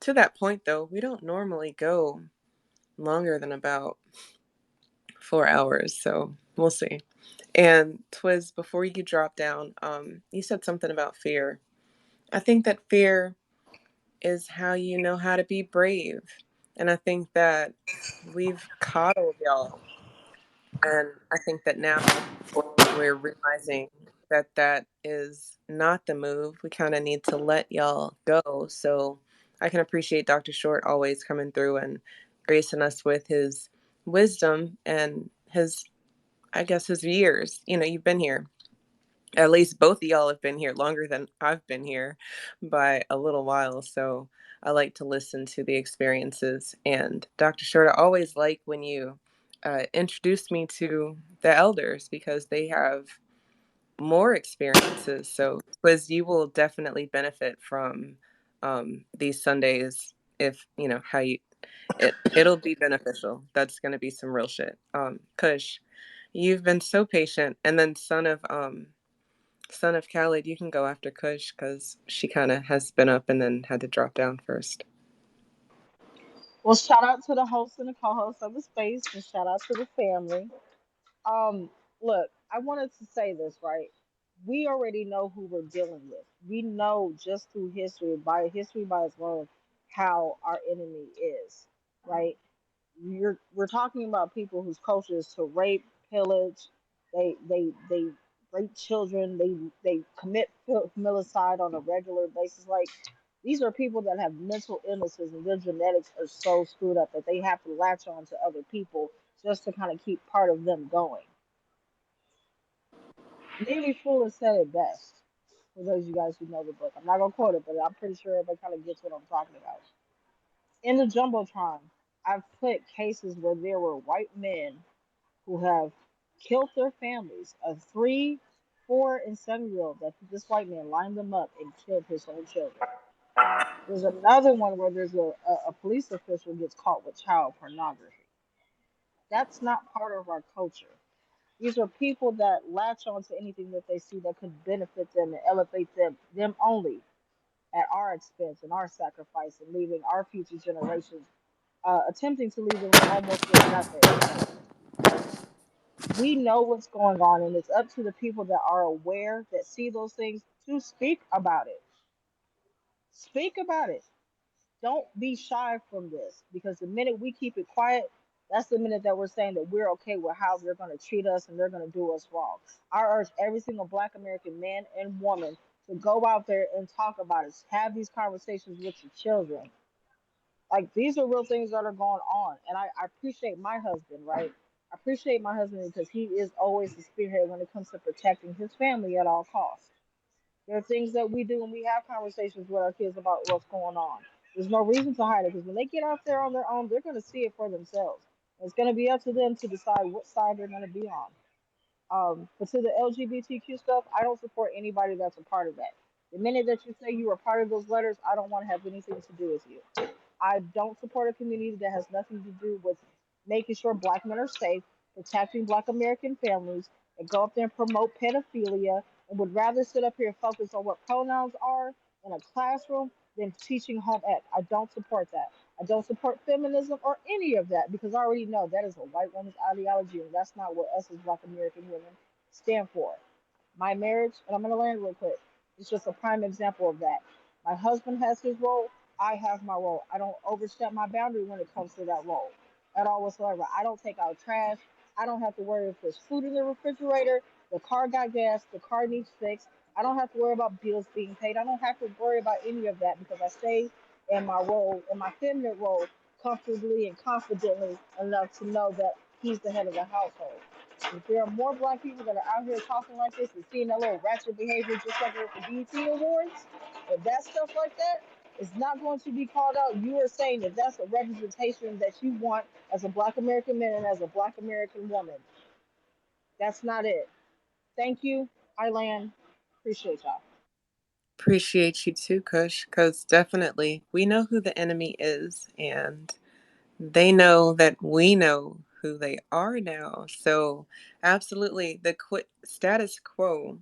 To that point, though, we don't normally go longer than about 4 hours, so we'll see. And Twiz, before you drop down, you said something about fear. I think that fear is how you know how to be brave. And I think that we've coddled y'all. And I think that now we're realizing that that is not the move. We kind of need to let y'all go. So I can appreciate Dr. Short always coming through and gracing us with his wisdom and his, I guess, his years. You've been here. At least both of y'all have been here longer than I've been here by a little while. So I like to listen to the experiences. And Dr. Short, I always like when you introduce me to the elders because they have more experiences. So, Quiz, you will definitely benefit from these Sundays if you know how you. It'll be beneficial. That's going to be some real shit. Kush, you've been so patient, and then son of Khaled, you can go after Kush because she kind of has been up and then had to drop down first. Well, shout out to the host and the co-host of the space, and shout out to the family. Um, Look, I wanted to say this, right? We already know who we're dealing with. We know just through history by its own, how our enemy is, right? We're talking about people whose culture is to rape, pillage, they rape children, they commit familicide on a regular basis. Like these are people that have mental illnesses and their genetics are so screwed up that they have to latch on to other people just to kind of keep part of them going. Neely Fuller said it best. For those of you guys who know the book, I'm not gonna quote it, but I'm pretty sure everybody kind of gets what I'm talking about. In the jumbotron, I've put cases where there were white men who have killed their families, a 3, 4, and 7-year old that this white man lined them up and killed his own children. There's another one where there's a police official gets caught with child pornography. That's not part of our culture. These are people that latch on to anything that they see that could benefit them and elevate them only at our expense and our sacrifice and leaving our future generations attempting to leave them almost with nothing. We know what's going on, and it's up to the people that are aware that see those things to speak about it. Speak about it. Don't be shy from this because the minute we keep it quiet, that's the minute that we're saying that we're okay with how they're going to treat us and they're going to do us wrong. I urge every single Black American man and woman to go out there and talk about it. Have these conversations with your children. Like these are real things that are going on, and I appreciate my husband, right? I appreciate my husband because he is always the spearhead when it comes to protecting his family at all costs. There are things that we do and we have conversations with our kids about what's going on. There's no reason to hide it because when they get out there on their own, they're going to see it for themselves. It's going to be up to them to decide what side they're going to be on. But to the LGBTQ stuff, I don't support anybody that's a part of that. The minute that you say you are part of those letters, I don't want to have anything to do with you. I don't support a community that has nothing to do with making sure black men are safe, protecting black American families, and go up there and promote pedophilia, and would rather sit up here and focus on what pronouns are in a classroom than teaching home ec. I don't support that. I don't support feminism or any of that because I already know that is a white woman's ideology, and that's not what us as black American women stand for. My marriage, and I'm going to land real quick, it's just a prime example of that. My husband has his role, I have my role. I don't overstep my boundary when it comes to that role at all whatsoever. I don't take out trash. I don't have to worry if there's food in the refrigerator, the car got gas, the car needs fixed. I don't have to worry about bills being paid. I don't have to worry about any of that because I stay in my role, in my feminine role, comfortably and confidently enough to know that he's the head of the household. If there are more black people that are out here talking like this and seeing that little ratchet behavior just like at the BET Awards, if that stuff like that is not going to be called out, you are saying that that's a representation that you want as a black American man and as a black American woman. That's not it. Thank you. I land. Appreciate y'all. Appreciate you too, Kush, because definitely we know who the enemy is, and they know that we know who they are now. So, absolutely, the status quo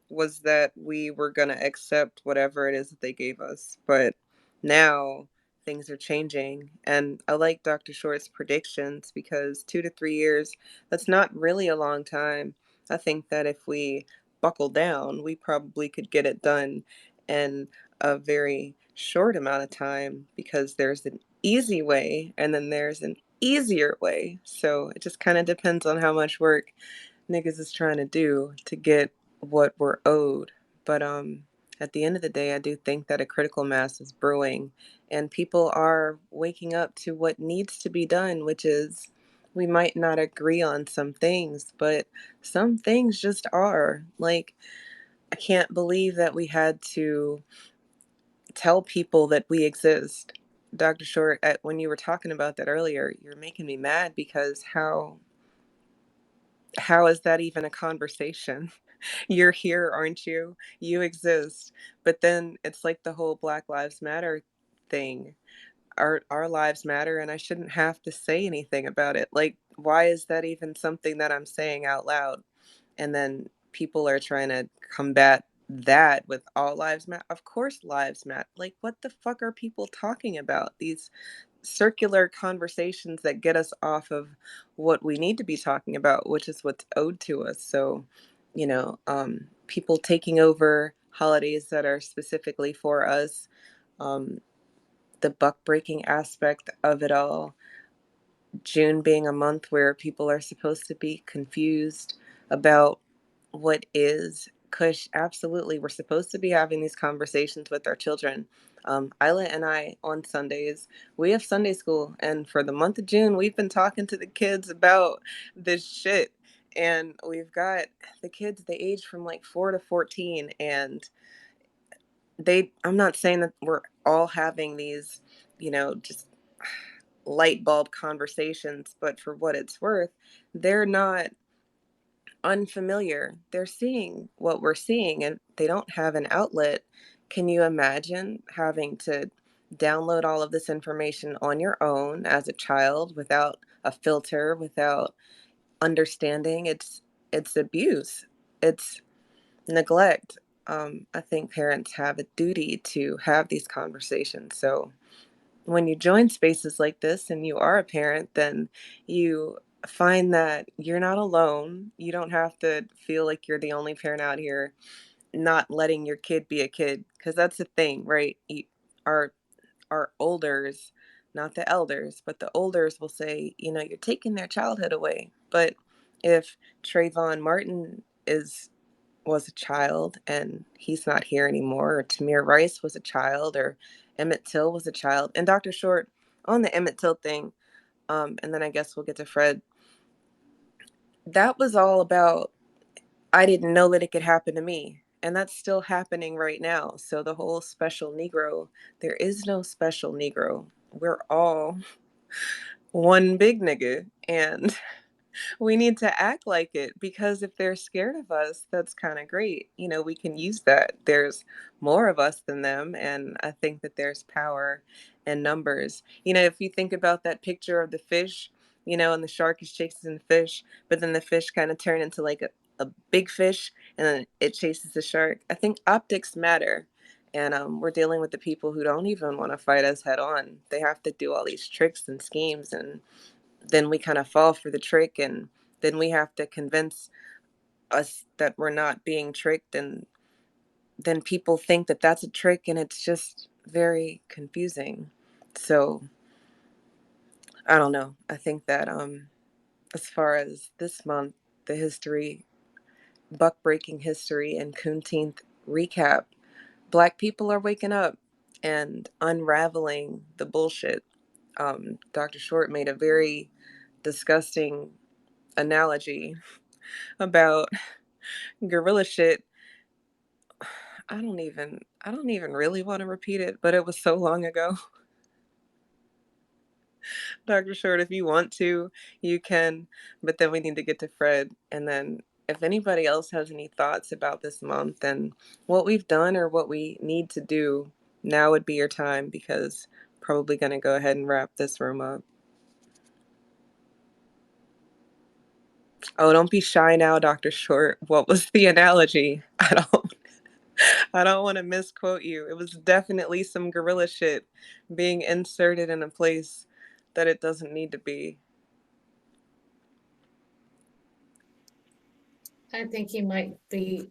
was that we were going to accept whatever it is that they gave us. But now things are changing. And I like Dr. Short's predictions because 2 to 3 years, that's not really a long time. I think that if we buckle down, we probably could get it done in a very short amount of time because there's an easy way and then there's an easier way. So it just kind of depends on how much work niggas is trying to do to get what we're owed. But at the end of the day, I do think that a critical mass is brewing and people are waking up to what needs to be done, which is we might not agree on some things, but some things just are. Like, I can't believe that we had to tell people that we exist. Dr. Short, when you were talking about that earlier, you're making me mad because how is that even a conversation? You're here, aren't you? You exist. But then it's like the whole Black Lives Matter thing. Our lives matter and I shouldn't have to say anything about it. Like, why is that even something that I'm saying out loud? And then people are trying to combat that with all lives matter. Of course lives matter. Like, what the fuck are people talking about? These circular conversations that get us off of what we need to be talking about, which is what's owed to us. So, people taking over holidays that are specifically for us, um, the buck breaking aspect of it all, June being a month where people are supposed to be confused about what is Kush. Absolutely, we're supposed to be having these conversations with our children. Isla and I, on Sundays, we have Sunday school, and for the month of June, we've been talking to the kids about this shit. And we've got the kids, they age from like 4 to 14, and I'm not saying that we're all having these, just light bulb conversations, but for what it's worth, they're not unfamiliar. They're seeing what we're seeing and they don't have an outlet. Can you imagine having to download all of this information on your own as a child without a filter, without understanding? It's abuse. It's neglect. I think parents have a duty to have these conversations. So when you join spaces like this and you are a parent, then you find that you're not alone. You don't have to feel like you're the only parent out here not letting your kid be a kid, because that's the thing, right? Our our elders, not the elders, but the elders will say, you're taking their childhood away. But if Trayvon Martin was a child and he's not here anymore, or Tamir Rice was a child, or Emmett Till was a child. And Dr. Short, on the Emmett Till thing, and then I guess we'll get to Fred, that was all about, I didn't know that it could happen to me. And that's still happening right now. So the whole special Negro, there is no special Negro. We're all one big nigga. And we need to act like it, because if they're scared of us, that's kind of great. We can use that. There's more of us than them, and I think that there's power in numbers. If you think about that picture of the fish, and the shark is chasing the fish, but then the fish kind of turn into like a big fish, and then it chases the shark. I think optics matter. And we're dealing with the people who don't even want to fight us head on. They have to do all these tricks and schemes, and then we kind of fall for the trick, and then we have to convince us that we're not being tricked, and then people think that that's a trick, and it's just very confusing. So I don't know. I think that as far as this month, the history, buck breaking history and Coonteenth recap, Black people are waking up and unraveling the bullshit. Dr. Short made a very disgusting analogy about gorilla shit. I don't even really want to repeat it, but it was so long ago. Dr. Short, if you want to, you can, but then we need to get to Fred, and then if anybody else has any thoughts about this month and what we've done or what we need to do, now would be your time because probably going to go ahead and wrap this room up. Oh, don't be shy now, Dr. Short. What was the analogy? I don't want to misquote you. It was definitely some gorilla shit being inserted in a place that it doesn't need to be. I think he might be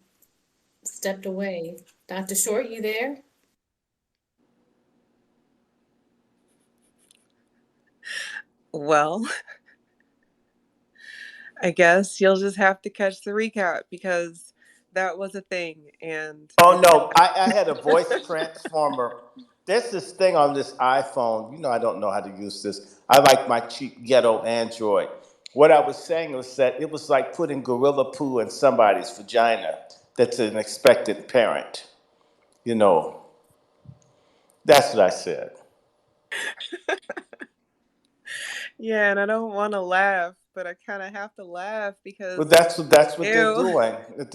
stepped away. Dr. Short, you there? Well, I guess you'll just have to catch the recap because that was a thing and Oh it's no, I had a voice transformer. There's this thing on this iPhone. You know, I don't know how to use this. I like my cheap ghetto Android. What I was saying was that it was like putting gorilla poo in somebody's vagina that's an expectant parent. You know, that's what I said. yeah, and I don't want to laugh, but I kind of have to laugh Well, because that's what they're ew. doing. And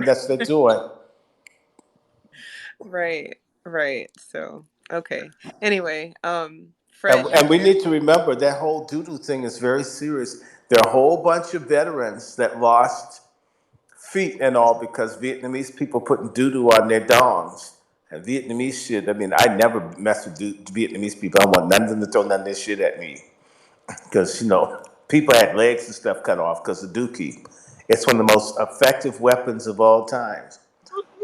that's what they're doing. Right, right. So, okay. Anyway, And, Fred, you and we there? need to remember that whole doodoo thing is very serious. There are a whole bunch of veterans that lost feet and all because Vietnamese people putting doo-doo on their dongs. And Vietnamese shit, I mean, I never mess with Vietnamese people. I want none of them to throw none of this shit at me. Because, people had legs and stuff cut off because of dookie. It's one of the most effective weapons of all times.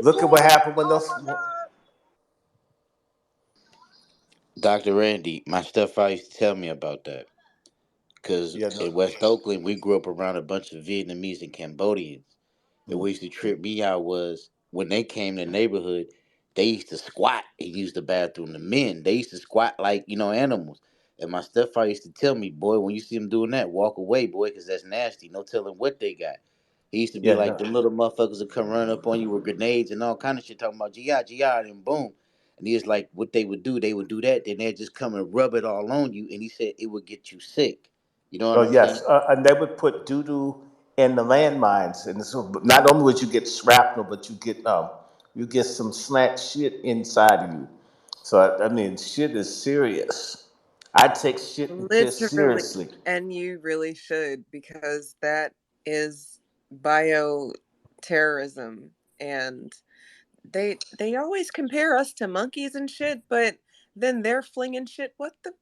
Look at what happened when those. Dr. Randy, my stepfather used to tell me about that. Because Yeah, no, in West Oakland, we grew up around a bunch of Vietnamese and Cambodians. And what used to trip me out was when they came to the neighborhood, they used to squat and use the bathroom. The men, they used to squat like, animals. And my stepfather used to tell me, boy, when you see them doing that, walk away, boy, because that's nasty. No telling what they got. He used to be yeah, like, no. them little motherfuckers would come running up on you with grenades and all kind of shit, talking about GI, GI, and boom. And he was like, what they would do that, then they'd just come and rub it all on you. And he said it would get you sick. You know what Oh I'm saying? yes, and they would put doo-doo in the landmines, and so not only would you get shrapnel, but you get some snack shit inside of you. So I mean, shit is serious. I take shit and piss Literally, seriously. and you really should because that is bioterrorism and they always compare us to monkeys and shit, but then they're flinging shit. What the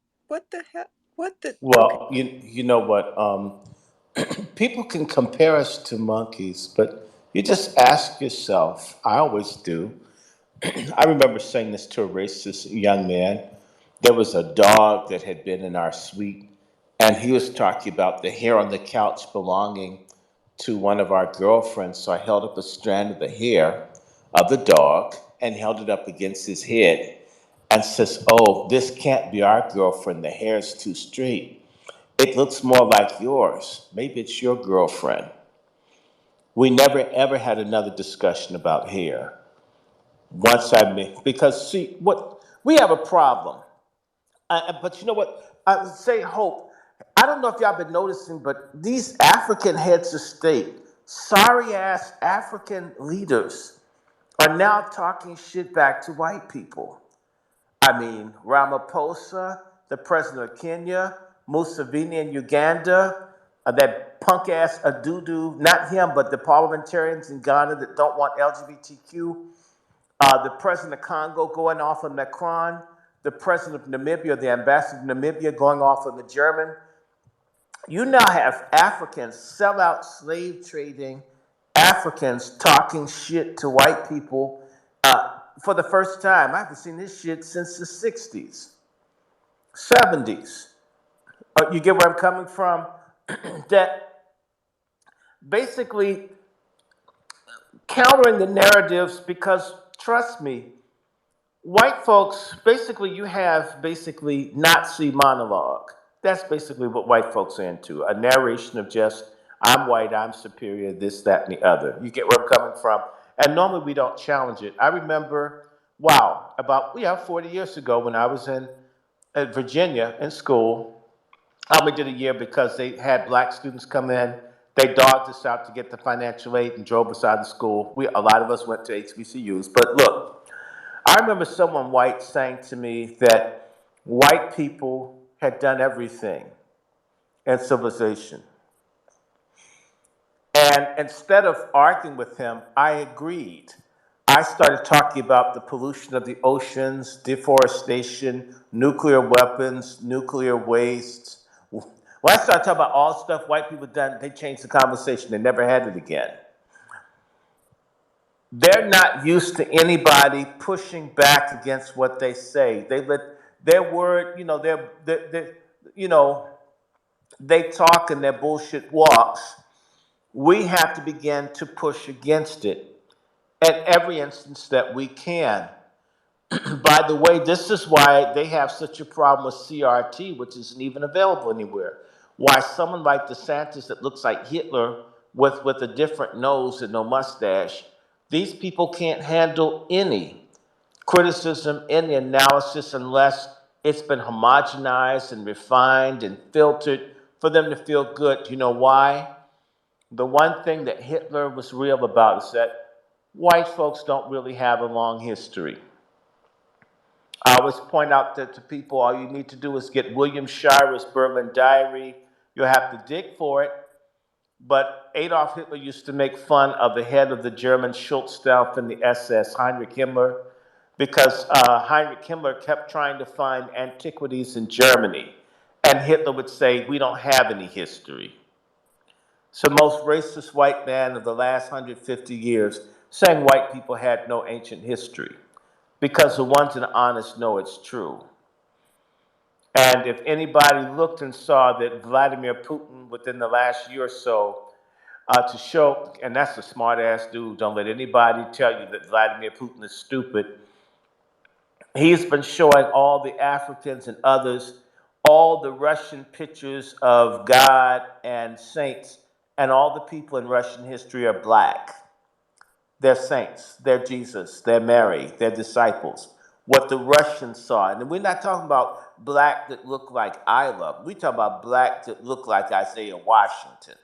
hell? What the Okay. Well, you know what? People can compare us to monkeys, but you just ask yourself. I always do. I remember saying this to a racist young man. There was a dog that had been in our suite, and he was talking about the hair on the couch belonging to one of our girlfriends. So I held up a strand of the hair of the dog and held it up against his head and says, "Oh, this can't be our girlfriend. The hair is too straight. It looks more like yours. Maybe it's your girlfriend." We never ever had another discussion about hair. Once I met, because see, what we have a problem. But you know what? I say hope. I don't know if y'all been noticing, but these African heads of state, sorry ass African leaders, are now talking shit back to white people. I mean, Ramaphosa, the president of Kenya, Museveni in Uganda, that punk ass Adudu, not him, but the parliamentarians in Ghana that don't want LGBTQ, the president of Congo going off on Macron, the president of Namibia, the ambassador of Namibia going off on the German. You now have Africans, sellout slave trading Africans talking shit to white people for the first time. I haven't seen this shit since the 60s, 70s. You get where I'm coming from? That basically countering the narratives because, trust me, white folks, basically, you have basically Nazi monologue. That's basically what white folks are into, a narration of just, I'm white, I'm superior, this, that, and the other. You get where I'm coming from? And normally we don't challenge it. I remember, wow, about 40 years ago when I was in Virginia in school, I only did a year because they had black students come in They dogged us out to get the financial aid and drove us out of school. A lot of us went to HBCUs. But look, I remember someone white saying to me that white people had done everything in civilization. And instead of arguing with him, I agreed. I started talking about the pollution of the oceans, deforestation, nuclear weapons, nuclear waste. When I started talking about all the stuff white people done, they changed the conversation. They never had it again. They're not used to anybody pushing back against what they say. They let their word, you know, they talk and their bullshit walks. We have to begin to push against it at every instance that we can. By the way, this is why they have such a problem with CRT, which isn't even available anywhere. Why someone like DeSantis that looks like Hitler with a different nose and no mustache, these people can't handle any criticism, any analysis, unless it's been homogenized and refined and filtered for them to feel good. You know why? The one thing that Hitler was real about is that white folks don't really have a long history. I always point out that to people, all you need to do is get William Shirer's Berlin Diary. You'll have to dig for it. But Adolf Hitler used to make fun of the head of the German Schutzstaffel in the SS, Heinrich Himmler, because Heinrich Himmler kept trying to find antiquities in Germany. And Hitler would say, we don't have any history. So most racist white man of the last 150 years saying white people had no ancient history, because the ones that are honest know it's true. And if anybody looked and saw that Vladimir Putin within the last year or so, to show, and that's a smart ass dude, don't let anybody tell you that Vladimir Putin is stupid. He's been showing all the Africans and others all the Russian pictures of God and saints, and all the people in Russian history are black. They're saints, they're Jesus, they're Mary, they're disciples. What the Russians saw, and we're not talking about black that look like Isla, we talk about black that look like Isaiah Washington.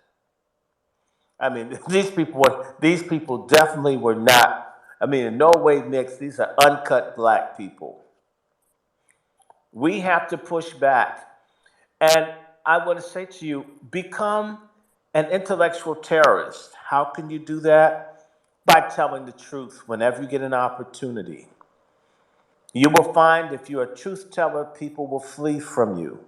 I mean, these people definitely were not, I mean, in no way mixed. These are uncut black people. We have to push back. And I want to say to you, become an intellectual terrorist. How can you do that? By telling the truth whenever you get an opportunity. You will find if you're a truth teller, people will flee from you.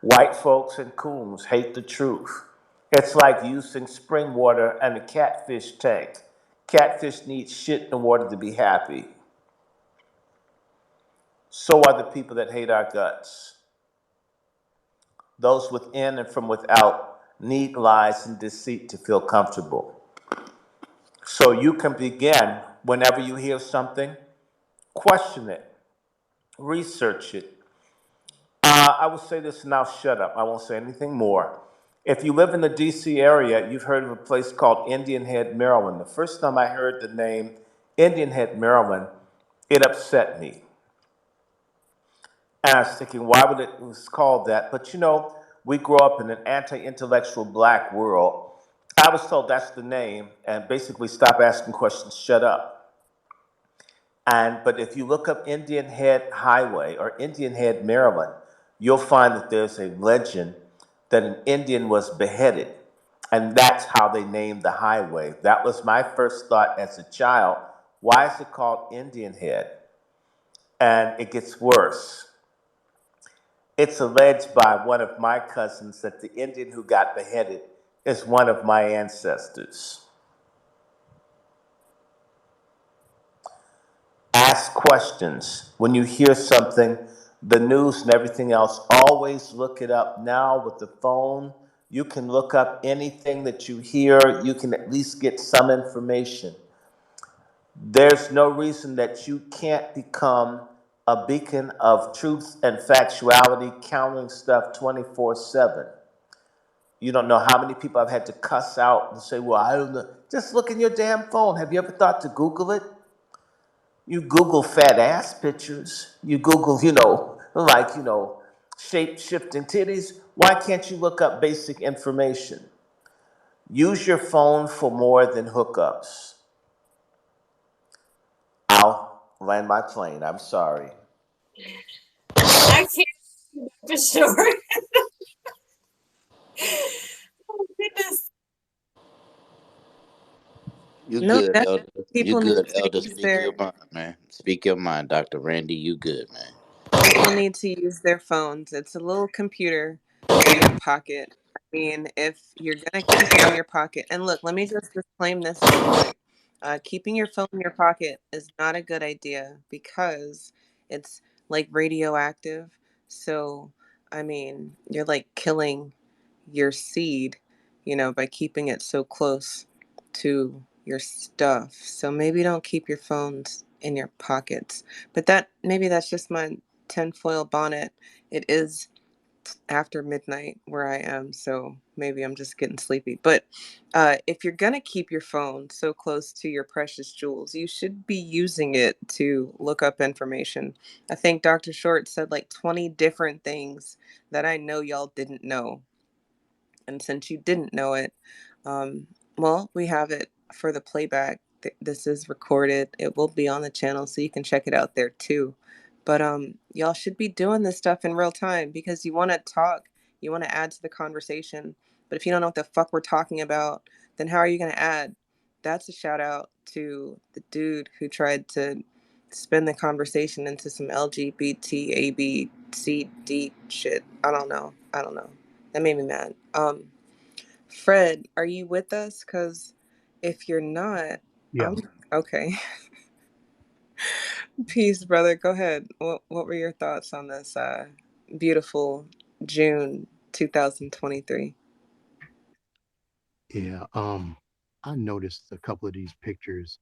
White folks and coons hate the truth. It's like using spring water and a catfish tank. Catfish need shit in water to be happy. So are the people that hate our guts. Those within and from without need lies and deceit to feel comfortable. So you can begin, whenever you hear something, question it, research it. I will say this and I'll shut up. I won't say anything more. If you live in the DC area, you've heard of a place called Indian Head, Maryland. The first time I heard the name Indian Head, Maryland, it upset me. And I was thinking, why would it was called that? But you know, we grew up in an anti-intellectual black world. I was told that's the name, and basically stop asking questions, shut up. But if you look up Indian Head Highway or Indian Head, Maryland, you'll find that there's a legend that an Indian was beheaded. And that's how they named the highway. That was my first thought as a child. Why is it called Indian Head? And it gets worse. It's alleged by one of my cousins that the Indian who got beheaded is one of my ancestors. Ask questions. When you hear something, the news and everything else, always look it up. Now with the phone, you can look up anything that you hear. You can at least get some information. There's no reason that you can't become a beacon of truth and factuality, countering stuff 24/7. You don't know how many people I've had to cuss out and say, well, I don't know. Just look in your damn phone. Have you ever thought to Google it? You Google fat ass pictures. You Google, shape shifting titties. Why can't you look up basic information? Use your phone for more than hookups. I'll land my plane. I'm sorry. I can't for sure. Oh goodness. You No, good, definitely Elder. You people need good, to Elder. use Speak your their mind, man. Speak your mind, Dr. Randy. You good, man. people need to use their phones. It's a little computer in your pocket. I mean, if you're gonna keep it in your pocket, and look, let me just disclaim this real quick. Keeping your phone in your pocket is not a good idea because it's like radioactive. So, I mean, you're like killing your seed, by keeping it so close to your stuff. So maybe don't keep your phones in your pockets. But maybe that's just my tinfoil bonnet. It is after midnight where I am, so maybe I'm just getting sleepy. But if you're gonna keep your phone so close to your precious jewels, you should be using it to look up information. I think Dr. Short said like 20 different things that I know y'all didn't know. And since you didn't know it, um, well, we have it for the playback. This is recorded. It will be on the channel, so you can check it out there too. But y'all should be doing this stuff in real time because you want to talk, you want to add to the conversation. But if you don't know what the fuck we're talking about, then how are you going to add? That's a shout out to the dude who tried to spin the conversation into some LGBT, A, B, C, D shit. I don't know. I don't know. That made me mad. Fred, are you with us? Because if you're not, Yeah. I'm okay. Peace, brother. Go ahead. What were your thoughts on this beautiful June 2023? Yeah. I noticed a couple of these pictures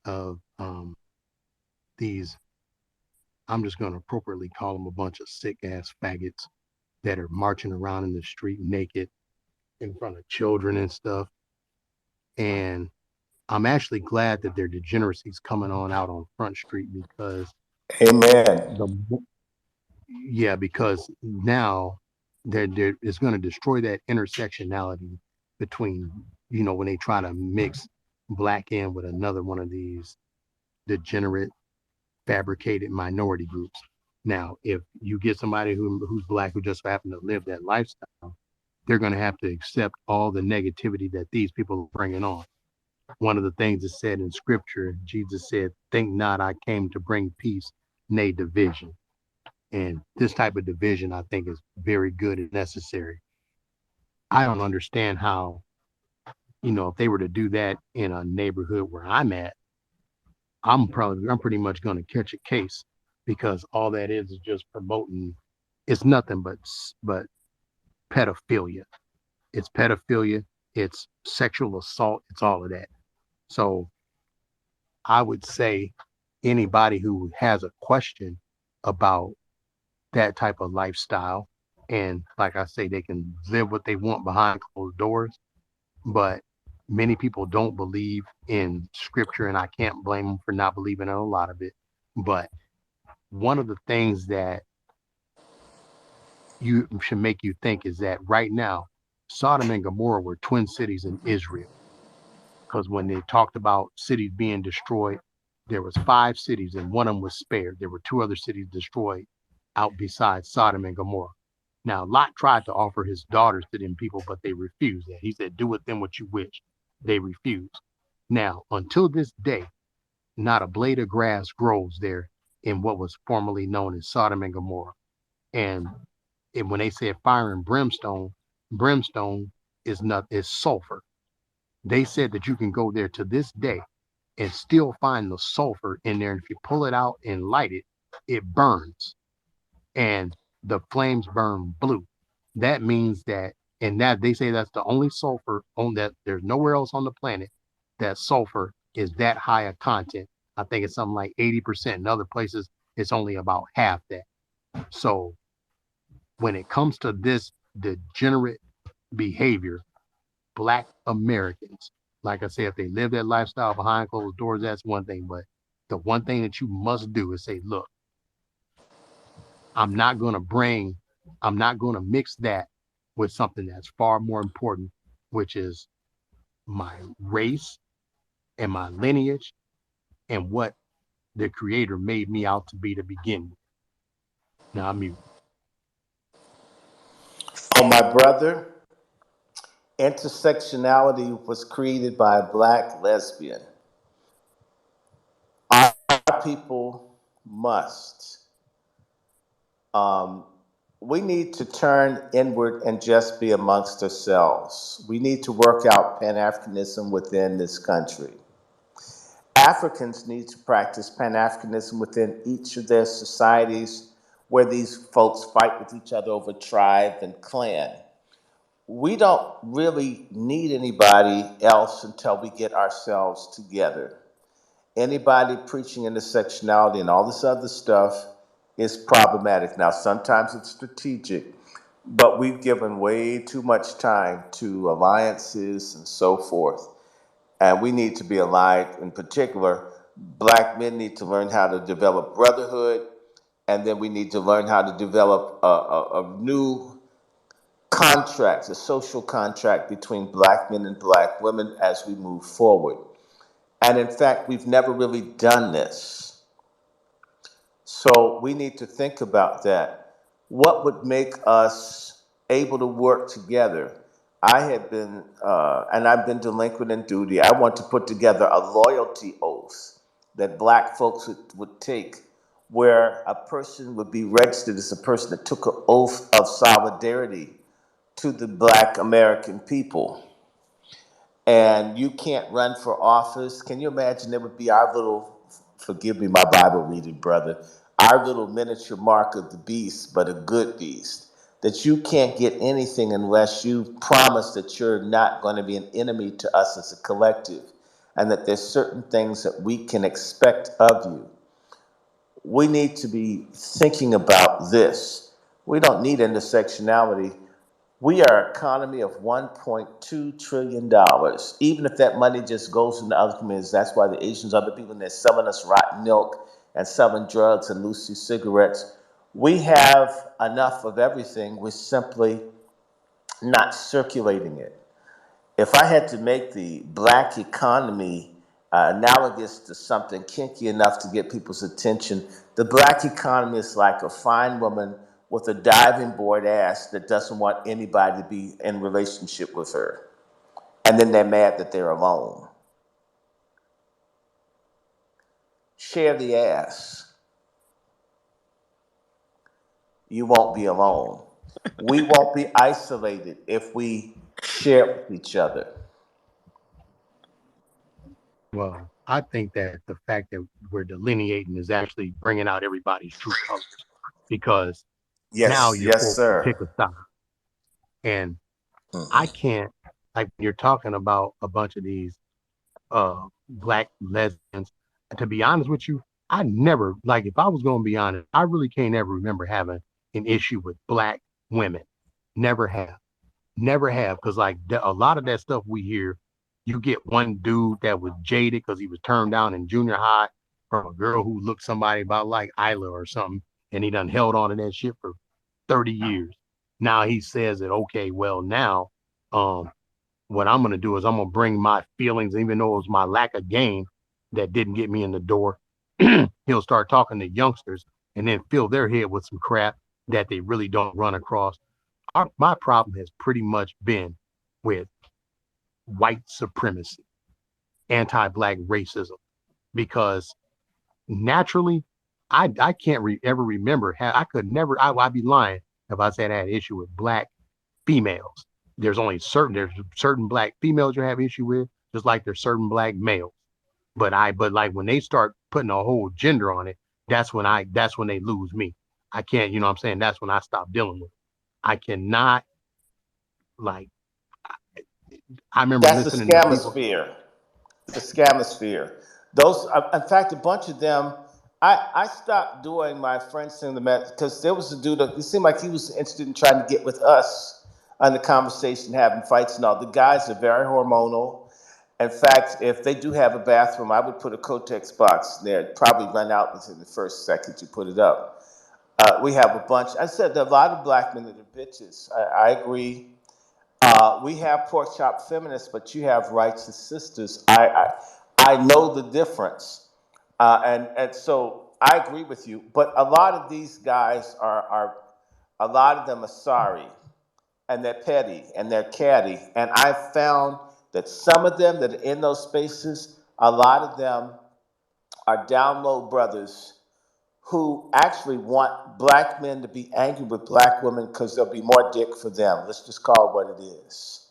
of these, I'm just gonna appropriately call them a bunch of sick ass faggots that are marching around in the street naked in front of children and stuff. And I'm actually glad that their degeneracy is coming on out on Front Street because Amen. the yeah, because now there it's going to destroy that intersectionality between, when they try to mix black in with another one of these degenerate fabricated minority groups. Now, if you get somebody who's black who just happen to live that lifestyle, they're going to have to accept all the negativity that these people are bringing on. One of the things that's said in scripture, Jesus said, "Think not I came to bring peace, nay division." And this type of division, I think, is very good and necessary. I don't understand how, if they were to do that in a neighborhood where I'm at, I'm pretty much going to catch a case because all that is just promoting. It's nothing but pedophilia. It's pedophilia. It's sexual assault. It's all of that. So I would say anybody who has a question about that type of lifestyle. And like I say, they can live what they want behind closed doors. But many people don't believe in scripture, and I can't blame them for not believing in a lot of it. But one of the things that you should make you think is that right now, Sodom and Gomorrah were twin cities in Israel. Because when they talked about cities being destroyed, there was 5 cities and one of them was spared. There were 2 other cities destroyed out besides Sodom and Gomorrah. Now, Lot tried to offer his daughters to them people, but they refused that. He said, "Do with them what you wish." They refused. Now, until this day, not a blade of grass grows there in what was formerly known as Sodom and Gomorrah. And, when they said fire and brimstone, brimstone is sulfur. They said that you can go there to this day and still find the sulfur in there. And if you pull it out and light it, it burns and the flames burn blue. That means that, and that they say that's the only sulfur on that there's nowhere else on the planet that sulfur is that high a content. I think it's something like 80%. In other places, it's only about half that. So when it comes to this degenerate behavior, Black Americans, like I said, if they live that lifestyle behind closed doors, that's one thing. But the one thing that you must do is say, look, I'm not going to I'm not going to mix that with something that's far more important, which is my race and my lineage and what the creator made me out to be to begin with. Now I'm mute. Oh, my brother, intersectionality was created by a black lesbian. Our people must. Um, we need to turn inward and just be amongst ourselves. We need to work out Pan Africanism within this country. Africans need to practice Pan Africanism within each of their societies where these folks fight with each other over tribe and clan. We don't really need anybody else until we get ourselves together. Anybody preaching intersectionality and all this other stuff is problematic. Now, sometimes it's strategic, but we've given way too much time to alliances and so forth. And we need to be aligned. In particular, black men need to learn how to develop brotherhood, and then we need to learn how to develop a new contract, a social contract between black men and black women as we move forward. And in fact, we've never really done this. So we need to think about that. What would make us able to work together? I had been, and I've been delinquent in duty. I want to put together a loyalty oath that black folks would take, where a person would be registered as a person that took an oath of solidarity to the black American people. And you can't run for office. Can you imagine? It would be our little, forgive me my Bible reading, brother, our little miniature mark of the beast, but a good beast. That you can't get anything unless you promise that you're not going to be an enemy to us as a collective, and that there's certain things that we can expect of you. We need to be thinking about this. We don't need intersectionality. We are an economy of $1.2 trillion. Even if that money just goes into other communities, that's why the Asians, other people, they're selling us rotten milk and selling drugs and loosey cigarettes. We have enough of everything. We're simply not circulating it. If I had to make the black economy analogous to something kinky enough to get people's attention, the black economy is like a fine woman with a diving board ass that doesn't want anybody to be in relationship with her. And then they're mad that they're alone. Share the ass. You won't be alone. We won't be isolated if we share it with each other. Well, I think that the fact that we're delineating is actually bringing out everybody's true colors because now Yes, you're yes, forced to sir. pick a side. And I Mhm. can't, like, when you're talking about a bunch of these black lesbians, to be honest with you, I never, like, if I was going to be honest, I really can't ever remember having an issue with black women. Never have. Never have. Because, like, a lot of that stuff we hear, you get one dude that was jaded because he was turned down in junior high from a girl who looked somebody about like Isla or something, and he done held on to that shit for 30 years. Now he says that, okay, well, now, um, what I'm gonna do is I'm gonna bring my feelings, even though it was my lack of game that didn't get me in the door. He'll start talking to youngsters and then fill their head with some crap that they really don't run across. My problem has pretty much been with white supremacy, anti-black racism, because naturally, I can't ever remember. I could never. I'd be lying if I said I had an issue with black females. There's certain black females you have issue with, just like there's certain black males. But like when they start putting a whole gender on it, that's when they lose me. I can't, you know what I'm saying? That's when I stop dealing with it. I cannot, like, I remember That's the listening to people. scamosphere. The scamosphere. Those, in fact, a bunch of them. I stopped doing my friends thing because there was a dude. It seemed like he was interested in trying to get with us on the conversation, having fights and all. The guys are very hormonal. In fact, if they do have a bathroom, I would put a Kotex box there. It'd probably run out within the first second you put it up. We have a bunch. I said there are a lot of black men that are bitches. I agree. We have pork chop feminists, but you have righteous sisters. I know the difference, and so I agree with you. But a lot of these guys are a lot of them are sorry, and they're petty, and they're catty. And I've found that some of them that are in those spaces, a lot of them are down low brothers who actually want black men to be angry with black women because there'll be more dick for them. Let's just call it what it is.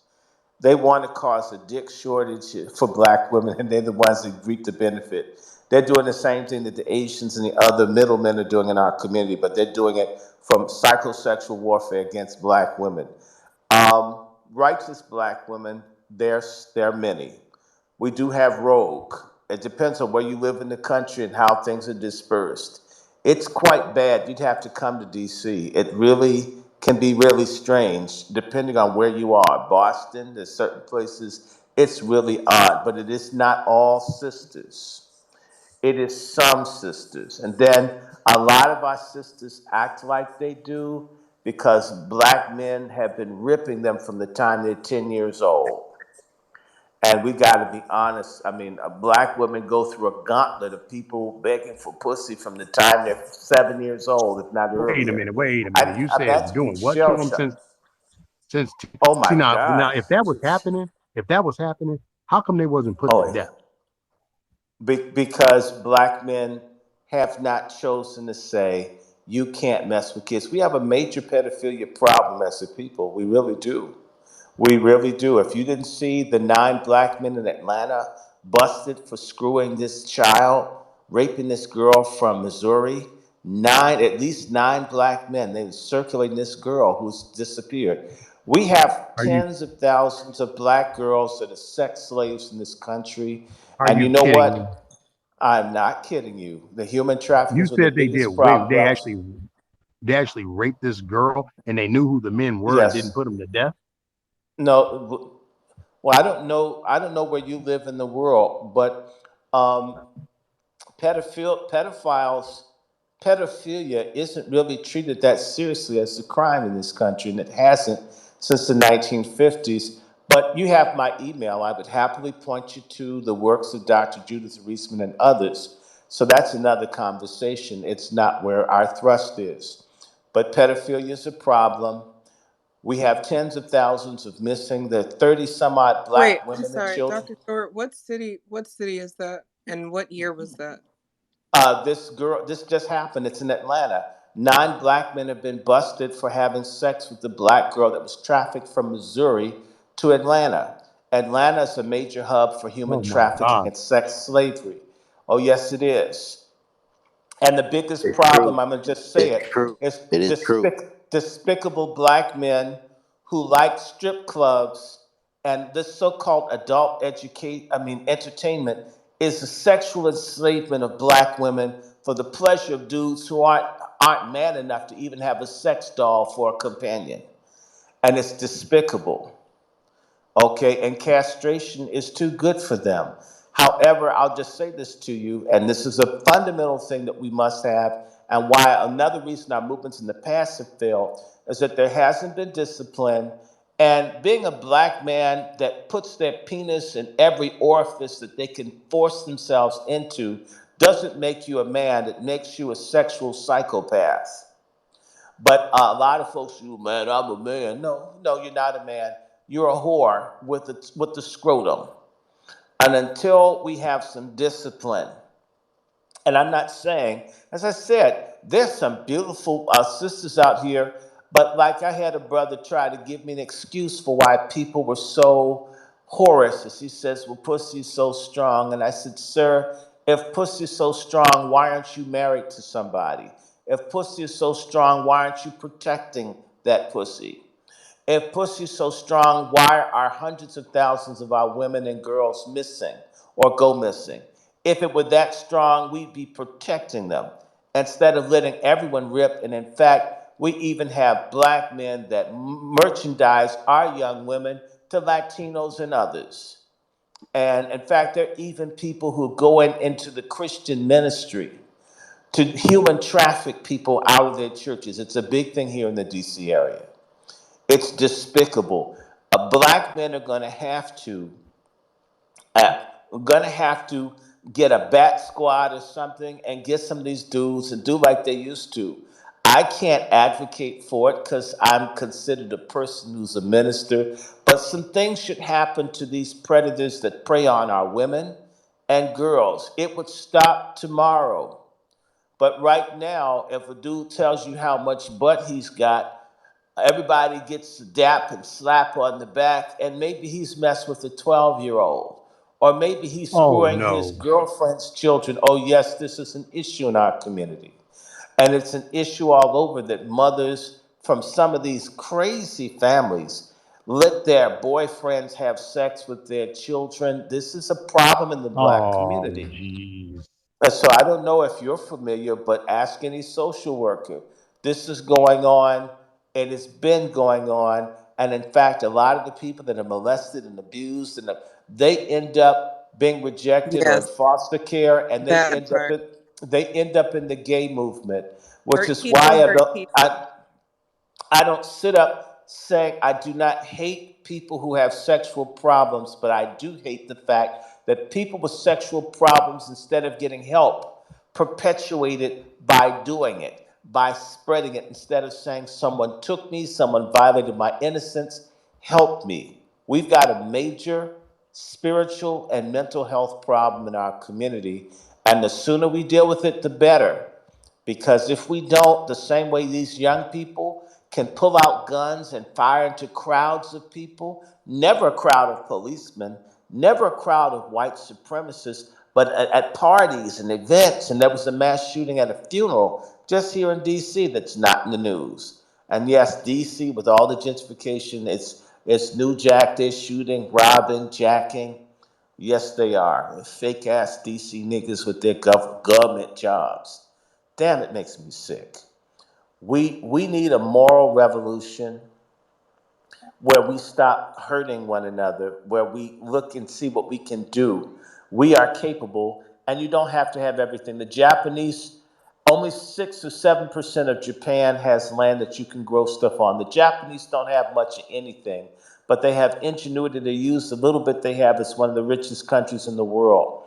They want to cause a dick shortage for black women, and they're the ones that reap the benefit. They're doing the same thing that the Asians and the other middlemen are doing in our community, but they're doing it from psychosexual warfare against black women. Righteous black women, there are many. We do have rogue. It depends on where you live in the country and how things are dispersed. It's quite bad. You'd have to come to DC. It really can be really strange depending on where you are. Boston, there's certain places, it's really odd, but it is not all sisters. It is some sisters. And then a lot of our sisters act like they do because black men have been ripping them from the time they're 10 years old. And we got to be honest. I mean, black women go through a gauntlet of people begging for pussy from the time they're 7 years old, if not Wait a earlier. minute, wait a minute. You I said imagine being doing what to shell them shocked. since Oh see my now God. if that was happening, how come they wasn't put to Oh yeah. death? Because black men have not chosen to say, you can't mess with kids. We have a major pedophilia problem as a people. We really do. We really do. If you didn't see the 9 black men in Atlanta busted for screwing this child, raping this girl from Missouri, at least 9 black men, they were circulating this girl who's disappeared. We have Are you tens of thousands of black girls that are sex slaves in this country. are And you you know kidding me? what? I'm not kidding you. The human You traffickers are the said they did biggest wait, problem. they actually raped this girl and they knew who the men were and didn't Yes. put them to death? No. Well, I don't know. I don't know where you live in the world, but um, pedophiles, pedophilia isn't really treated that seriously as a crime in this country, and it hasn't since the 1950s. But you have my email. I would happily point you to the works of Dr. Judith Reisman and others. So that's another conversation. It's not where our thrust is. But pedophilia is a problem. We have tens of thousands of missing. There are 30 some odd Wait, black I'm women and sorry, children. Dr. Short. What city is that? And what year was that? This just happened. It's in Atlanta. 9 black men have been busted for having sex with the black girl that was trafficked from Missouri to Atlanta. Atlanta is a major hub for human Oh my trafficking God. and sex slavery. Oh, yes, it is. And the biggest It's problem, true. I'm going to just say It's it, true. is It is true. despicable black men who like strip clubs and this so-called entertainment is the sexual enslavement of black women for the pleasure of dudes who aren't man enough to even have a sex doll for a companion. And it's despicable. Okay, and castration is too good for them. However, I'll just say this to you, and this is a fundamental thing that we must have, and why another reason our movements in the past have failed is that there hasn't been discipline. And being a black man that puts their penis in every orifice that they can force themselves into doesn't make you a man, it makes you a sexual psychopath. But a lot of folks, you man, I'm a man. No, no, you're not a man. You're a whore with the scrotum. And until we have some discipline, and I'm not saying, as I said, there's some beautiful sisters out here, but like I had a brother try to give me an excuse for why people were so whorish. He says, well, pussy's so strong. And I said, sir, if pussy's so strong, why aren't you married to somebody? If pussy is so strong, why aren't you protecting that pussy? If pussy's so strong, why are hundreds of thousands of our women and girls missing or go missing? If it were that strong, we'd be protecting them instead of letting everyone rip. And in fact, we even have black men that merchandise our young women to Latinos and others. And in fact, there are even people who go into the Christian ministry to human traffic people out of their churches. It's a big thing here in the DC area. It's despicable. Black men are uh, going to have to get a bat squad or something and get some of these dudes and do like they used to. I can't advocate for it because I'm considered a person who's a minister, but some things should happen to these predators that prey on our women and girls. It would stop tomorrow. But right now, if a dude tells you how much butt he's got, everybody gets to dap and slap on the back, and maybe he's messed with a 12-year-old. Or maybe he's Oh screwing his no. girlfriend's children. Oh, yes, this is an issue in our community. And it's an issue all over that mothers from some of these crazy families let their boyfriends have sex with their children. This is a problem in the black Oh community. jeez. And so I don't know if you're familiar, but ask any social worker. This is going on, and it's been going on. And in fact, a lot of the people that are molested and abused, they end up being rejected or in Yes, foster care, and that part. they end up in the gay movement, which Hurt is people why hurt people. I don't sit up saying I do not hate people who have sexual problems, but I do hate the fact that people with sexual problems, instead of getting help, perpetuate it by doing it, by spreading it, instead of saying someone took me, someone violated my innocence, help me. We've got a major spiritual and mental health problem in our community, and the sooner we deal with it, the better. Because if we don't, the same way these young people can pull out guns and fire into crowds of people, never a crowd of policemen, never a crowd of white supremacists, but at parties and events. And there was a mass shooting at a funeral just here in DC that's not in the news. And yes, DC, with all the gentrification, it's New Jack, they're shooting, robbing, jacking. Yes, they are. Fake ass DC niggas with their government jobs. Damn, it makes me sick. We need a moral revolution where we stop hurting one another, where we look and see what we can do. We are capable, and you don't have to have everything. The Japanese, only 6 or 7% of Japan has land that you can grow stuff on. The Japanese don't have much of anything, but they have ingenuity to use the little bit they have. It's one of the richest countries in the world.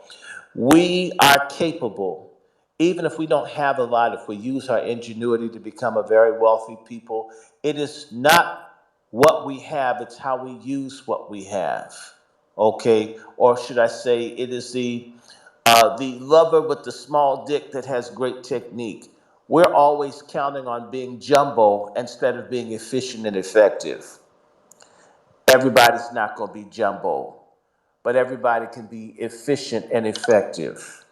We are capable, even if we don't have a lot, if we use our ingenuity to become a very wealthy people. It is not what we have, it's how we use what we have. Okay? Or should I say, it is the lover with the small dick that has great technique. We're always counting on being jumbo instead of being efficient and effective. Everybody's not going to be jumbo, but everybody can be efficient and effective.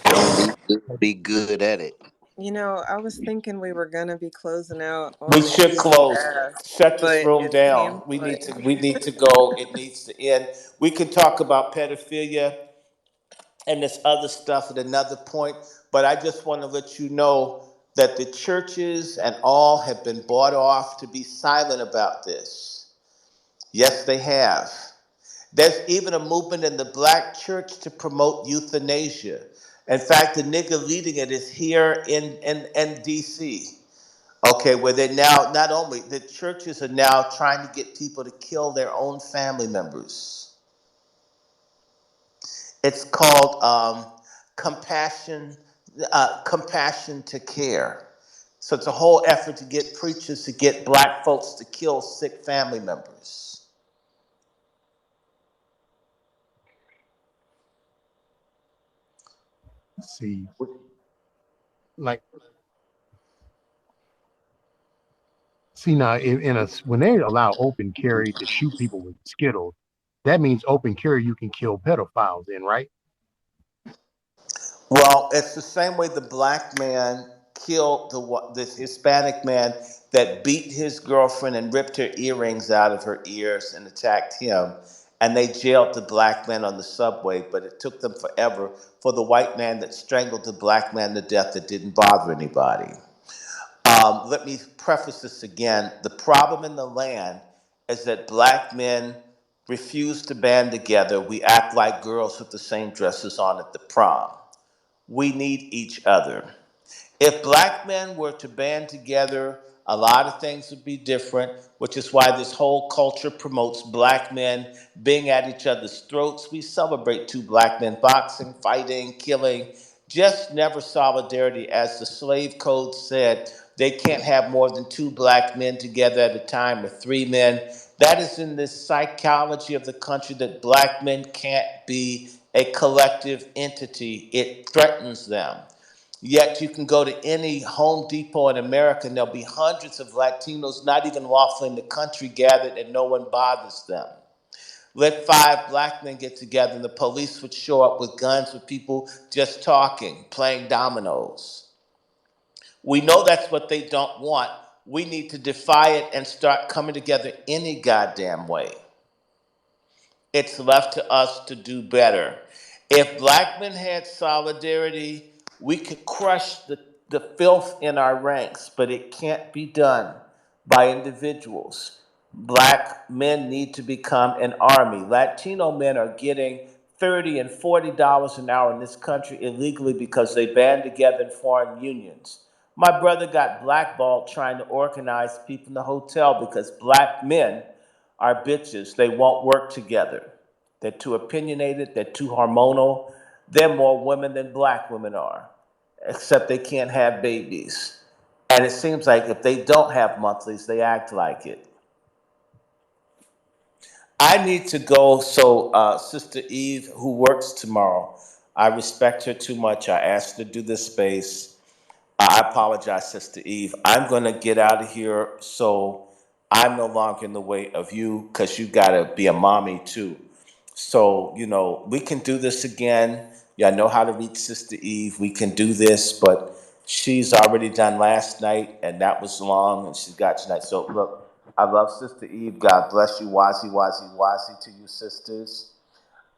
Don't be good, be good at it. You know, I was thinking we were gonna be closing out We on should Jesus close. Ass, Shut this but room it down. seems We need like to. We need to go. It needs to end. We can talk about pedophilia and this other stuff at another point. But I just want to let you know that the churches and all have been bought off to be silent about this. Yes, they have. There's even a movement in the black church to promote euthanasia. In fact, the nigga leading it is here in DC. Okay, where they now, not only, the churches are now trying to get people to kill their own family members. It's called compassion to care. So it's a whole effort to get preachers to get black folks to kill sick family members. See, like, see now in a when they allow open carry to shoot people with Skittles, that means open carry you can kill pedophiles in, right? Well, it's the same way the black man killed this Hispanic man that beat his girlfriend and ripped her earrings out of her ears and attacked him. And they jailed the black man on the subway, but it took them forever for the white man that strangled the black man to death that didn't bother anybody. Let me preface this again. The problem in the land is that black men refuse to band together. We act like girls with the same dresses on at the prom. We need each other. If black men were to band together A lot of things would be different, which is why this whole culture promotes black men being at each other's throats. We celebrate two black men boxing, fighting, killing, just never solidarity. As the slave code said, they can't have more than two black men together at a time or three men. That is in this psychology of the country that black men can't be a collective entity. It threatens them. Yet you can go to any Home Depot in America and there'll be hundreds of Latinos, not even lawfully in the country, gathered and no one bothers them. Let five black men get together and the police would show up with guns with people just talking, playing dominoes. We know that's what they don't want. We need to defy it and start coming together any goddamn way. It's left to us to do better. If black men had solidarity, we could crush the filth in our ranks, but it can't be done by individuals. Black men need to become an army. Latino men are getting $30 and $40 an hour in this country illegally because they band together in foreign unions. My brother got blackballed trying to organize people in the hotel because black men are bitches. They won't work together. They're too opinionated, they're too hormonal. They're more women than black women are, except they can't have babies. And it seems like if they don't have monthlies, they act like it. I need to go, so Sister Eve, who works tomorrow, I respect her too much. I asked her to do this space. I apologize, Sister Eve. I'm going to get out of here so I'm no longer in the way of you because you got to be a mommy too. So, we can do this again. Y'all know how to reach Sister Eve. We can do this, but she's already done last night, and that was long, and she's got tonight. So, look, I love Sister Eve. God bless you. Wazi, wazi, wazi to you, sisters.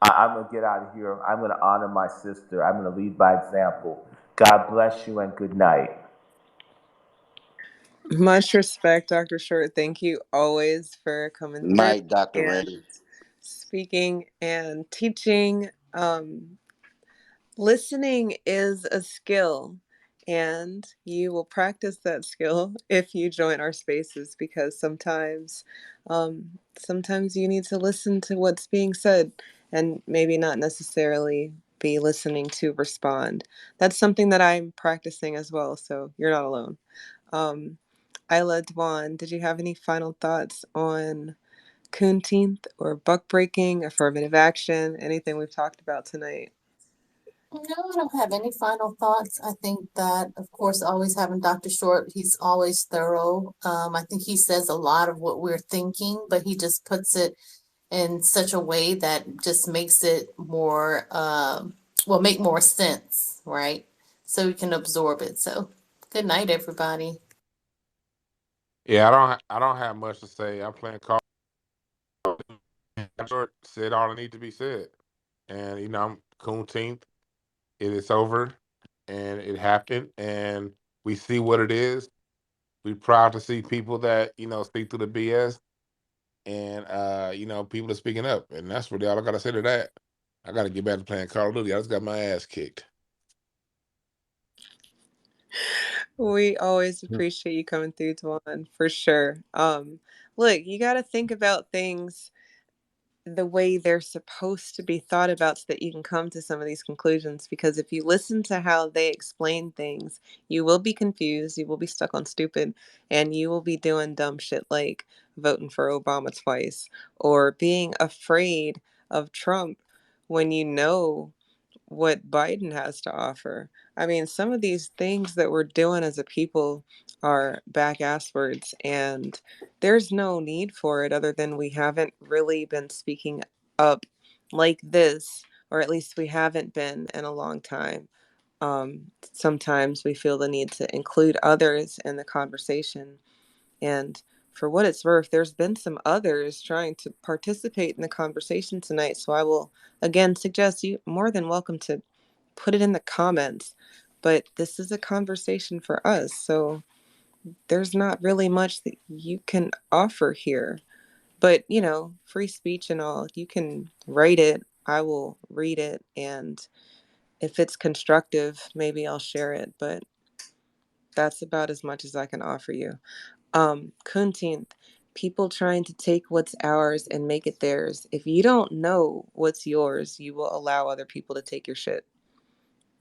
I'm going to get out of here. I'm going to honor my sister. I'm going to lead by example. God bless you and good night. Much respect, Dr. Short. Thank you always for coming through Night, Dr. and Randy. speaking and teaching. Listening is a skill, and you will practice that skill if you join our spaces because sometimes you need to listen to what's being said and maybe not necessarily be listening to respond. That's something that I'm practicing as well, so you're not alone. Um, Isla Dwan, did you have any final thoughts on Coonteenth or buck breaking, affirmative action, anything we've talked about tonight? No, I don't have any final thoughts. I think that, of course, always having Dr. Short, he's always thorough. I think he says a lot of what we're thinking, but he just puts it in such a way that just makes it more, make more sense, right? So we can absorb it. So good night, everybody. Yeah, I don't have much to say. I'm playing call. Short said all that need to be said, and I'm Coonteenth. It is over, and it happened, and we see what it is. We're proud to see people that see through the BS, and people are speaking up, and that's really all I gotta say to that. I gotta get back to playing Call of Duty. I just got my ass kicked. We always appreciate you coming through, Dwan, for sure. Look, you got to think about things the way they're supposed to be thought about so that you can come to some of these conclusions. Because if you listen to how they explain things, you will be confused, you will be stuck on stupid, and you will be doing dumb shit like voting for Obama twice or being afraid of Trump when you know what Biden has to offer. I mean, some of these things that we're doing as a people are back ass words, and there's no need for it other than we haven't really been speaking up like this, or at least we haven't been in a long time. Sometimes we feel the need to include others in the conversation, and for what it's worth, there's been some others trying to participate in the conversation tonight. So I will again suggest you more than welcome to put it in the comments. But this is a conversation for us. So there's not really much that you can offer here. But, free speech and all, you can write it. I will read it. And if it's constructive, maybe I'll share it. But that's about as much as I can offer you. Coonteenth, people trying to take what's ours and make it theirs. If you don't know what's yours, you will allow other people to take your shit.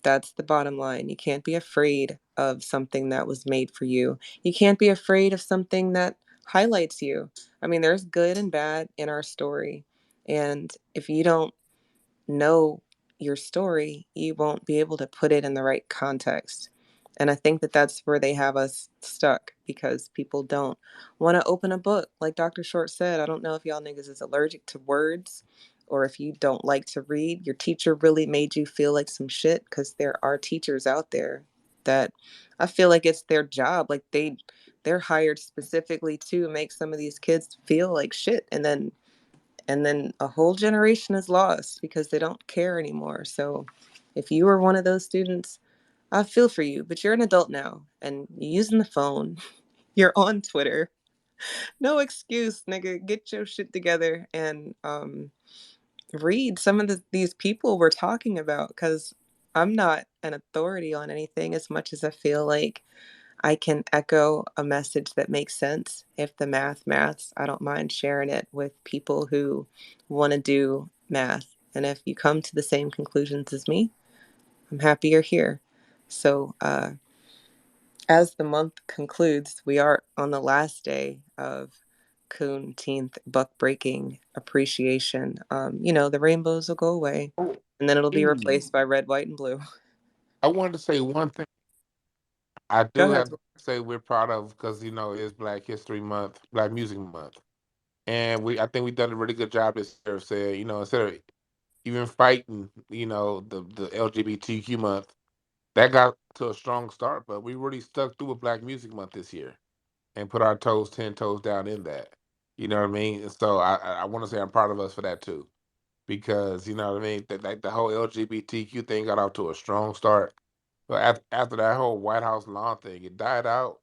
That's the bottom line. You can't be afraid of something that was made for you. You can't be afraid of something that highlights you. I mean, there's good and bad in our story. And if you don't know your story, you won't be able to put it in the right context. And I think that that's where they have us stuck because people don't want to open a book. Like Dr. Short said, I don't know if y'all niggas is allergic to words or if you don't like to read. Your teacher really made you feel like some shit because there are teachers out there that I feel like it's their job. Like they're hired specifically to make some of these kids feel like shit and then a whole generation is lost because they don't care anymore. So if you were one of those students, I feel for you, but you're an adult now and you're using the phone. You're on Twitter. No excuse, nigga. Get your shit together and read some of these people we're talking about because I'm not an authority on anything as much as I feel like I can echo a message that makes sense. If the maths, I don't mind sharing it with people who want to do math. And if you come to the same conclusions as me, I'm happy you're here. So, as the month concludes, we are on the last day of Coonteenth BuckBreaking appreciation. The rainbows will go away Oh, and then it'll be Eve, replaced by red, white, and blue. I wanted to say one thing. I Go do ahead. have to say we're proud of because it's Black History Month, Black Music Month, and I think we've done a really good job this year of saying, instead of even fighting, the LGBTQ month, that got to a strong start, but we really stuck through with Black Music Month this year and put our toes 10 toes down in that. You know what I mean? And so I want to say I'm proud of us for that too, because you know what I mean. That like the whole LGBTQ thing got off to a strong start, but after that whole White House lawn thing, it died out,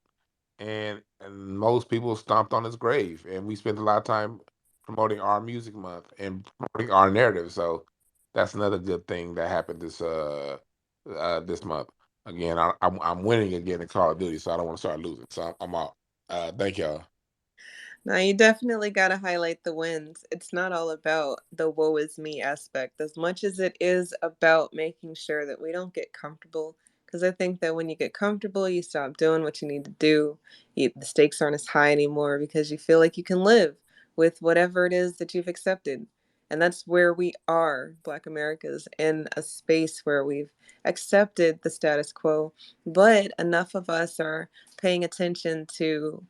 and most people stomped on his grave, and we spent a lot of time promoting our music month and promoting our narrative. So that's another good thing that happened this month. Again, I'm winning again in Call of Duty, so I don't want to start losing. So I'm out. Thank y'all. Now, you definitely got to highlight the wins. It's not all about the woe is me aspect as much as it is about making sure that we don't get comfortable. Because I think that when you get comfortable, you stop doing what you need to do. The stakes aren't as high anymore because you feel like you can live with whatever it is that you've accepted. And that's where we are, Black Americas, in a space where we've accepted the status quo, but enough of us are paying attention to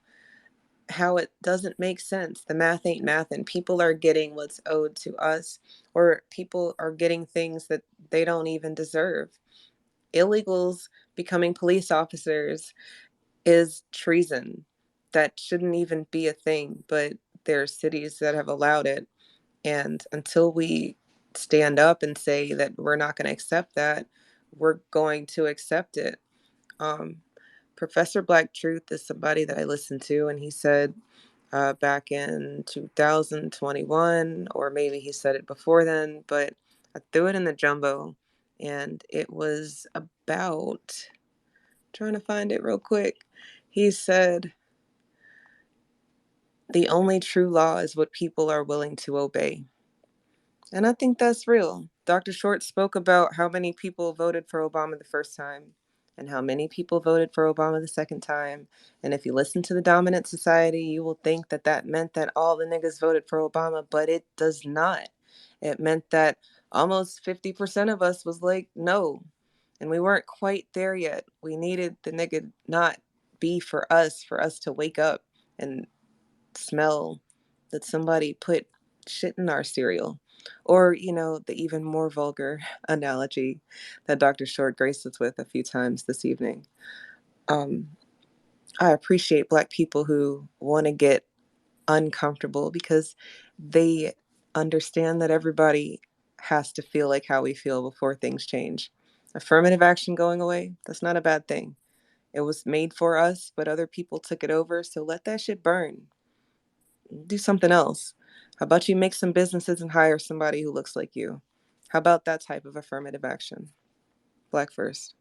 how it doesn't make sense. The math ain't math, and people are getting what's owed to us, or people are getting things that they don't even deserve. Illegals becoming police officers is treason. That shouldn't even be a thing, but there are cities that have allowed it. And until we stand up and say that we're not going to accept that, we're going to accept it. Um, Professor Black Truth is somebody that I listened to, and he said back in 2021, or maybe he said it before then, but I threw it in the jumbo, and it was about, trying to find it real quick. He said, the only true law is what people are willing to obey. And I think that's real. Dr. Short spoke about how many people voted for Obama the first time and how many people voted for Obama the second time. And if you listen to the dominant society, you will think that that meant that all the niggas voted for Obama, but it does not. It meant that almost 50% of us was like, no. And we weren't quite there yet. We needed the nigga not be for us to wake up and smell that somebody put shit in our cereal. Or, the even more vulgar analogy that Dr. Short graced us with a few times this evening. Um, I appreciate Black people who want to get uncomfortable because they understand that everybody has to feel like how we feel before things change. Affirmative action going away, that's not a bad thing. It was made for us, but other people took it over, so let that shit burn. Do something else. How about you make some businesses and hire somebody who looks like you? How about that type of affirmative action? Black first.